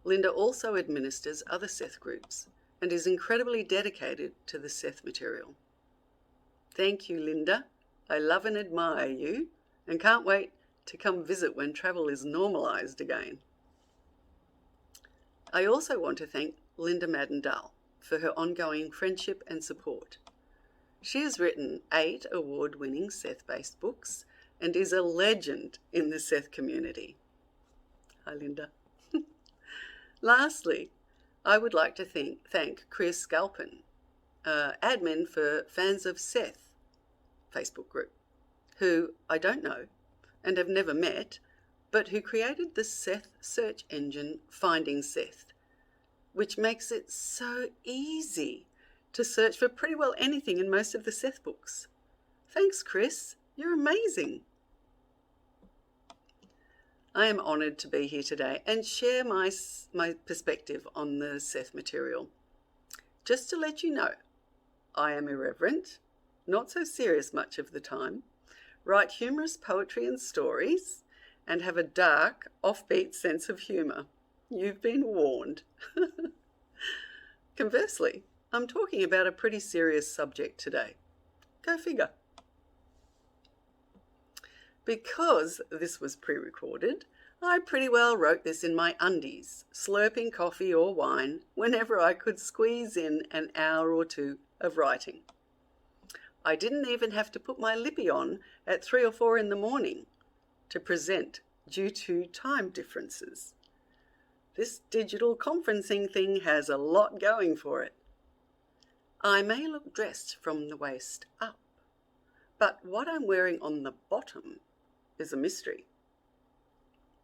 Linda also administers other Seth groups and is incredibly dedicated to the Seth material. Thank you, Linda. I love and admire you and can't wait to come visit when travel is normalised again. I also want to thank Linda Maddendal for her ongoing friendship and support. She has written 8 award-winning Seth-based books and is a legend in the Seth community. Hi, Linda. Lastly, I would like to thank Chris Galpin, admin for Fans of Seth Facebook group, who I don't know and have never met, but who created the Seth search engine Finding Seth, which makes it so easy to search for pretty well anything in most of the Seth books. Thanks, Chris. You're amazing. I am honoured to be here today and share my perspective on the Seth material. Just to let you know, I am irreverent, not so serious much of the time, write humorous poetry and stories, and have a dark, offbeat sense of humour. You've been warned. Conversely, I'm talking about a pretty serious subject today. Go figure. Because this was pre-recorded, I pretty well wrote this in my undies, slurping coffee or wine whenever I could squeeze in an hour or two of writing. I didn't even have to put my lippy on at 3 or 4 in the morning to present due to time differences. This digital conferencing thing has a lot going for it. I may look dressed from the waist up, but what I'm wearing on the bottom is a mystery.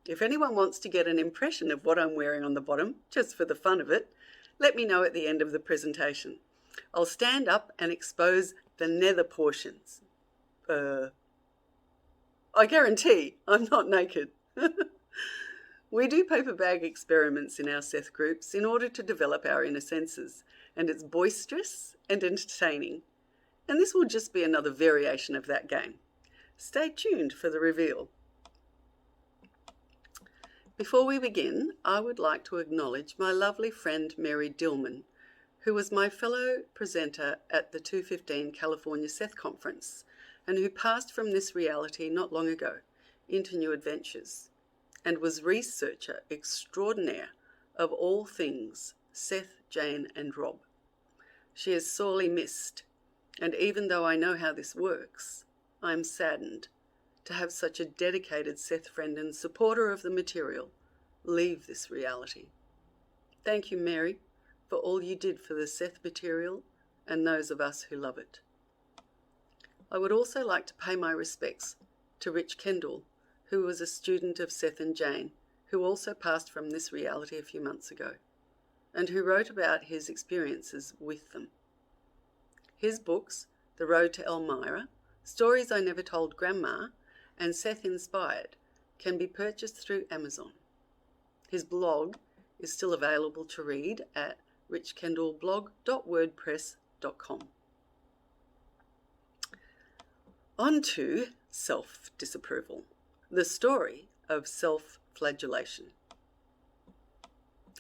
If anyone wants to get an impression of what I'm wearing on the bottom, just for the fun of it, let me know at the end of the presentation. I'll stand up and expose the nether portions. I guarantee I'm not naked. We do paper bag experiments in our Seth groups in order to develop our inner senses, and it's boisterous and entertaining. And this will just be another variation of that game. Stay tuned for the reveal. Before we begin, I would like to acknowledge my lovely friend Mary Dillman, who was my fellow presenter at the 2015 California Seth Conference and who passed from this reality not long ago into new adventures and was researcher extraordinaire of all things Seth, Jane and Rob. She is sorely missed, and even though I know how this works, I am saddened to have such a dedicated Seth friend and supporter of the material leave this reality. Thank you, Mary, for all you did for the Seth material and those of us who love it. I would also like to pay my respects to Rich Kendall, who was a student of Seth and Jane, who also passed from this reality a few months ago, and who wrote about his experiences with them. His books, The Road to Elmira, Stories I Never Told Grandma, and Seth Inspired, can be purchased through Amazon. His blog is still available to read at richkendallblog.wordpress.com. On to self-disapproval, the story of self-flagellation.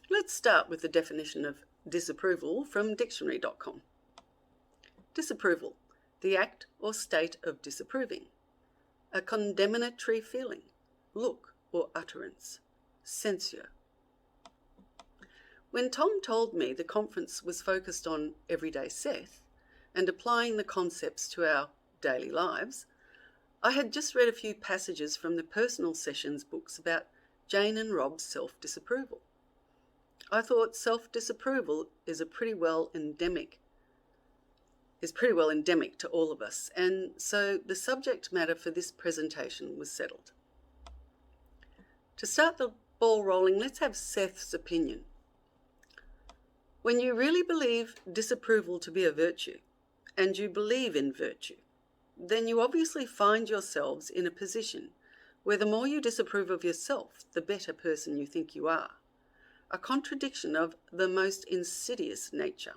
Let's start with the definition of disapproval from dictionary.com. Disapproval, the act or state of disapproving, a condemnatory feeling, look or utterance, censure. When Tom told me the conference was focused on everyday Seth and applying the concepts to our daily lives, I had just read a few passages from the personal sessions books about Jane and Rob's self-disapproval. I thought self-disapproval is pretty well endemic to all of us, and so the subject matter for this presentation was settled. To start the ball rolling, let's have Seth's opinion. When you really believe disapproval to be a virtue, and you believe in virtue, then you obviously find yourselves in a position where the more you disapprove of yourself, the better person you think you are. A contradiction of the most insidious nature.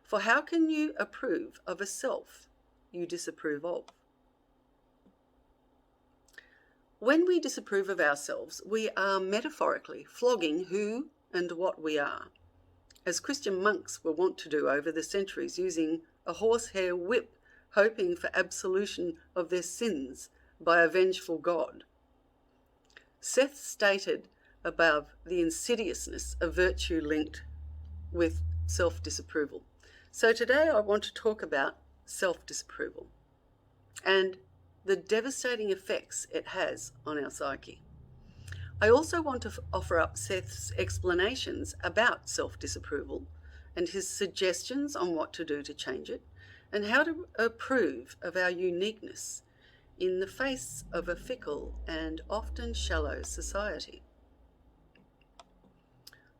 For how can you approve of a self you disapprove of? When we disapprove of ourselves, we are metaphorically flogging who and what we are, as Christian monks were wont to do over the centuries, using a horsehair whip, hoping for absolution of their sins by a vengeful God. Seth stated above the insidiousness of virtue linked with self-disapproval. So today I want to talk about self-disapproval and the devastating effects it has on our psyche. I also want to offer up Seth's explanations about self-disapproval and his suggestions on what to do to change it, and how to approve of our uniqueness in the face of a fickle and often shallow society.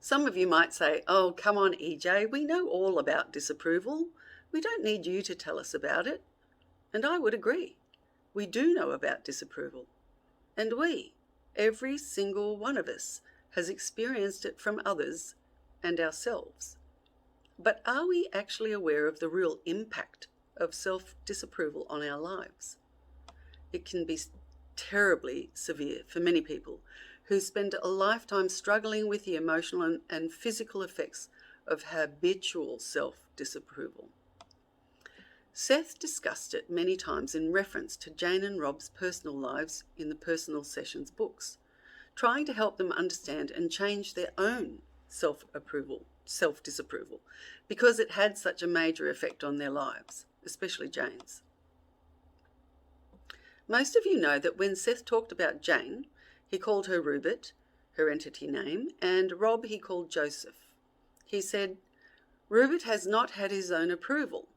Some of you might say, oh, come on, Ejay, we know all about disapproval. We don't need you to tell us about it. And I would agree. We do know about disapproval. And we, every single one of us, has experienced it from others and ourselves. But are we actually aware of the real impact of self-disapproval on our lives? It can be terribly severe for many people who spend a lifetime struggling with the emotional and physical effects of habitual self-disapproval. Seth discussed it many times in reference to Jane and Rob's personal lives in the Personal Sessions books, trying to help them understand and change their own self-disapproval, because it had such a major effect on their lives, especially Jane's. Most of you know that when Seth talked about Jane, he called her Rupert, her entity name, and Rob he called Joseph. He said, Rupert has not had his own approval.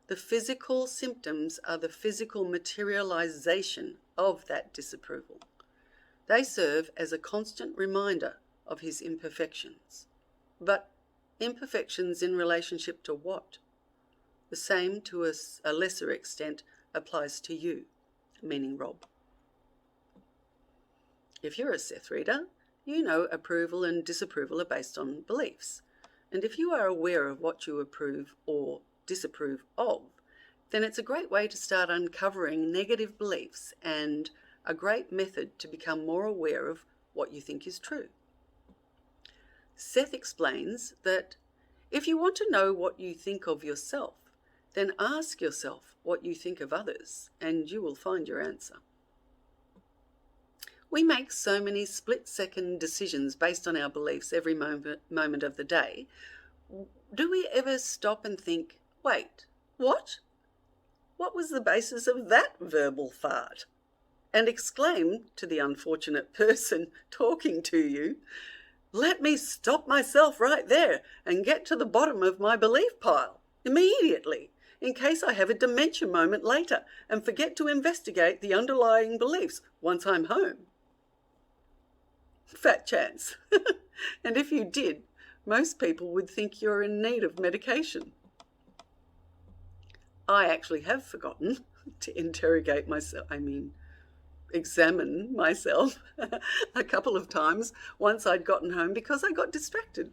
The physical symptoms are the physical materialization of that disapproval. They serve as a constant reminder of his imperfections. But imperfections in relationship to what? The same to a lesser extent applies to you, meaning Rob. If you're a Seth reader, you know approval and disapproval are based on beliefs. And if you are aware of what you approve or disapprove of, then it's a great way to start uncovering negative beliefs and a great method to become more aware of what you think is true. Seth explains that if you want to know what you think of yourself, then ask yourself what you think of others, and you will find your answer. We make so many split-second decisions based on our beliefs every moment of the day. Do we ever stop and think, wait, what? What was the basis of that verbal fart? And exclaim to the unfortunate person talking to you, Let me stop myself right there and get to the bottom of my belief pile immediately, in case I have a dementia moment later and forget to investigate the underlying beliefs once I'm home. Fat chance. And if you did, most people would think you're in need of medication. I actually have forgotten to examine myself a couple of times once I'd gotten home because I got distracted.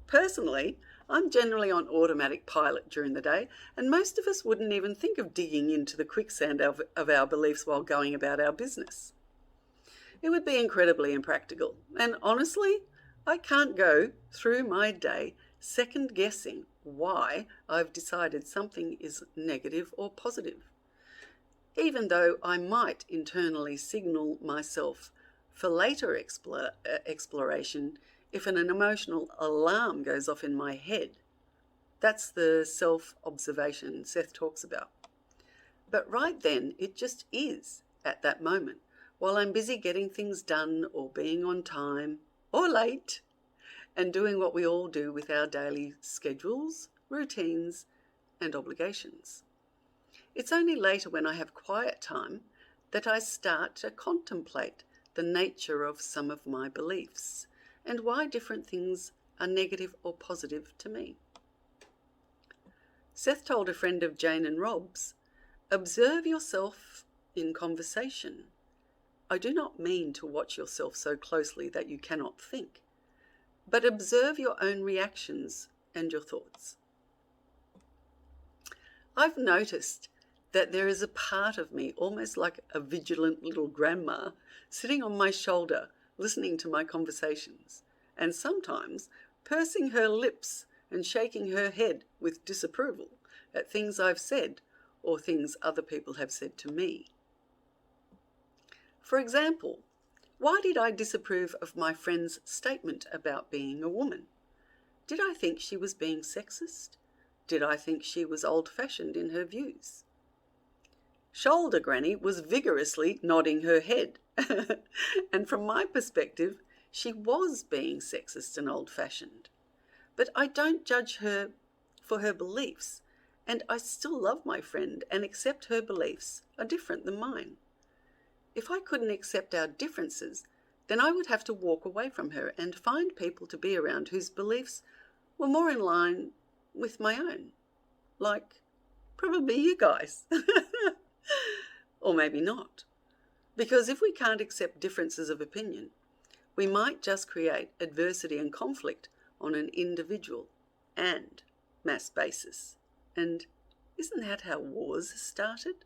Personally, I'm generally on automatic pilot during the day, and most of us wouldn't even think of digging into the quicksand of our beliefs while going about our business. It would be incredibly impractical, and honestly, I can't go through my day second guessing why I've decided something is negative or positive, even though I might internally signal myself for later exploration if an emotional alarm goes off in my head. That's the self-observation Seth talks about. But right then, it just is at that moment, while I'm busy getting things done or being on time or late and doing what we all do with our daily schedules, routines, and obligations. It's only later when I have quiet time that I start to contemplate the nature of some of my beliefs and why different things are negative or positive to me. Seth told a friend of Jane and Rob's, "Observe yourself in conversation. I do not mean to watch yourself so closely that you cannot think, but observe your own reactions and your thoughts." I've noticed that there is a part of me, almost like a vigilant little grandma, sitting on my shoulder, listening to my conversations, and sometimes pursing her lips and shaking her head with disapproval at things I've said or things other people have said to me. For example, why did I disapprove of my friend's statement about being a woman? Did I think she was being sexist? Did I think she was old-fashioned in her views? Shoulder Granny was vigorously nodding her head, and from my perspective, she was being sexist and old-fashioned. But I don't judge her for her beliefs, and I still love my friend and accept her beliefs are different than mine. If I couldn't accept our differences, then I would have to walk away from her and find people to be around whose beliefs were more in line with my own, like probably you guys. Or maybe not. Because if we can't accept differences of opinion, we might just create adversity and conflict on an individual and mass basis. And isn't that how wars started?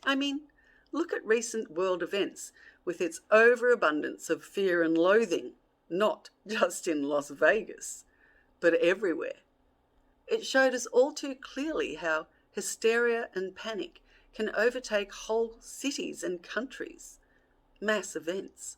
I mean, look at recent world events with its overabundance of fear and loathing, not just in Las Vegas, but everywhere. It showed us all too clearly how hysteria and panic can overtake whole cities and countries, mass events.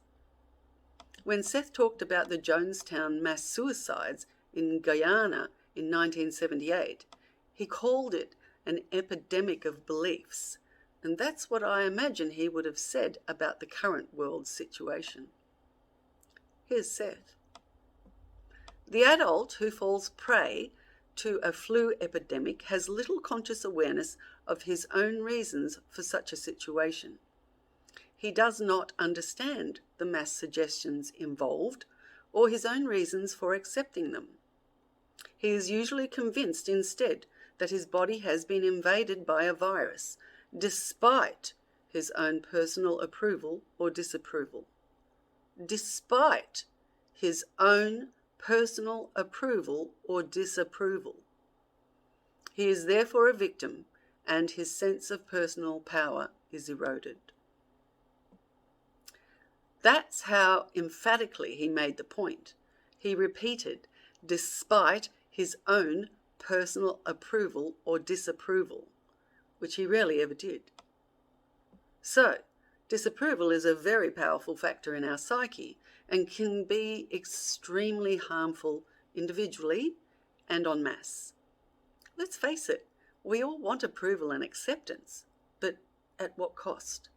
When Seth talked about the Jonestown mass suicides in Guyana in 1978, he called it an epidemic of beliefs, and that's what I imagine he would have said about the current world situation. Here's Seth. The adult who falls prey to a flu epidemic has little conscious awareness of his own reasons for such a situation. He does not understand the mass suggestions involved or his own reasons for accepting them. He is usually convinced instead that his body has been invaded by a virus, despite his own personal approval or disapproval. Despite his own personal approval or disapproval. He is therefore a victim, and his sense of personal power is eroded. That's how emphatically he made the point. He repeated, despite his own personal approval or disapproval, which he rarely ever did. So, disapproval is a very powerful factor in our psyche and can be extremely harmful individually and en masse. Let's face it, we all want approval and acceptance, but at what cost?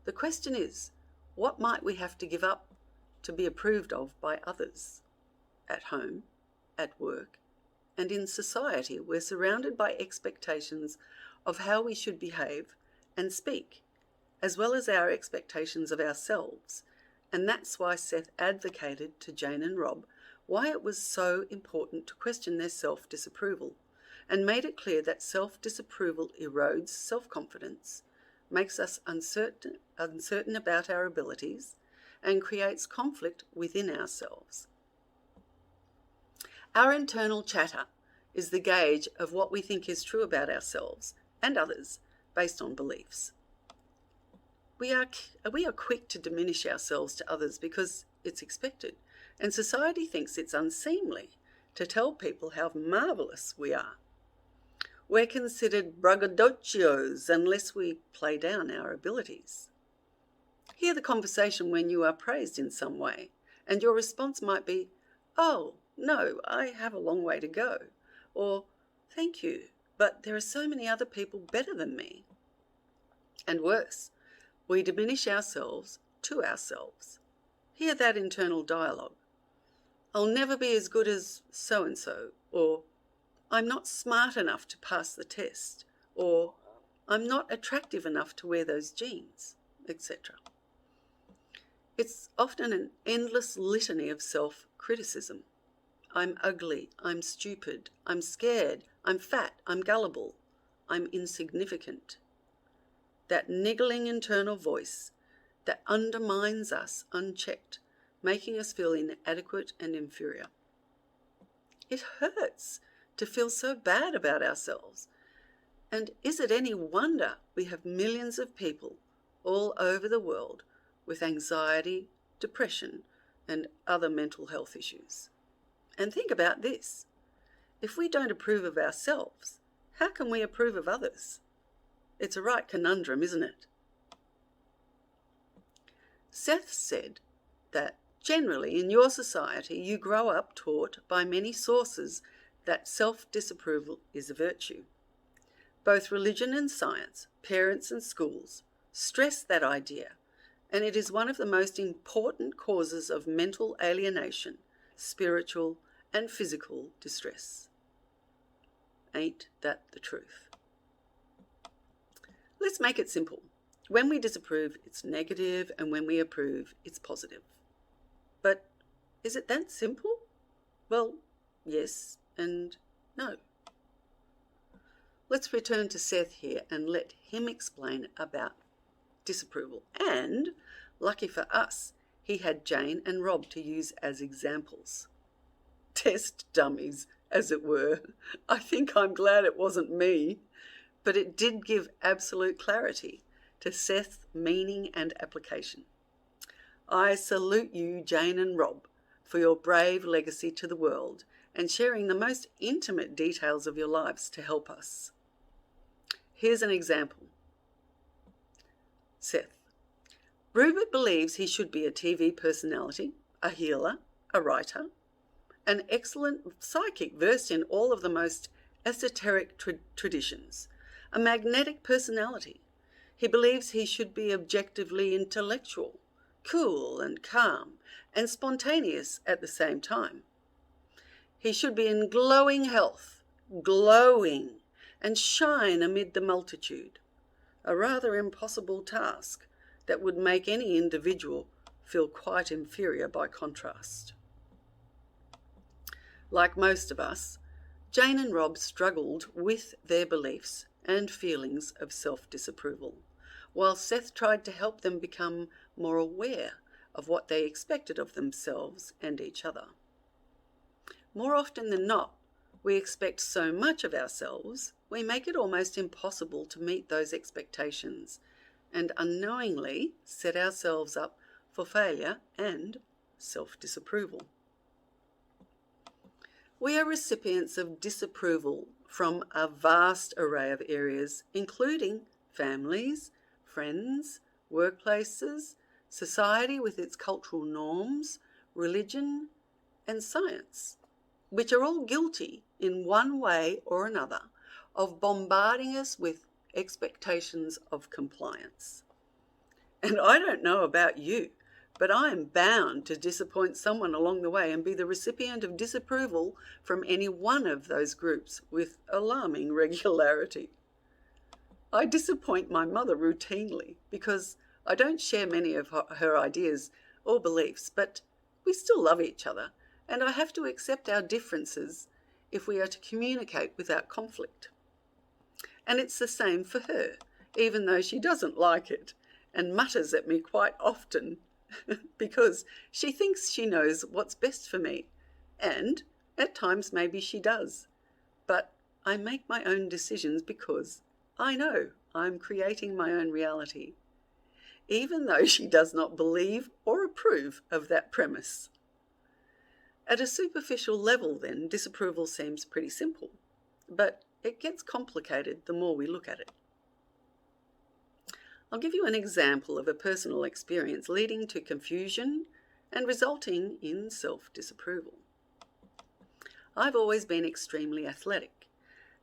The question is, what might we have to give up to be approved of by others. At home, at work, and in society, we're surrounded by expectations of how we should behave and speak, as well as our expectations of ourselves. And that's why Seth advocated to Jane and Rob why it was so important to question their self-disapproval, and made it clear that self-disapproval erodes self-confidence, makes us uncertain about our abilities, and creates conflict within ourselves. Our internal chatter is the gauge of what we think is true about ourselves and others based on beliefs. We are quick to diminish ourselves to others because it's expected, and society thinks it's unseemly to tell people how marvellous we are. We're considered braggadocios unless we play down our abilities. Hear the conversation when you are praised in some way, and your response might be, "Oh, no, I have a long way to go," or "Thank you, but there are so many other people better than me." And worse, we diminish ourselves to ourselves. Hear that internal dialogue. "I'll never be as good as so-and-so," or "I'm not smart enough to pass the test," or "I'm not attractive enough to wear those jeans," etc. It's often an endless litany of self-criticism. I'm ugly, I'm stupid, I'm scared, I'm fat, I'm gullible, I'm insignificant. That niggling internal voice that undermines us unchecked, making us feel inadequate and inferior. It hurts to feel so bad about ourselves. And is it any wonder we have millions of people all over the world with anxiety, depression, and other mental health issues? And think about this. If we don't approve of ourselves, how can we approve of others? It's a right conundrum, isn't it? Seth said that generally in your society you grow up taught by many sources that self-disapproval is a virtue. Both religion and science, parents and schools stress that idea, and it is one of the most important causes of mental alienation, spiritual and physical distress. Ain't that the truth? Let's make it simple. When we disapprove, it's negative, and when we approve, it's positive. But is it that simple? Well, yes and no. Let's return to Seth here and let him explain about disapproval. And, lucky for us, he had Jane and Rob to use as examples. Test dummies, as it were. I think I'm glad it wasn't me, but it did give absolute clarity to Seth's meaning and application. I salute you, Jane and Rob, for your brave legacy to the world and sharing the most intimate details of your lives to help us. Here's an example. Seth. Rupert believes he should be a TV personality, a healer, a writer, an excellent psychic versed in all of the most esoteric traditions, a magnetic personality. He believes he should be objectively intellectual, cool and calm, and spontaneous at the same time. He should be in glowing health, glowing, and shine amid the multitude, a rather impossible task that would make any individual feel quite inferior by contrast. Like most of us, Jane and Rob struggled with their beliefs and feelings of self-disapproval, while Seth tried to help them become more aware of what they expected of themselves and each other. More often than not, we expect so much of ourselves, we make it almost impossible to meet those expectations and unknowingly set ourselves up for failure and self-disapproval. We are recipients of disapproval from a vast array of areas, including families, friends, workplaces, society with its cultural norms, religion, and science, which are all guilty in one way or another of bombarding us with expectations of compliance. And I don't know about you, but I am bound to disappoint someone along the way and be the recipient of disapproval from any one of those groups with alarming regularity. I disappoint my mother routinely because I don't share many of her ideas or beliefs, but we still love each other, and I have to accept our differences if we are to communicate without conflict. And it's the same for her, even though she doesn't like it and mutters at me quite often because she thinks she knows what's best for me, and at times maybe she does. But I make my own decisions because I know I'm creating my own reality, even though she does not believe or approve of that premise. At a superficial level, then, disapproval seems pretty simple, but it gets complicated the more we look at it. I'll give you an example of a personal experience leading to confusion and resulting in self-disapproval. I've always been extremely athletic,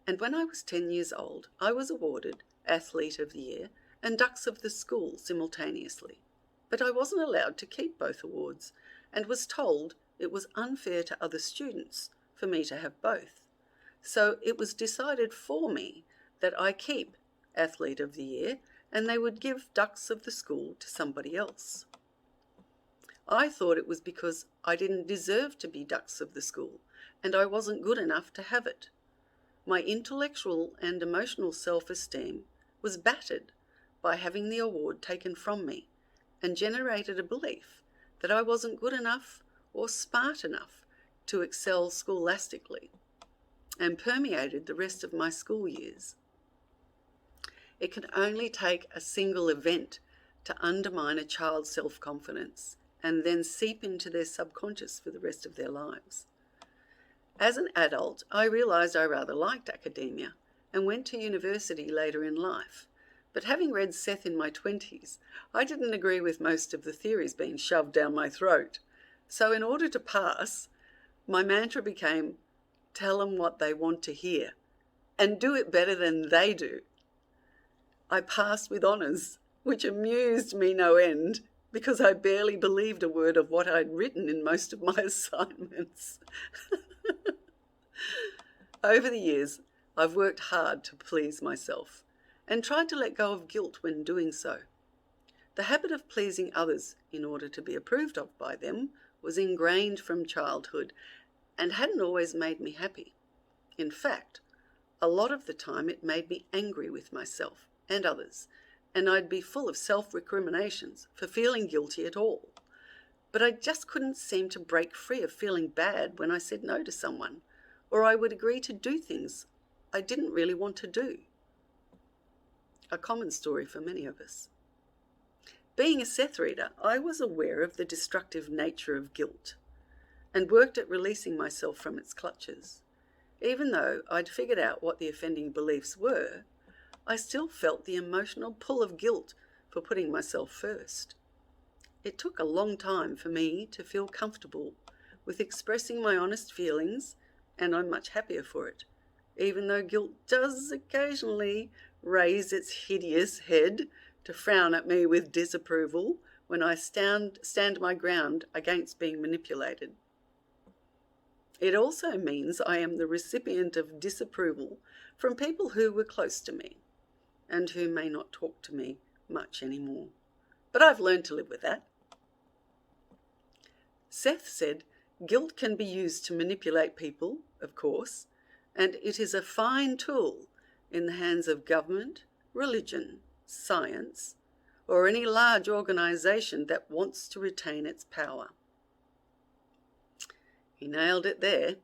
and when I was 10 years old, I was awarded Athlete of the Year and Dux of the School simultaneously. But I wasn't allowed to keep both awards and was told it was unfair to other students for me to have both. So it was decided for me that I keep Athlete of the Year and they would give Dux of the School to somebody else. I thought it was because I didn't deserve to be Dux of the School and I wasn't good enough to have it. My intellectual and emotional self-esteem was battered by having the award taken from me and generated a belief that I wasn't good enough or smart enough to excel scholastically, and permeated the rest of my school years. It can only take a single event to undermine a child's self-confidence and then seep into their subconscious for the rest of their lives. As an adult, I realised I rather liked academia and went to university later in life. But having read Seth in my 20s, I didn't agree with most of the theories being shoved down my throat. So in order to pass, my mantra became, tell them what they want to hear and do it better than they do. I passed with honours, which amused me no end because I barely believed a word of what I'd written in most of my assignments. Over the years, I've worked hard to please myself and tried to let go of guilt when doing so. The habit of pleasing others in order to be approved of by them was ingrained from childhood and hadn't always made me happy. In fact, a lot of the time it made me angry with myself and others, and I'd be full of self-recriminations for feeling guilty at all. But I just couldn't seem to break free of feeling bad when I said no to someone, or I would agree to do things I didn't really want to do. A common story for many of us. Being a Seth reader, I was aware of the destructive nature of guilt and worked at releasing myself from its clutches. Even though I'd figured out what the offending beliefs were, I still felt the emotional pull of guilt for putting myself first. It took a long time for me to feel comfortable with expressing my honest feelings, and I'm much happier for it, even though guilt does occasionally raise its hideous head to frown at me with disapproval when I stand my ground against being manipulated. It also means I am the recipient of disapproval from people who were close to me and who may not talk to me much anymore. But I've learned to live with that. Seth said, guilt can be used to manipulate people, of course, and it is a fine tool in the hands of government, religion, science, or any large organisation that wants to retain its power. He nailed it there.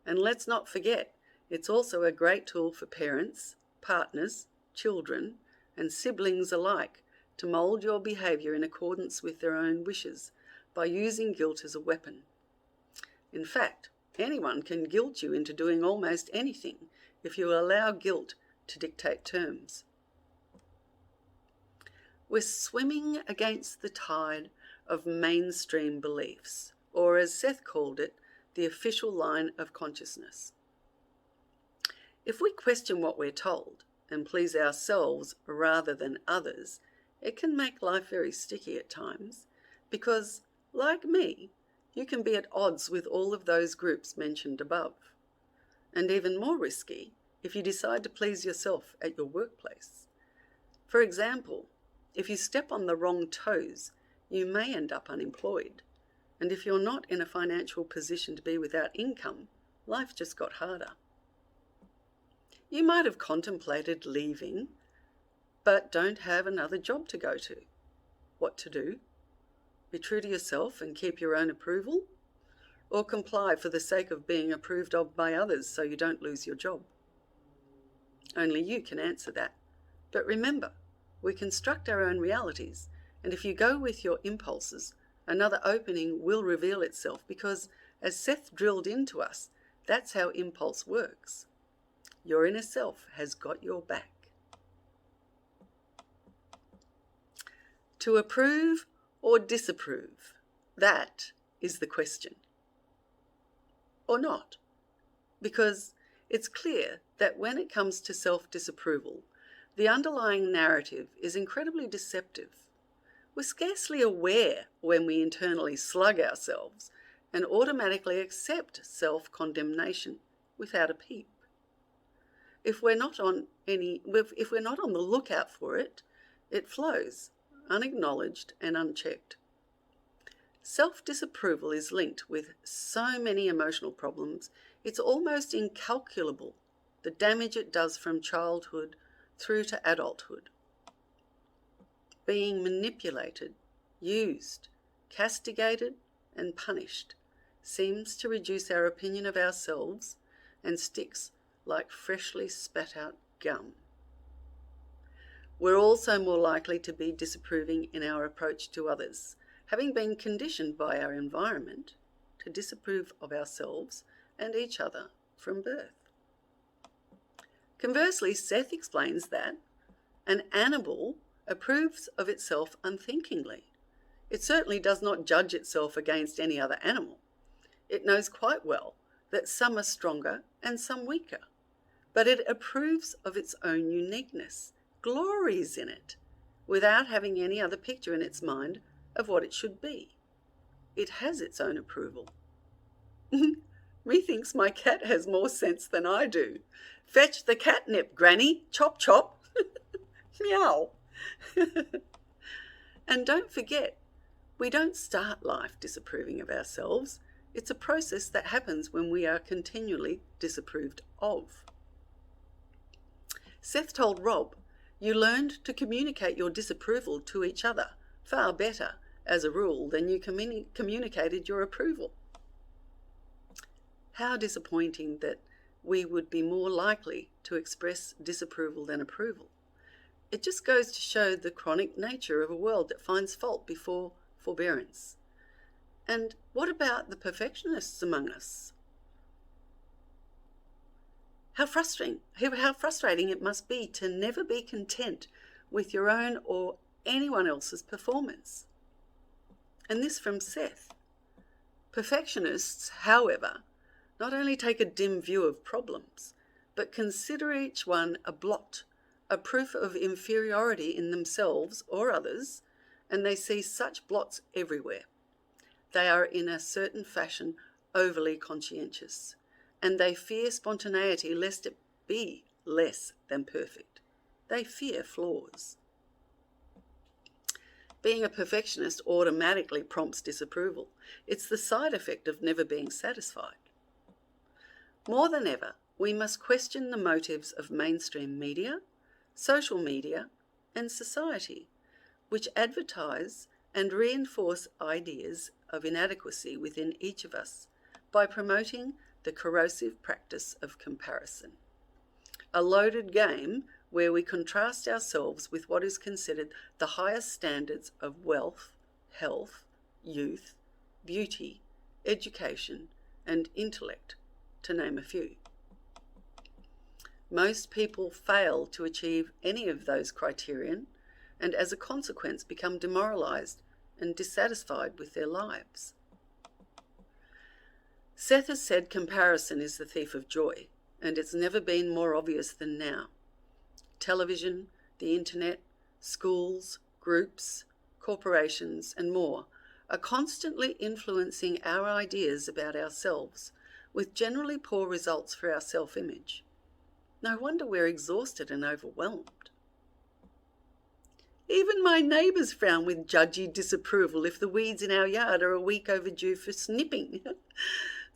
And let's not forget, it's also a great tool for parents, partners, children, and siblings alike to mould your behaviour in accordance with their own wishes by using guilt as a weapon. In fact, anyone can guilt you into doing almost anything if you allow guilt to dictate terms. We're swimming against the tide of mainstream beliefs, or as Seth called it, the official line of consciousness. If we question what we're told and please ourselves rather than others, it can make life very sticky at times because, like me, you can be at odds with all of those groups mentioned above. And even more risky if you decide to please yourself at your workplace. For example, if you step on the wrong toes, you may end up unemployed. And if you're not in a financial position to be without income, life just got harder. You might have contemplated leaving, but don't have another job to go to. What to do? Be true to yourself and keep your own approval? Or comply for the sake of being approved of by others so you don't lose your job? Only you can answer that. But remember, we construct our own realities, and if you go with your impulses, another opening will reveal itself because, as Seth drilled into us, that's how impulse works. Your inner self has got your back. To approve or disapprove, that is the question. Or not, because it's clear that when it comes to self-disapproval, the underlying narrative is incredibly deceptive. We're scarcely aware when we internally slug ourselves and automatically accept self-condemnation without a peep. If we're not on the lookout for it, it flows, unacknowledged and unchecked. Self-disapproval is linked with so many emotional problems, it's almost incalculable the damage it does from childhood through to adulthood. Being manipulated, used, castigated, and punished seems to reduce our opinion of ourselves and sticks like freshly spat out gum. We're also more likely to be disapproving in our approach to others, having been conditioned by our environment to disapprove of ourselves and each other from birth. Conversely, Seth explains that an animal approves of itself unthinkingly. It certainly does not judge itself against any other animal. It knows quite well that some are stronger and some weaker, but it approves of its own uniqueness, glories in it, without having any other picture in its mind of what it should be. It has its own approval. Methinks my cat has more sense than I do. Fetch the catnip, Granny. Chop, chop. Meow. And don't forget, we don't start life disapproving of ourselves. It's a process that happens when we are continually disapproved of. Seth told Rob, you learned to communicate your disapproval to each other far better, as a rule, than you communicated your approval. How disappointing that we would be more likely to express disapproval than approval. It just goes to show the chronic nature of a world that finds fault before forbearance. And what about the perfectionists among us? How frustrating it must be to never be content with your own or anyone else's performance. And this from Seth. Perfectionists, however, not only take a dim view of problems, but consider each one a blot, a proof of inferiority in themselves or others, and they see such blots everywhere. They are in a certain fashion overly conscientious, and they fear spontaneity lest it be less than perfect. They fear flaws. Being a perfectionist automatically prompts disapproval. It's the side effect of never being satisfied. More than ever, we must question the motives of mainstream media, social media, and society, which advertise and reinforce ideas of inadequacy within each of us by promoting the corrosive practice of comparison. A loaded game where we contrast ourselves with what is considered the highest standards of wealth, health, youth, beauty, education, and intellect, to name a few. Most people fail to achieve any of those criterion and as a consequence become demoralized and dissatisfied with their lives. Seth has said comparison is the thief of joy, and it's never been more obvious than now. Television, the internet, schools, groups, corporations, and more are constantly influencing our ideas about ourselves, with generally poor results for our self-image. No wonder we're exhausted and overwhelmed. Even my neighbours frown with judgy disapproval if the weeds in our yard are a week overdue for snipping.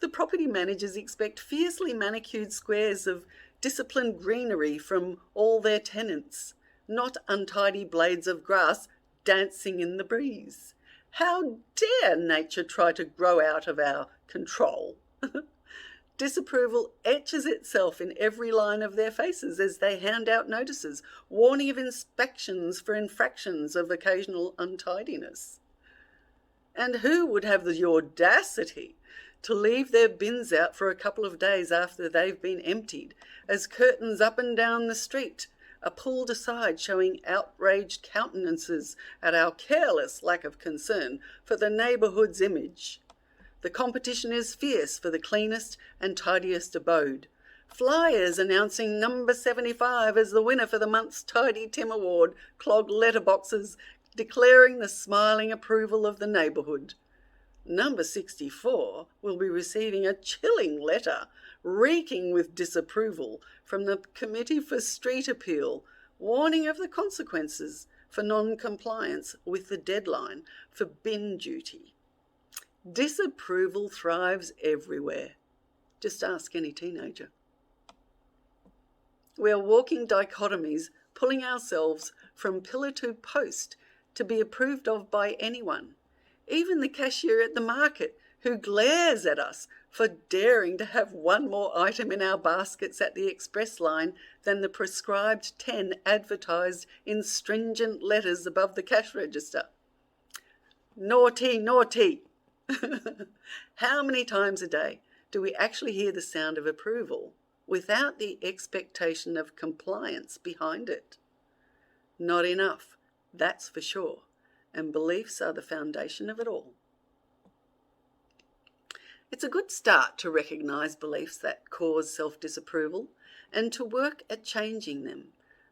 The property managers expect fiercely manicured squares of disciplined greenery from all their tenants, not untidy blades of grass dancing in the breeze. How dare nature try to grow out of our control? Disapproval etches itself in every line of their faces as they hand out notices, warning of inspections for infractions of occasional untidiness. And who would have the audacity to leave their bins out for a couple of days after they've been emptied, as curtains up and down the street are pulled aside, showing outraged countenances at our careless lack of concern for the neighbourhood's image? The competition is fierce for the cleanest and tidiest abode. Flyers announcing number 75 as the winner for the month's Tidy Tim Award clog letterboxes, declaring the smiling approval of the neighbourhood. Number 64 will be receiving a chilling letter reeking with disapproval from the Committee for Street Appeal, warning of the consequences for non-compliance with the deadline for bin duty. Disapproval thrives everywhere. Just ask any teenager. We are walking dichotomies, pulling ourselves from pillar to post to be approved of by anyone, even the cashier at the market, who glares at us for daring to have one more item in our baskets at the express line than the prescribed 10 advertised in stringent letters above the cash register. Naughty, naughty! How many times a day do we actually hear the sound of approval without the expectation of compliance behind it? Not enough, that's for sure, and beliefs are the foundation of it all. It's a good start to recognise beliefs that cause self-disapproval and to work at changing them,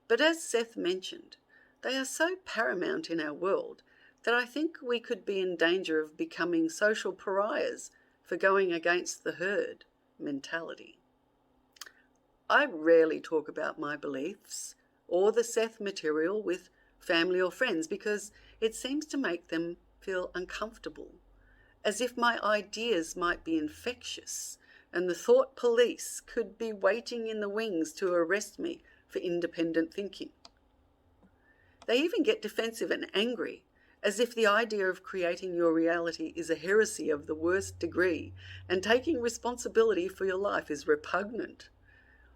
but as Seth mentioned, they are so paramount in our world that I think we could be in danger of becoming social pariahs for going against the herd mentality. I rarely talk about my beliefs or the Seth material with family or friends because it seems to make them feel uncomfortable, as if my ideas might be infectious and the thought police could be waiting in the wings to arrest me for independent thinking. They even get defensive and angry, as if the idea of creating your reality is a heresy of the worst degree and taking responsibility for your life is repugnant.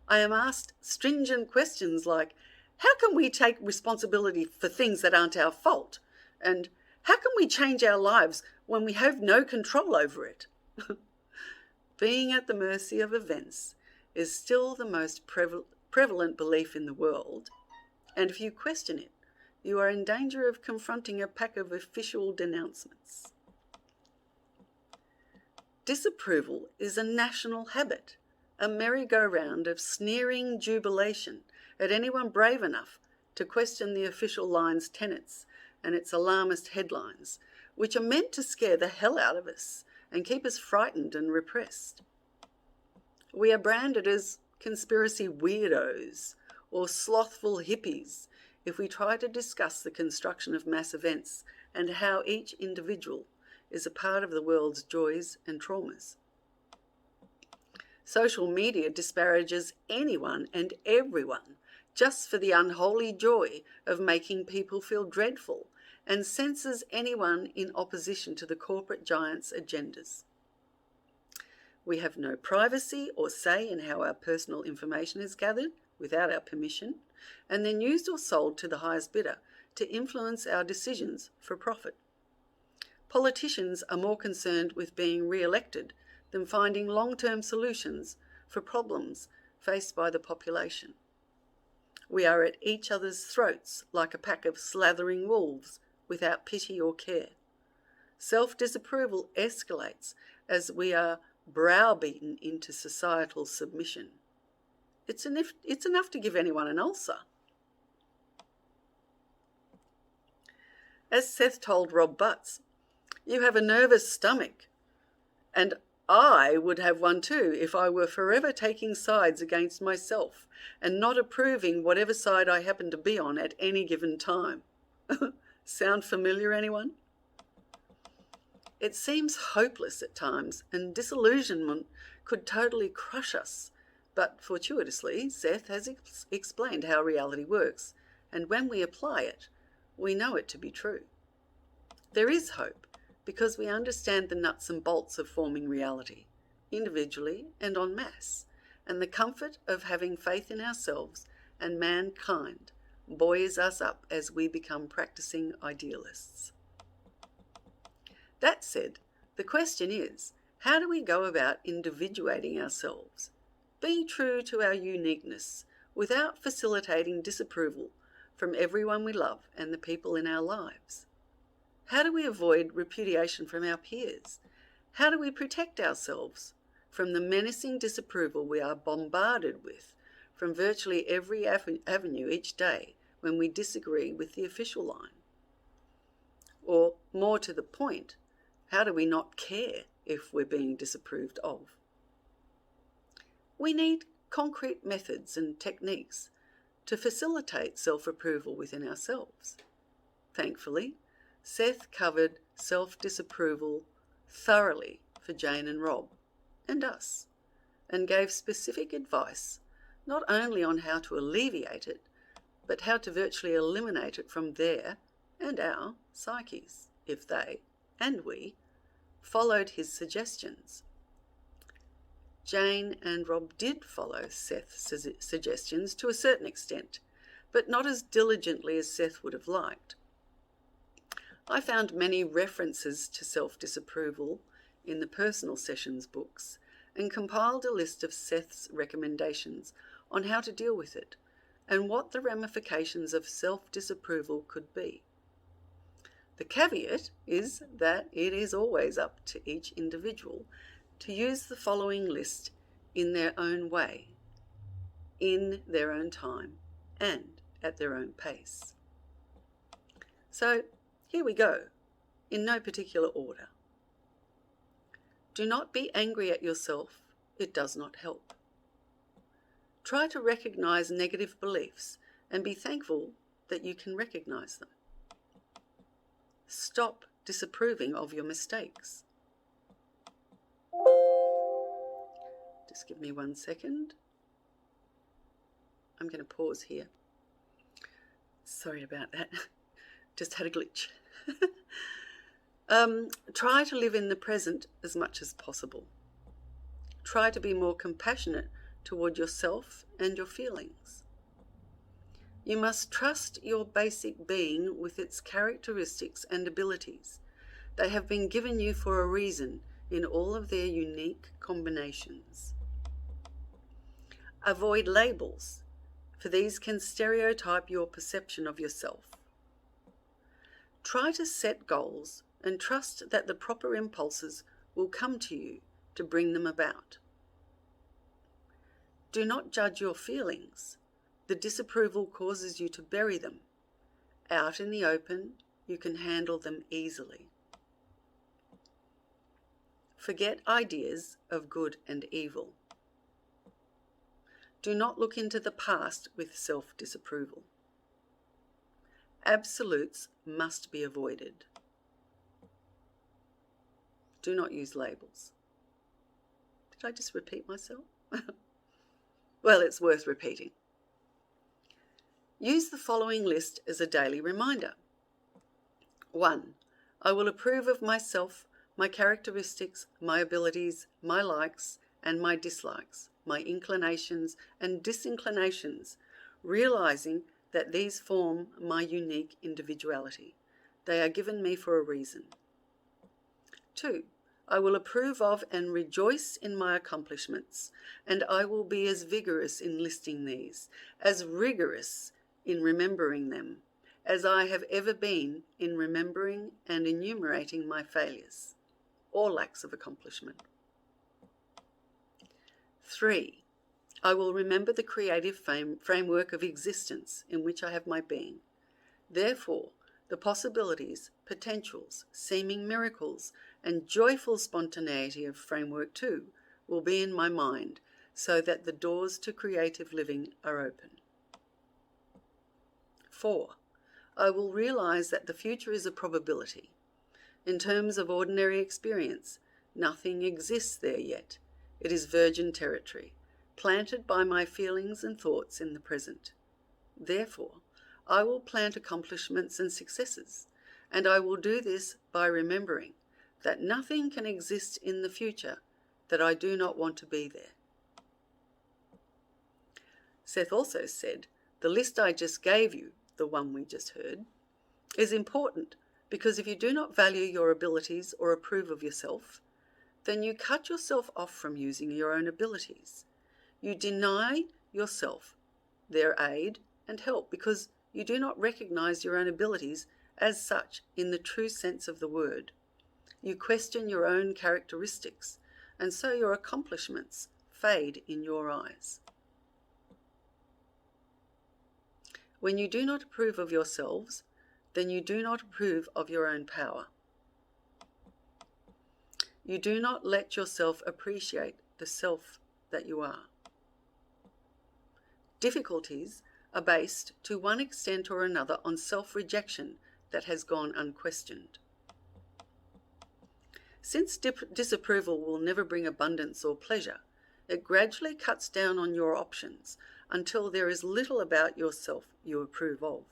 I am asked stringent questions like, how can we take responsibility for things that aren't our fault? And how can we change our lives when we have no control over it? Being at the mercy of events is still the most prevalent belief in the world, and if you question it, you are in danger of confronting a pack of official denouncements. Disapproval is a national habit, a merry-go-round of sneering jubilation at anyone brave enough to question the official line's tenets and its alarmist headlines, which are meant to scare the hell out of us and keep us frightened and repressed. We are branded as conspiracy weirdos or slothful hippies if we try to discuss the construction of mass events and how each individual is a part of the world's joys and traumas. Social media disparages anyone and everyone just for the unholy joy of making people feel dreadful and censors anyone in opposition to the corporate giants' agendas. We have no privacy or say in how our personal information is gathered without our permission, and then used or sold to the highest bidder to influence our decisions for profit. Politicians are more concerned with being re-elected than finding long-term solutions for problems faced by the population. We are at each other's throats like a pack of slathering wolves without pity or care. Self-disapproval escalates as we are browbeaten into societal submission. It's enough to give anyone an ulcer. As Seth told Rob Butts, You have a nervous stomach. And I would have one too if I were forever taking sides against myself and not approving whatever side I happen to be on at any given time. Sound familiar, anyone? It seems hopeless at times, and disillusionment could totally crush us. But fortuitously, Seth has explained how reality works, and when we apply it, we know it to be true. There is hope because we understand the nuts and bolts of forming reality, individually and en masse, and the comfort of having faith in ourselves and mankind buoys us up as we become practicing idealists. That said, the question is, how do we go about individuating ourselves, being true to our uniqueness without facilitating disapproval from everyone we love and the people in our lives? How do we avoid repudiation from our peers? How do we protect ourselves from the menacing disapproval we are bombarded with from virtually every avenue each day when we disagree with the official line? Or, more to the point, how do we not care if we're being disapproved of? We need concrete methods and techniques to facilitate self-approval within ourselves. Thankfully, Seth covered self-disapproval thoroughly for Jane and Rob and us, and gave specific advice not only on how to alleviate it, but how to virtually eliminate it from their and our psyches if they and we followed his suggestions. Jane and Rob did follow Seth's suggestions to a certain extent, but not as diligently as Seth would have liked. I found many references to self-disapproval in the Personal Sessions books and compiled a list of Seth's recommendations on how to deal with it and what the ramifications of self-disapproval could be. The caveat is that it is always up to each individual to use the following list in their own way, in their own time, and at their own pace. So, here we go, in no particular order. Do not be angry at yourself, it does not help. Try to recognize negative beliefs and be thankful that you can recognize them. Stop disapproving of your mistakes. Just give me 1 second. I'm going to pause here. Sorry about that. Just had a glitch. Try to live in the present as much as possible. Try to be more compassionate toward yourself and your feelings. You must trust your basic being with its characteristics and abilities. They have been given you for a reason in all of their unique combinations. Avoid labels, for these can stereotype your perception of yourself. Try to set goals and trust that the proper impulses will come to you to bring them about. Do not judge your feelings. The disapproval causes you to bury them. Out in the open, you can handle them easily. Forget ideas of good and evil. Do not look into the past with self-disapproval. Absolutes must be avoided. Do not use labels. Did I just repeat myself? Well, it's worth repeating. Use the following list as a daily reminder. 1. I will approve of myself, my characteristics, my abilities, my likes and my dislikes, my inclinations and disinclinations, realizing that these form my unique individuality. They are given me for a reason. 2. I will approve of and rejoice in my accomplishments, and I will be as vigorous in listing these, as rigorous in remembering them, as I have ever been in remembering and enumerating my failures or lacks of accomplishment. 3. I will remember the creative framework of existence in which I have my being. Therefore, the possibilities, potentials, seeming miracles, and joyful spontaneity of framework 2 will be in my mind so that the doors to creative living are open. 4. I will realize that the future is a probability. In terms of ordinary experience, nothing exists there yet. It is virgin territory, planted by my feelings and thoughts in the present. Therefore, I will plant accomplishments and successes, and I will do this by remembering that nothing can exist in the future that I do not want to be there. Seth also said, the list I just gave you, the one we just heard, is important because if you do not value your abilities or approve of yourself, then you cut yourself off from using your own abilities. You deny yourself their aid and help because you do not recognize your own abilities as such in the true sense of the word. You question your own characteristics, and so your accomplishments fade in your eyes. When you do not approve of yourselves, then you do not approve of your own power. You do not let yourself appreciate the self that you are. Difficulties are based to one extent or another on self-rejection that has gone unquestioned. Since disapproval will never bring abundance or pleasure, it gradually cuts down on your options until there is little about yourself you approve of.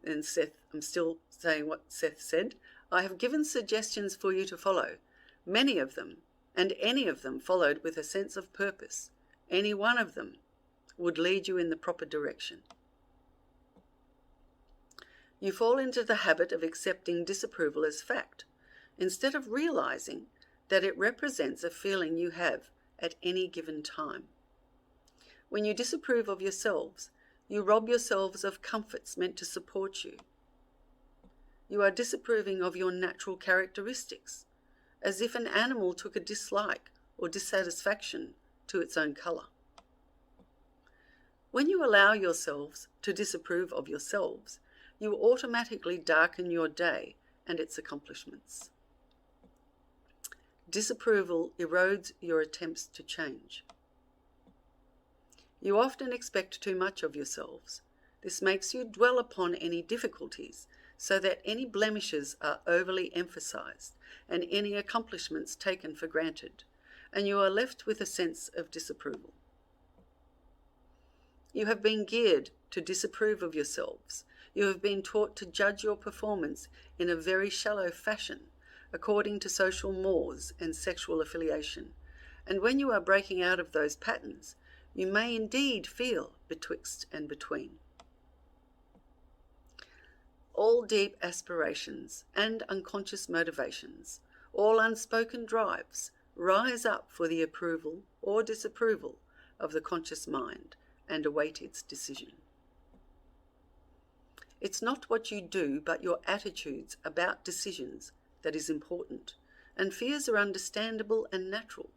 And Seth, I'm still saying what Seth said. I have given suggestions for you to follow, many of them, and any of them followed with a sense of purpose. Any one of them would lead you in the proper direction. You fall into the habit of accepting disapproval as fact, instead of realizing that it represents a feeling you have at any given time. When you disapprove of yourselves, you rob yourselves of comforts meant to support you. You are disapproving of your natural characteristics, as if an animal took a dislike or dissatisfaction to its own colour. When you allow yourselves to disapprove of yourselves, you automatically darken your day and its accomplishments. Disapproval erodes your attempts to change. You often expect too much of yourselves. This makes you dwell upon any difficulties so that any blemishes are overly emphasized and any accomplishments taken for granted, and you are left with a sense of disapproval. You have been geared to disapprove of yourselves. You have been taught to judge your performance in a very shallow fashion, according to social mores and sexual affiliation, and when you are breaking out of those patterns, you may indeed feel betwixt and between. All deep aspirations and unconscious motivations, all unspoken drives, rise up for the approval or disapproval of the conscious mind and await its decision. It's not what you do, but your attitudes about decisions that is important, and fears are understandable and natural,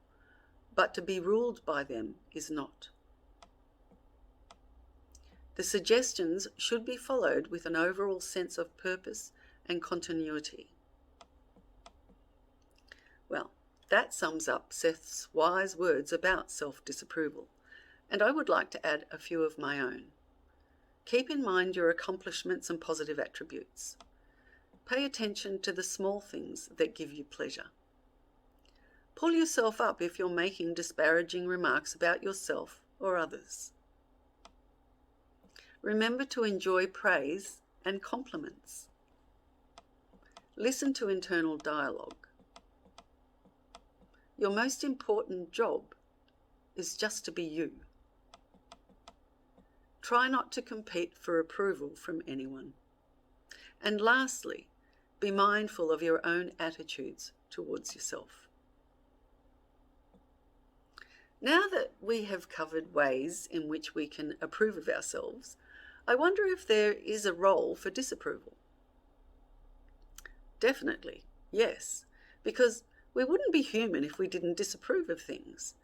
but to be ruled by them is not. The suggestions should be followed with an overall sense of purpose and continuity. Well, that sums up Seth's wise words about self-disapproval, and I would like to add a few of my own. Keep in mind your accomplishments and positive attributes. Pay attention to the small things that give you pleasure. Pull yourself up if you're making disparaging remarks about yourself or others. Remember to enjoy praise and compliments. Listen to internal dialogue. Your most important job is just to be you. Try not to compete for approval from anyone. And lastly, be mindful of your own attitudes towards yourself. Now that we have covered ways in which we can approve of ourselves, I wonder if there is a role for disapproval. Definitely, yes, because we wouldn't be human if we didn't disapprove of things.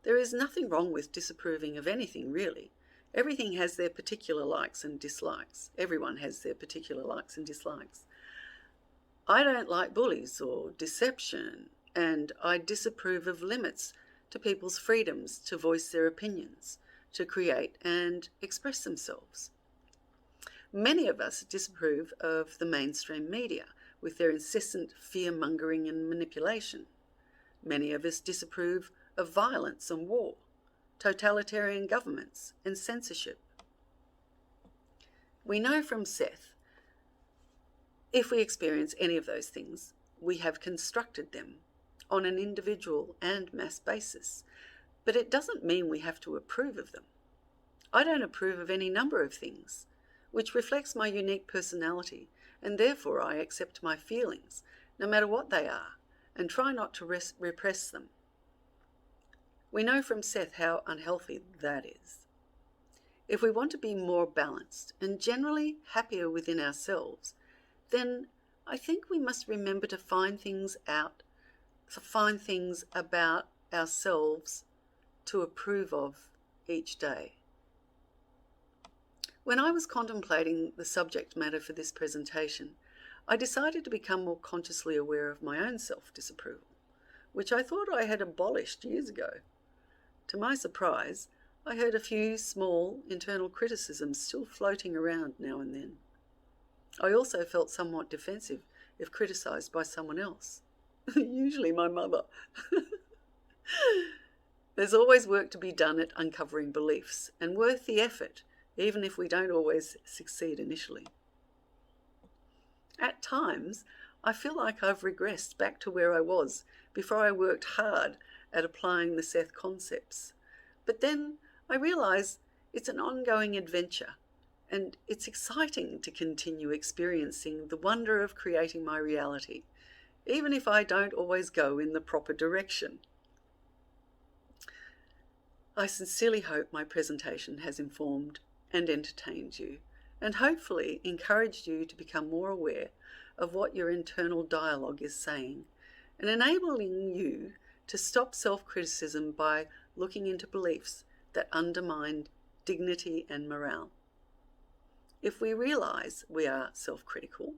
There is nothing wrong with disapproving of anything, really. Everything has their particular likes and dislikes. Everyone has their particular likes and dislikes. I don't like bullies or deception, and I disapprove of limits to people's freedoms to voice their opinions, to create and express themselves. Many of us disapprove of the mainstream media with their incessant fear-mongering and manipulation. Many of us disapprove of violence and war, totalitarian governments and censorship. We know from Seth, if we experience any of those things, we have constructed them on an individual and mass basis, but it doesn't mean we have to approve of them. I don't approve of any number of things, which reflects my unique personality, and therefore I accept my feelings, no matter what they are, and try not to repress them. We know from Seth how unhealthy that is. If we want to be more balanced and generally happier within ourselves, then I think we must remember to find things about ourselves to approve of each day. When I was contemplating the subject matter for this presentation, I decided to become more consciously aware of my own self-disapproval, which I thought I had abolished years ago. To my surprise, I heard a few small internal criticisms still floating around now and then. I also felt somewhat defensive if criticised by someone else, usually my mother. There's always work to be done at uncovering beliefs, and worth the effort, even if we don't always succeed initially. At times, I feel like I've regressed back to where I was before I worked hard at applying the Seth concepts. But then I realise it's an ongoing adventure, and it's exciting to continue experiencing the wonder of creating my reality, even if I don't always go in the proper direction. I sincerely hope my presentation has informed and entertained you, and hopefully encouraged you to become more aware of what your internal dialogue is saying, and enabling you to stop self-criticism by looking into beliefs that undermine dignity and morale. If we realise we are self-critical,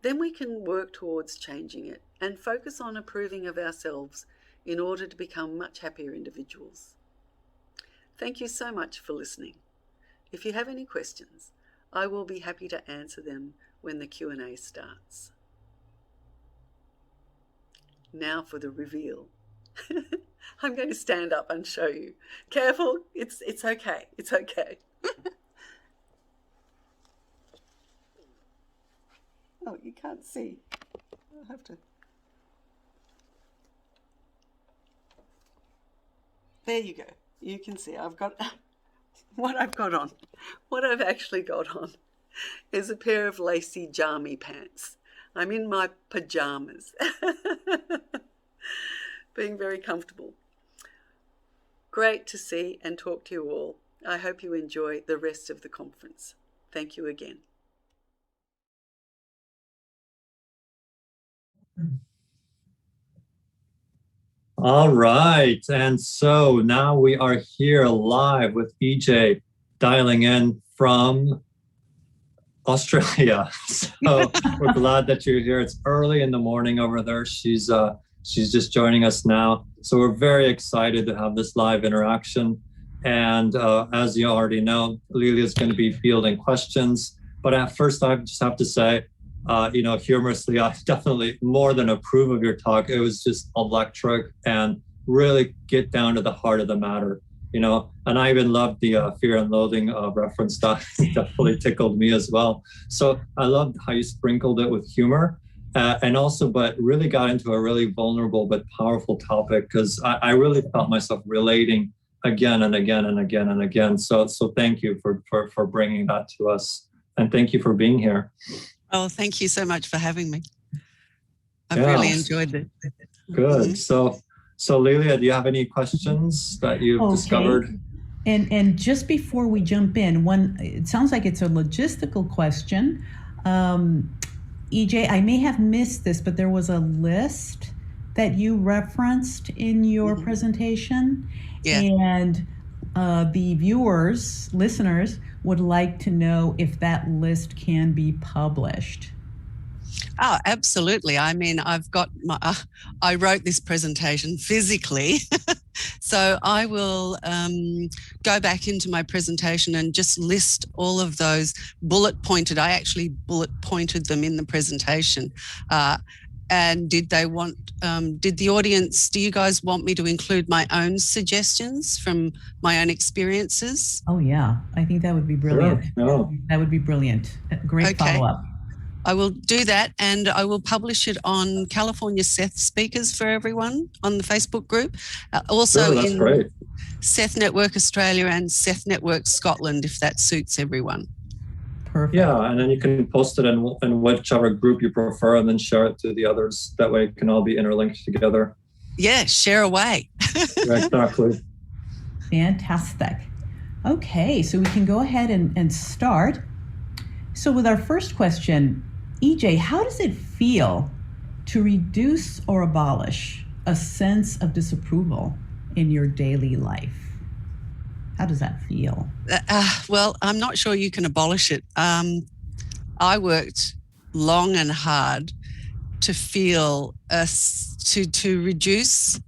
then we can work towards changing it and focus on approving of ourselves in order to become much happier individuals. Thank you so much for listening. If you have any questions, I will be happy to answer them when the Q&A starts. Now for the reveal. I'm going to stand up and show you. Careful, it's okay, it's okay. Oh, you can't see. I'll have to. There you go. You can see I've got what I've got on. What I've actually got on is a pair of lacy jammy pants. I'm in my pajamas, being very comfortable. Great to see and talk to you all. I hope you enjoy the rest of the conference. Thank you again. All right, and so now we are here live with Ejay dialing in from Australia. So we're glad that you're here. It's early in the morning over there. She's just joining us now. So we're very excited to have this live interaction. And as you already know, Lilia is going to be fielding questions. But at first, I just have to say, humorously, I definitely more than approve of your talk. It was just electric and really get down to the heart of the matter, and I even loved the fear and loathing reference. That definitely tickled me as well. So I loved how you sprinkled it with humor but really got into a really vulnerable but powerful topic, because I really felt myself relating again and again and again and again. So thank you for bringing that to us, and thank you for being here. Oh, thank you so much for having me. I've really enjoyed it. Good. So Lilia, do you have any questions that you've discovered? And just before we jump in, it sounds like it's a logistical question. Ejay, I may have missed this, but there was a list that you referenced in your presentation. Yeah. And the viewers, listeners, would like to know if that list can be published. Oh, absolutely. I mean, I've got I wrote this presentation physically. So I will go back into my presentation and just list all of those bullet pointed. I actually bullet pointed them in the presentation. And did the audience, do you guys want me to include my own suggestions from my own experiences? Oh yeah, I think that would be brilliant. Sure. Yeah. That would be brilliant. Great Okay. follow-up. I will do that, and I will publish it on California Seth Speakers for everyone on the Facebook group. Also Sure, that's in great. Seth Network Australia and Seth Network Scotland, if that suits everyone. Perfect. Yeah, and then you can post it in whichever group you prefer and then share it to the others. That way it can all be interlinked together. Yeah, share away. Exactly. Fantastic. Okay, so we can go ahead and start. So with our first question, Ejay, how does it feel to reduce or abolish a sense of disapproval in your daily life? How does that feel? Well, I'm not sure you can abolish it. I worked long and hard to feel, to reduce,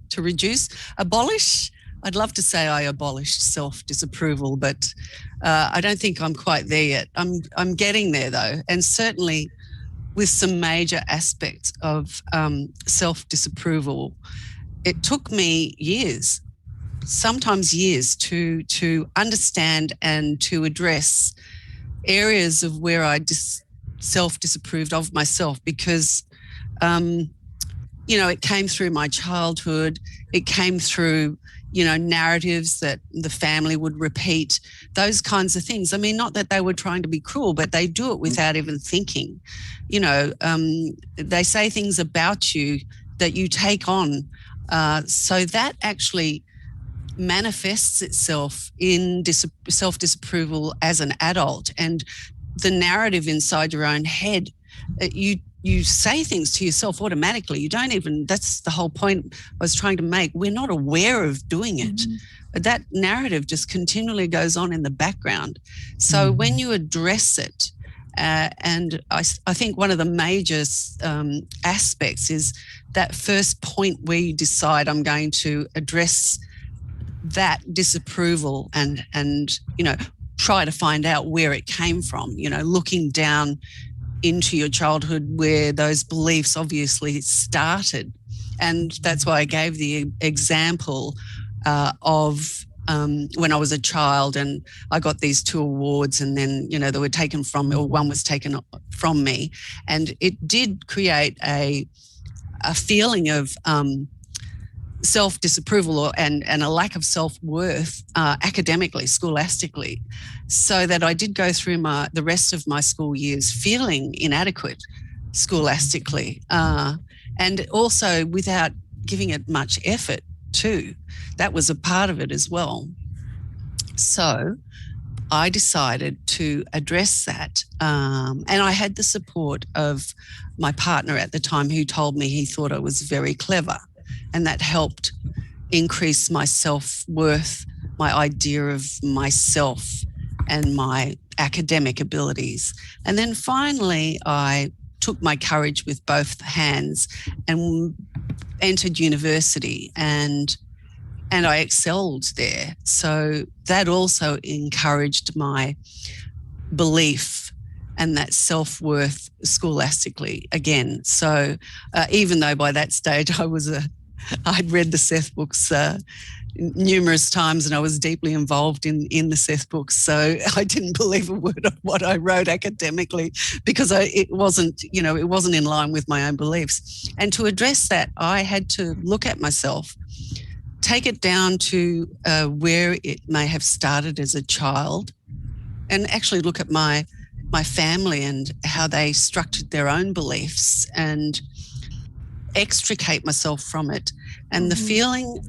abolish. I'd love to say I abolished self-disapproval, but I don't think I'm quite there yet. I'm getting there though, and certainly with some major aspects of self-disapproval. It took me years, sometimes years, to understand and to address areas of where I self-disapproved of myself, because it came through my childhood. It came through narratives that the family would repeat, those kinds of things. I mean, not that they were trying to be cruel, but they do it without even thinking. They say things about you that you take on. So that actually manifests itself in self-disapproval as an adult, and the narrative inside your own head. You say things to yourself automatically. You don't even, that's the whole point I was trying to make. We're not aware of doing it. Mm-hmm. That narrative just continually goes on in the background. So when you address it, and I think one of the major aspects is that first point where you decide, I'm going to address that disapproval and try to find out where it came from, looking down into your childhood where those beliefs obviously started. And that's why I gave the example of when I was a child and I got these 2 awards, and then, they were taken from me, or one was taken from me. And it did create a feeling of self-disapproval and a lack of self-worth academically, scholastically, so that I did go through the rest of my school years feeling inadequate scholastically, and also without giving it much effort too. That was a part of it as well. So I decided to address that, and I had the support of my partner at the time, who told me he thought I was very clever. And that helped increase my self-worth, my idea of myself and my academic abilities. And then finally, I took my courage with both hands and entered university, and I excelled there. So that also encouraged my belief and that self-worth scholastically again. So even though by that stage I'd read the Seth books numerous times, and I was deeply involved in the Seth books. So I didn't believe a word of what I wrote academically, because it wasn't in line with my own beliefs. And to address that, I had to look at myself, take it down to where it may have started as a child, and actually look at my family and how they structured their own beliefs, and extricate myself from it. And the feeling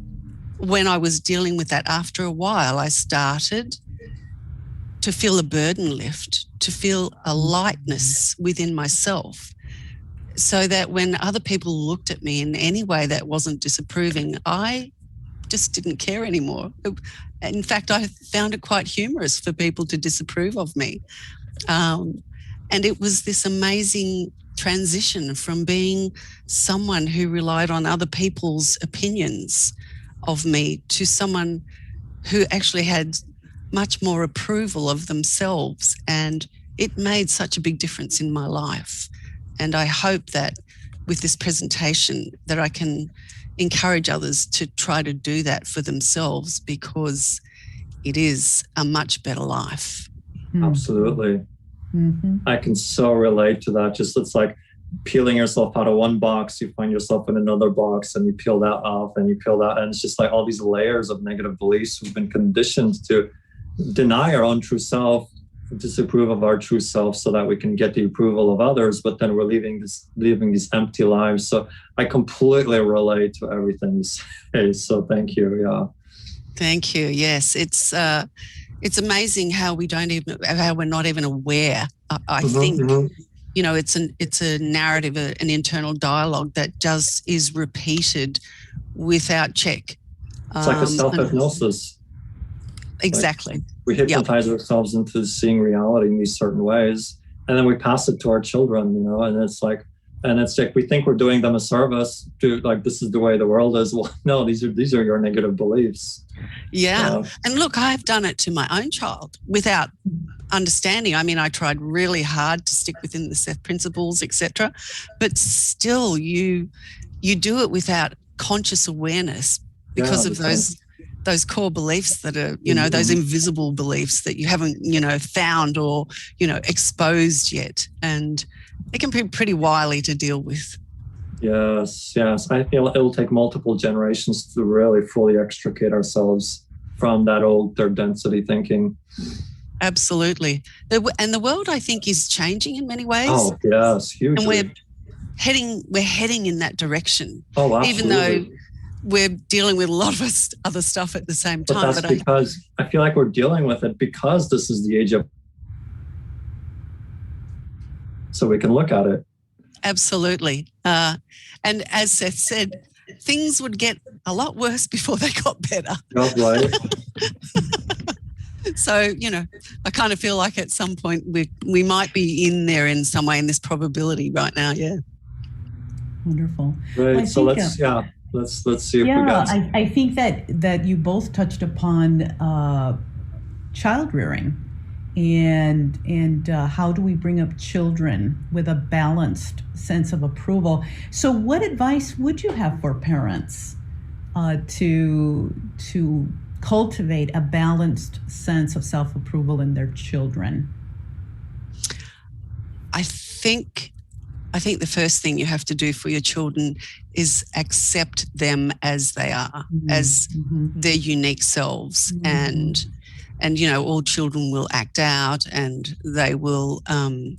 when I was dealing with that, after a while, I started to feel a burden lift, to feel a lightness within myself, so that when other people looked at me in any way that wasn't disapproving, I just didn't care anymore. In fact, I found it quite humorous for people to disapprove of me. And it was this amazing transition from being someone who relied on other people's opinions of me to someone who actually had much more approval of themselves. And it made such a big difference in my life. And I hope that with this presentation that I can encourage others to try to do that for themselves, because it is a much better life. Absolutely. Mm-hmm. I can so relate to that. Just it's like peeling yourself out of one box, you find yourself in another box, and you peel that off and you peel that. And it's just like all these layers of negative beliefs. We've been conditioned to deny our own true self, disapprove of our true self so that we can get the approval of others, but then we're living these empty lives. So I completely relate to everything you say. So thank you. Yeah. Thank you. Yes, it's amazing how we're not even aware. I think you know, it's a narrative, an internal dialogue that just is repeated without check. It's like a self-hypnosis. Exactly. Like we hypnotize ourselves into seeing reality in these certain ways, and then we pass it to our children, you know, and it's like we think we're doing them a service to, like, this is the way the world is. Well, no, these are your negative beliefs. Yeah. And look, I've done it to my own child without understanding. I mean, I tried really hard to stick within the Seth principles, etc., but still you do it without conscious awareness because of those core beliefs that are, you know, those invisible beliefs that you haven't, you know, found or, you know, exposed yet. And it can be pretty wily to deal with. Yes. I feel it'll take multiple generations to really fully extricate ourselves from that old third density thinking. Absolutely. And the world, I think, is changing in many ways. Oh, yes, hugely. And we're heading in that direction. Oh, absolutely. Even though we're dealing with a lot of other stuff at the same time. But that's because I feel like we're dealing with it because this is the age of, so we can look at it. Absolutely. And as Seth said, things would get a lot worse before they got better. Oh, right. So, you know, I kind of feel like at some point we might be in there in some way in this probability right now. Yeah. Wonderful. Right. Well, So let's see if we got. I think that you both touched upon child rearing and how do we bring up children with a balanced sense of approval. So what advice would you have for parents to cultivate a balanced sense of self-approval in their children? I think the first thing you have to do for your children is accept them as they are, as their unique selves. And, you know, all children will act out and they will,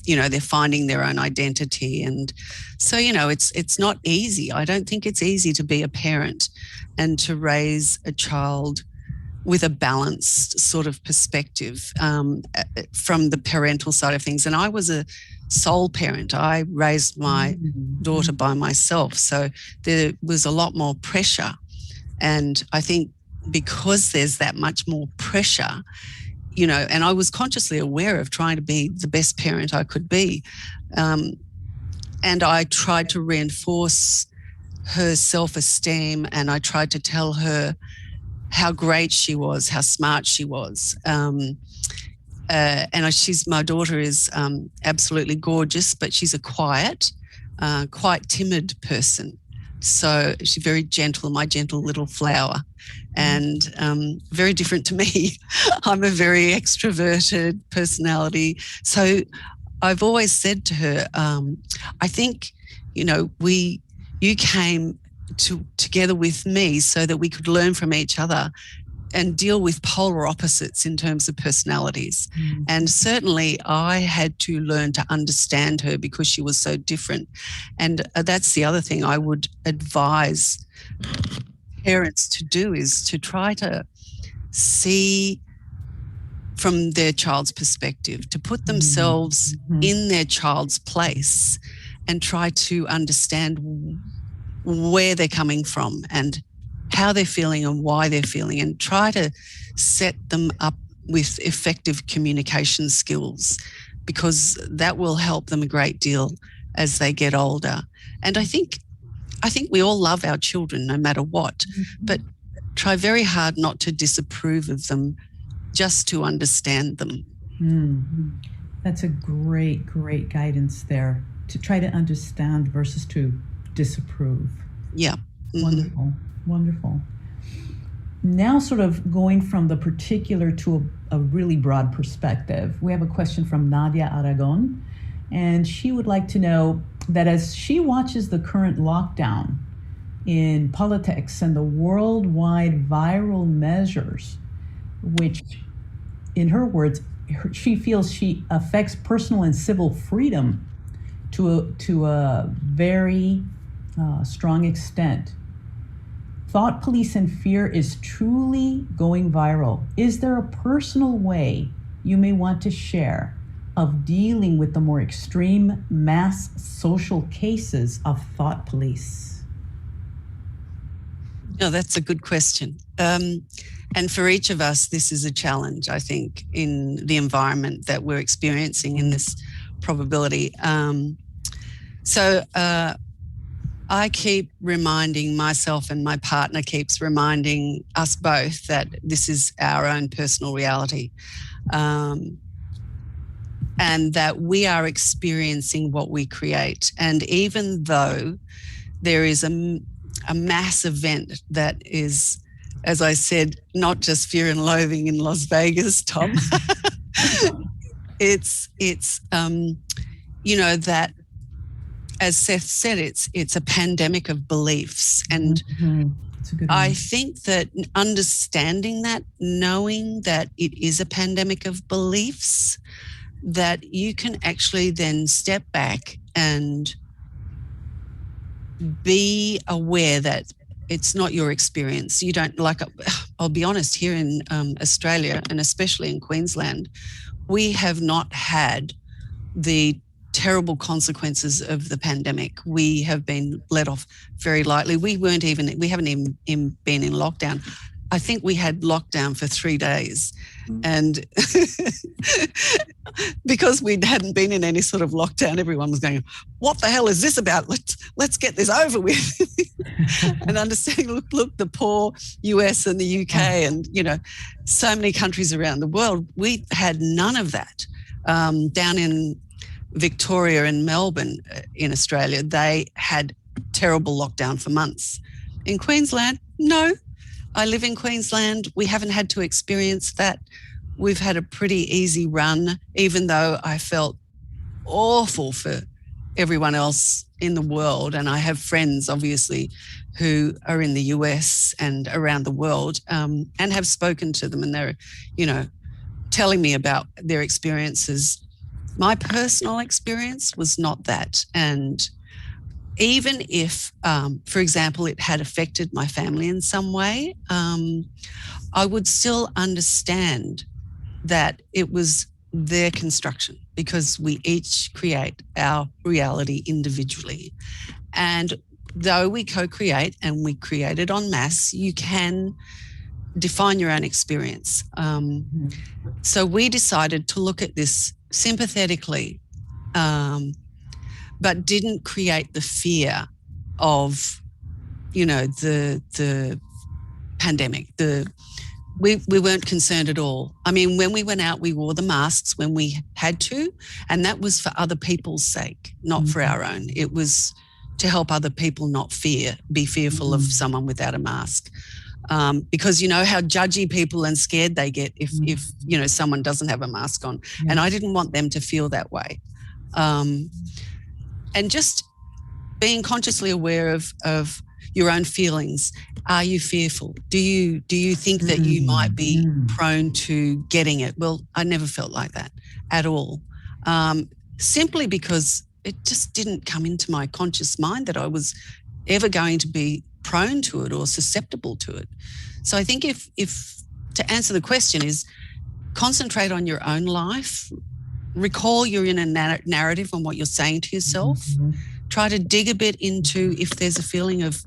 you know, they're finding their own identity. And so, you know, it's not easy. I don't think it's easy to be a parent and to raise a child with a balanced sort of perspective from the parental side of things. And I was a sole parent. I raised my daughter by myself. So there was a lot more pressure. And I think because there's that much more pressure, you know, and I was consciously aware of trying to be the best parent I could be. And I tried to reinforce her self-esteem, and I tried to tell her how great she was, how smart she was. And my daughter is absolutely gorgeous, but she's a quiet, quite timid person. So she's very gentle, my gentle little flower, and very different to me. I'm a very extroverted personality. So I've always said to her, I think, you know, you came together with me so that we could learn from each other and deal with polar opposites in terms of personalities. And certainly I had to learn to understand her because she was so different. And that's the other thing I would advise parents to do, is to try to see from their child's perspective, to put themselves in their child's place and try to understand where they're coming from and how they're feeling and why they're feeling, and try to set them up with effective communication skills, because that will help them a great deal as they get older. And I think we all love our children no matter what, but try very hard not to disapprove of them, just to understand them. That's a great guidance there, to try to understand versus to disapprove. Yeah. Wonderful. Now, sort of going from the particular to a really broad perspective, we have a question from Nadia Aragon, and she would like to know that as she watches the current lockdown in politics and the worldwide viral measures, which, in her words, she feels she affects personal and civil freedom to a very strong extent. Thought police and fear is truly going viral. Is there a personal way you may want to share of dealing with the more extreme mass social cases of thought police? No, that's a good question. And for each of us, this is a challenge, I think, in the environment that we're experiencing in this probability. So I keep reminding myself, and my partner keeps reminding us both, that this is our own personal reality, and that we are experiencing what we create. And even though there is a mass event that is, as I said, not just fear and loathing in Las Vegas, Tom, it's you know, that, as Seth said, it's a pandemic of beliefs. And That's a good I one. think that understanding that, knowing that it is a pandemic of beliefs, that you can actually then step back and be aware that it's not your experience. You don't, like, I'll be honest, here in Australia, and especially in Queensland, we have not had the terrible consequences of the pandemic. We have been let off very lightly. We haven't even been in lockdown. I think we had lockdown for 3 days. And because we hadn't been in any sort of lockdown, everyone was going, what the hell is this about? Let's get this over with. And understanding, look, the poor US and the UK and, you know, so many countries around the world, we had none of that. Down in Victoria and Melbourne in Australia, they had terrible lockdown for months. In Queensland, no. I live in Queensland. We haven't had to experience that. We've had a pretty easy run, even though I felt awful for everyone else in the world. And I have friends, obviously, who are in the US and around the world, and have spoken to them, and they're, you know, telling me about their experiences. My personal experience was not that. And even if, for example, it had affected my family in some way, I would still understand that it was their construction, because we each create our reality individually. And though we co-create and we create it en masse, you can define your own experience. So we decided to look at this sympathetically, but didn't create the fear of, you know, the pandemic. We weren't concerned at all. I mean, when we went out, we wore the masks when we had to, and that was for other people's sake, not for our own. It was to help other people not be fearful of someone without a mask. Because you know how judgy people and scared they get if you know, someone doesn't have a mask on. Yes. And I didn't want them to feel that way. And just being consciously aware of your own feelings. Are you fearful? Do you think that you might be prone to getting it? Well, I never felt like that at all. Simply because it just didn't come into my conscious mind that I was ever going to be prone to it or susceptible to it. So I think if to answer the question is, concentrate on your own life, recall you're in a narrative on what you're saying to yourself, try to dig a bit into if there's a feeling of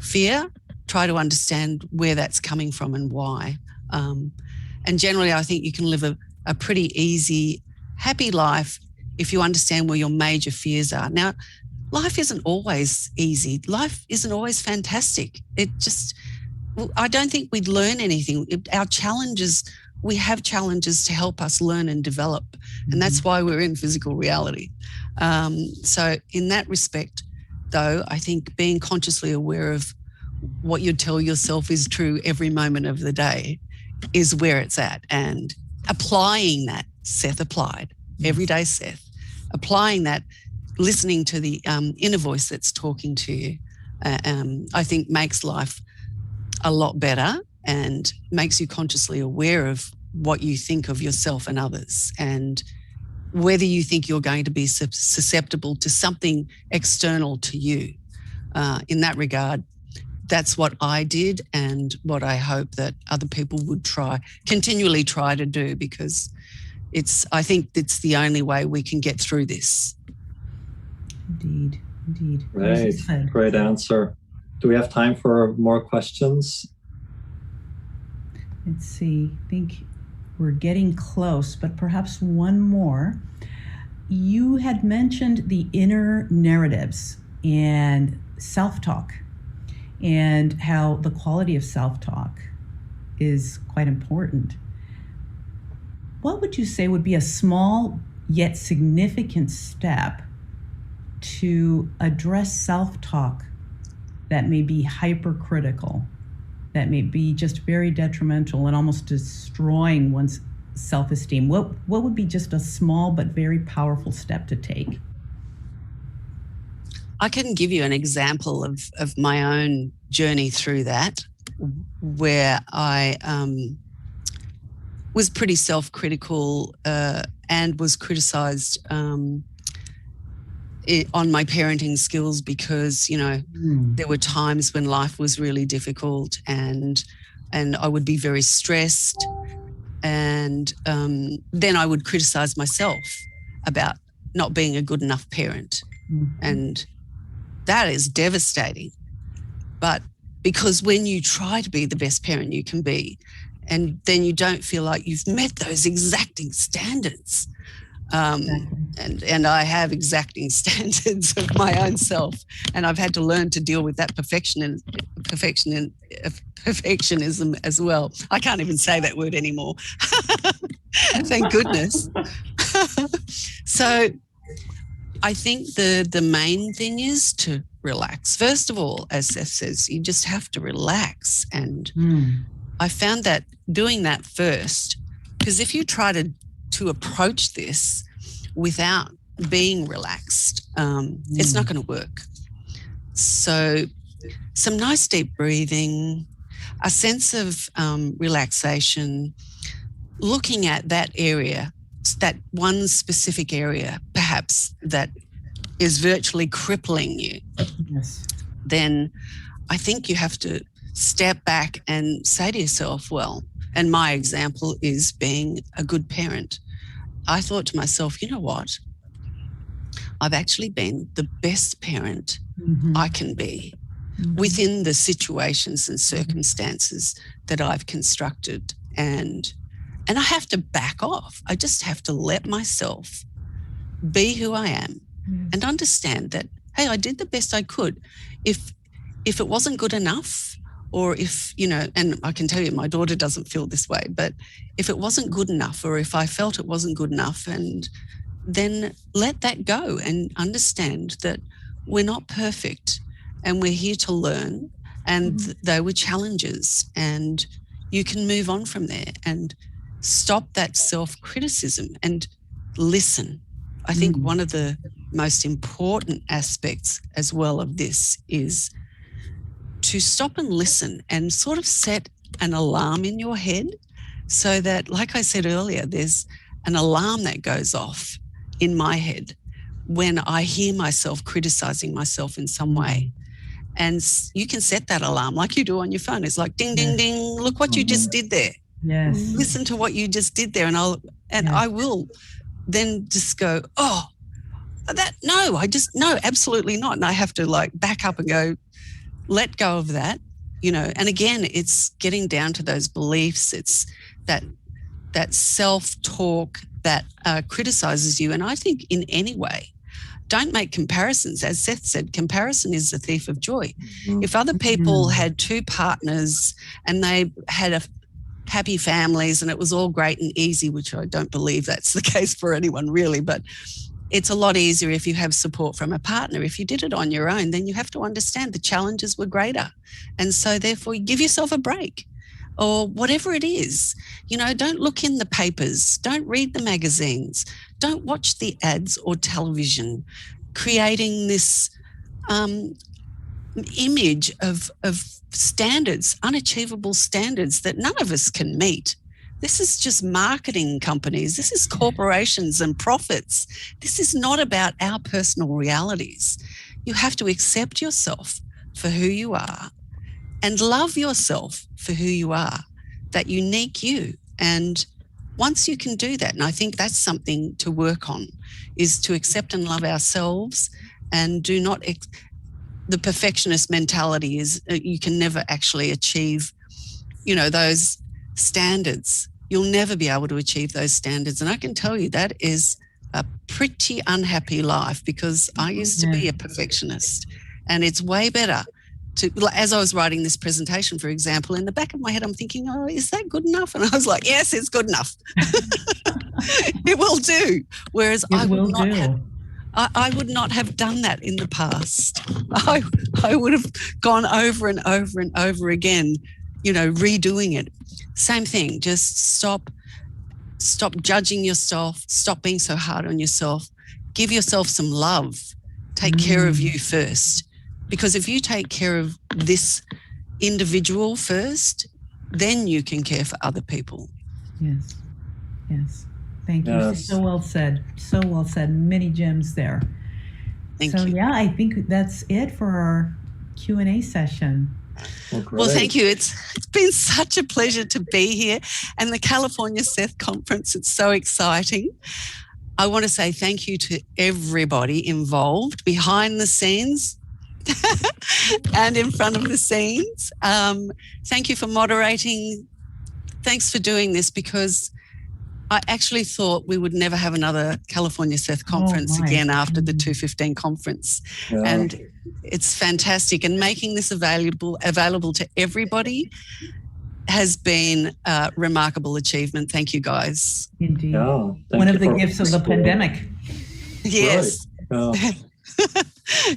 fear, try to understand where that's coming from and why. And generally, I think you can live a pretty easy, happy life if you understand where your major fears are. Now, life isn't always easy. Life isn't always fantastic. I don't think we'd learn anything. Our challenges, we have challenges to help us learn and develop. And that's why we're in physical reality. So in that respect, though, I think being consciously aware of what you tell yourself is true every moment of the day is where it's at. And applying that, Seth applied, everyday Seth, applying that, listening to the inner voice that's talking to you, I think makes life a lot better and makes you consciously aware of what you think of yourself and others, and whether you think you're going to be susceptible to something external to you. In that regard, that's what I did and what I hope that other people would continually try to do, because I think it's the only way we can get through this. Indeed. Right. Great answer. Do we have time for more questions? Let's see. I think we're getting close, but perhaps one more. You had mentioned the inner narratives and self-talk, and how the quality of self-talk is quite important. What would you say would be a small yet significant step to address self-talk that may be hypercritical, that may be just very detrimental and almost destroying one's self-esteem? What would be just a small but very powerful step to take? I can give you an example of my own journey through that, where I was pretty self-critical and was criticised on my parenting skills because, there were times when life was really difficult and I would be very stressed, and then I would criticise myself about not being a good enough parent. And that is devastating. But because when you try to be the best parent you can be, and then you don't feel like you've met those exacting standards. And I have exacting standards of my own self, and I've had to learn to deal with that perfectionism as well. I can't even say that word anymore. Thank goodness. So I think the main thing is to relax. First of all, as Seth says, you just have to relax. And I found that doing that first, because if you try to approach this without being relaxed, it's not going to work. So some nice deep breathing, a sense of relaxation, looking at that area, that one specific area, perhaps, that is virtually crippling you. Yes. Then I think you have to step back and say to yourself, well, and my example is being a good parent. I thought to myself, you know what? I've actually been the best parent I can be within the situations and circumstances that I've constructed. And I have to back off. I just have to let myself be who I am and understand that, hey, I did the best I could. If it wasn't good enough, or if, and I can tell you my daughter doesn't feel this way, but if it wasn't good enough, or if I felt it wasn't good enough, and then let that go and understand that we're not perfect and we're here to learn, and they were challenges, and you can move on from there and stop that self-criticism and listen. I think one of the most important aspects as well of this is to stop and listen and sort of set an alarm in your head, so that, like I said earlier, there's an alarm that goes off in my head when I hear myself criticizing myself in some way. And you can set that alarm like you do on your phone. It's like, ding, ding, ding, look what you just did there. Yes. Listen to what you just did there. And I will then just go, no, absolutely not. And I have to back up and go, let go of that And again, it's getting down to those beliefs. It's that self-talk that criticizes you. And I think in any way, don't make comparisons. As Seth said, comparison is the thief of joy. If other people had two partners and they had happy families and it was all great and easy, which I don't believe that's the case for anyone really, but it's a lot easier if you have support from a partner. If you did it on your own, then you have to understand the challenges were greater. And so therefore you give yourself a break or whatever it is. Don't look in the papers, don't read the magazines, don't watch the ads or television, creating this image of standards, unachievable standards that none of us can meet. This is just marketing companies. This is corporations and profits. This is not about our personal realities. You have to accept yourself for who you are and love yourself for who you are, that unique you. And once you can do that, and I think that's something to work on, is to accept and love ourselves and do not, the perfectionist mentality is you can never actually achieve, those standards. You'll never be able to achieve those standards. And I can tell you that is a pretty unhappy life, because I used to be a perfectionist, and it's way better to, as I was writing this presentation, for example, in the back of my head, I'm thinking, oh, is that good enough? And I was like, yes, it's good enough. It will do. Whereas I would not have done that in the past. I would have gone over and over and over again, redoing it. Same thing, just stop judging yourself, stop being so hard on yourself, give yourself some love, take care of you first. Because if you take care of this individual first, then you can care for other people. Yes. Thank you. Yes. So well said. Many gems there. Thank you. Yeah, I think that's it for our Q&A session. Well, thank you. It's been such a pleasure to be here. And the California Seth Conference, it's so exciting. I want to say thank you to everybody involved behind the scenes and in front of the scenes. Thank you for moderating. Thanks for doing this, because I actually thought we would never have another California Seth Conference again after the 215 conference. Yeah. And it's fantastic. And making this available to everybody has been a remarkable achievement. Thank you, guys. Indeed. Yeah, one of the gifts of the pandemic. Yes. Right. Yeah.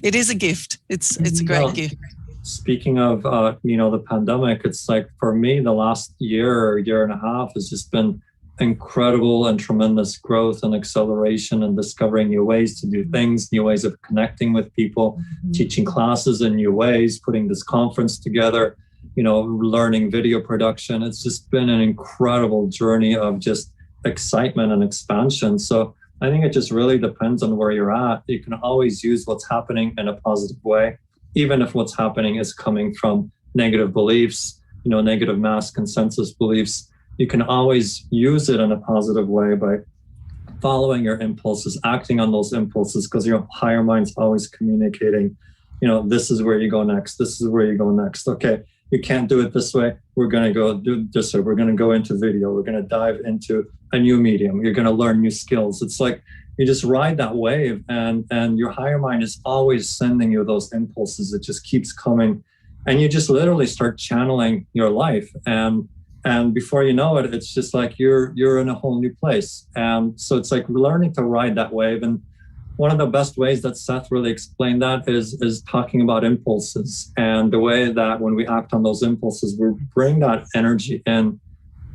It is a gift. It's a great gift. Speaking of, the pandemic, it's like for me, the last year and a half has just been incredible and tremendous growth and acceleration and discovering new ways to do things, new ways of connecting with people, teaching classes in new ways, putting this conference together, learning video production. It's just been an incredible journey of just excitement and expansion. So I think it just really depends on where you're at. You can always use what's happening in a positive way, even if what's happening is coming from negative beliefs, negative mass consensus beliefs. You can always use it in a positive way by following your impulses, acting on those impulses, because your higher mind's always communicating, this is where you go next. This is where you go next. Okay, you can't do it this way. We're going to go do this way. We're going to go into video. We're going to dive into a new medium. You're going to learn new skills. It's like you just ride that wave, and your higher mind is always sending you those impulses. It just keeps coming, and you just literally start channeling your life. And before you know it, it's just like you're in a whole new place. And so it's like learning to ride that wave. And one of the best ways that Seth really explained that is talking about impulses, and the way that when we act on those impulses, we bring that energy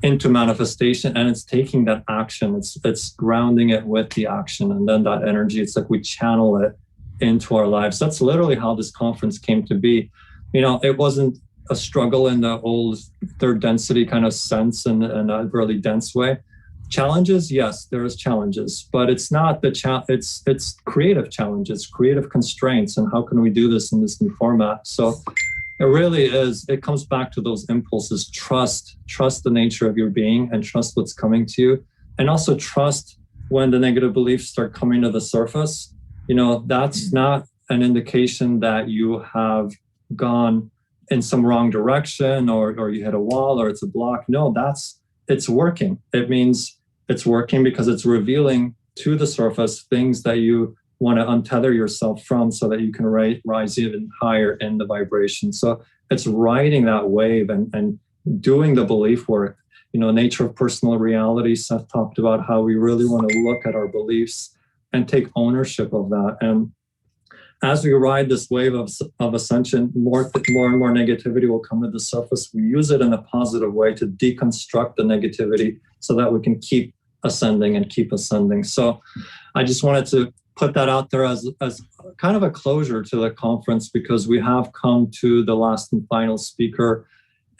into manifestation, and it's taking that action. It's grounding it with the action, and then that energy, it's like we channel it into our lives. That's literally how this conference came to be. It wasn't a struggle in the old third density kind of sense and a really dense way. Challenges, yes, there is challenges, but it's not it's creative challenges, creative constraints, and how can we do this in this new format? So it really is, it comes back to those impulses. Trust the nature of your being, and trust what's coming to you, and also trust when the negative beliefs start coming to the surface. That's not an indication that you have gone in some wrong direction, or you hit a wall, or it's a block. No, it's working. It means it's working because it's revealing to the surface things that you want to untether yourself from, so that you can rise even higher in the vibration. So it's riding that wave and doing the belief work. Nature of personal reality, Seth talked about how we really want to look at our beliefs and take ownership of that. And as we ride this wave of ascension, more and more negativity will come to the surface. We use it in a positive way to deconstruct the negativity so that we can keep ascending and keep ascending. So I just wanted to put that out there as kind of a closure to the conference, because we have come to the last and final speaker,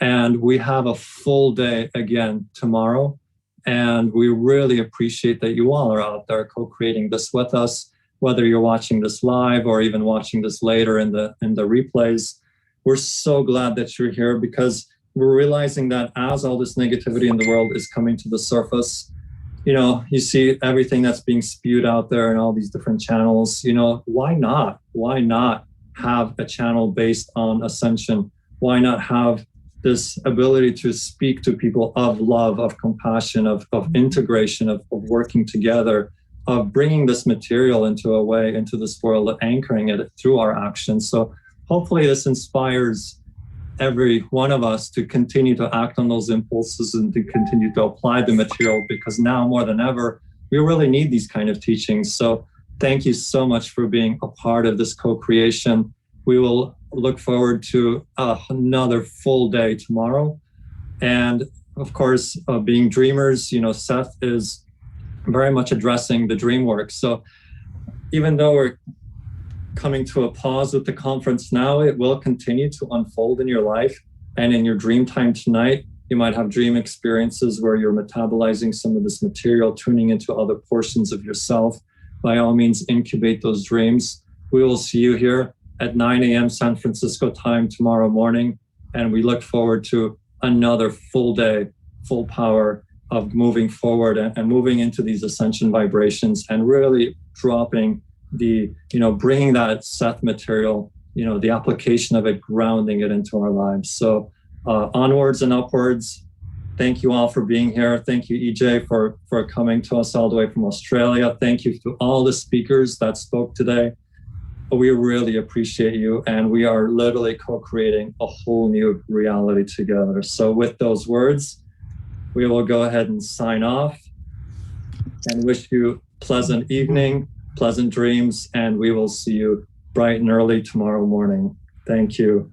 and we have a full day again tomorrow. And we really appreciate that you all are out there co-creating this with us, whether you're watching this live or even watching this later in the replays. We're so glad that you're here, because we're realizing that as all this negativity in the world is coming to the surface, you see everything that's being spewed out there in all these different channels. Why not have a channel based on ascension? Why not have this ability to speak to people of love, of compassion, of integration, of working together, of bringing this material into this world, anchoring it through our actions. So hopefully this inspires every one of us to continue to act on those impulses and to continue to apply the material, because now more than ever, we really need these kind of teachings. So thank you so much for being a part of this co-creation. We will look forward to another full day tomorrow. And of course, being dreamers, Seth is very much addressing the dream work. So even though we're coming to a pause with the conference now, it will continue to unfold in your life. And in your dream time tonight, you might have dream experiences where you're metabolizing some of this material, tuning into other portions of yourself. By all means, incubate those dreams. We will see you here at 9 a.m. San Francisco time tomorrow morning. And we look forward to another full day, full power of moving forward and moving into these ascension vibrations, and really dropping bringing that Seth material, the application of it, grounding it into our lives. So onwards and upwards. Thank you all for being here. Thank you, Ejay, for coming to us all the way from Australia. Thank you to all the speakers that spoke today. We really appreciate you, and we are literally co-creating a whole new reality together. So with those words, we will go ahead and sign off and wish you pleasant evening, pleasant dreams, and we will see you bright and early tomorrow morning. Thank you.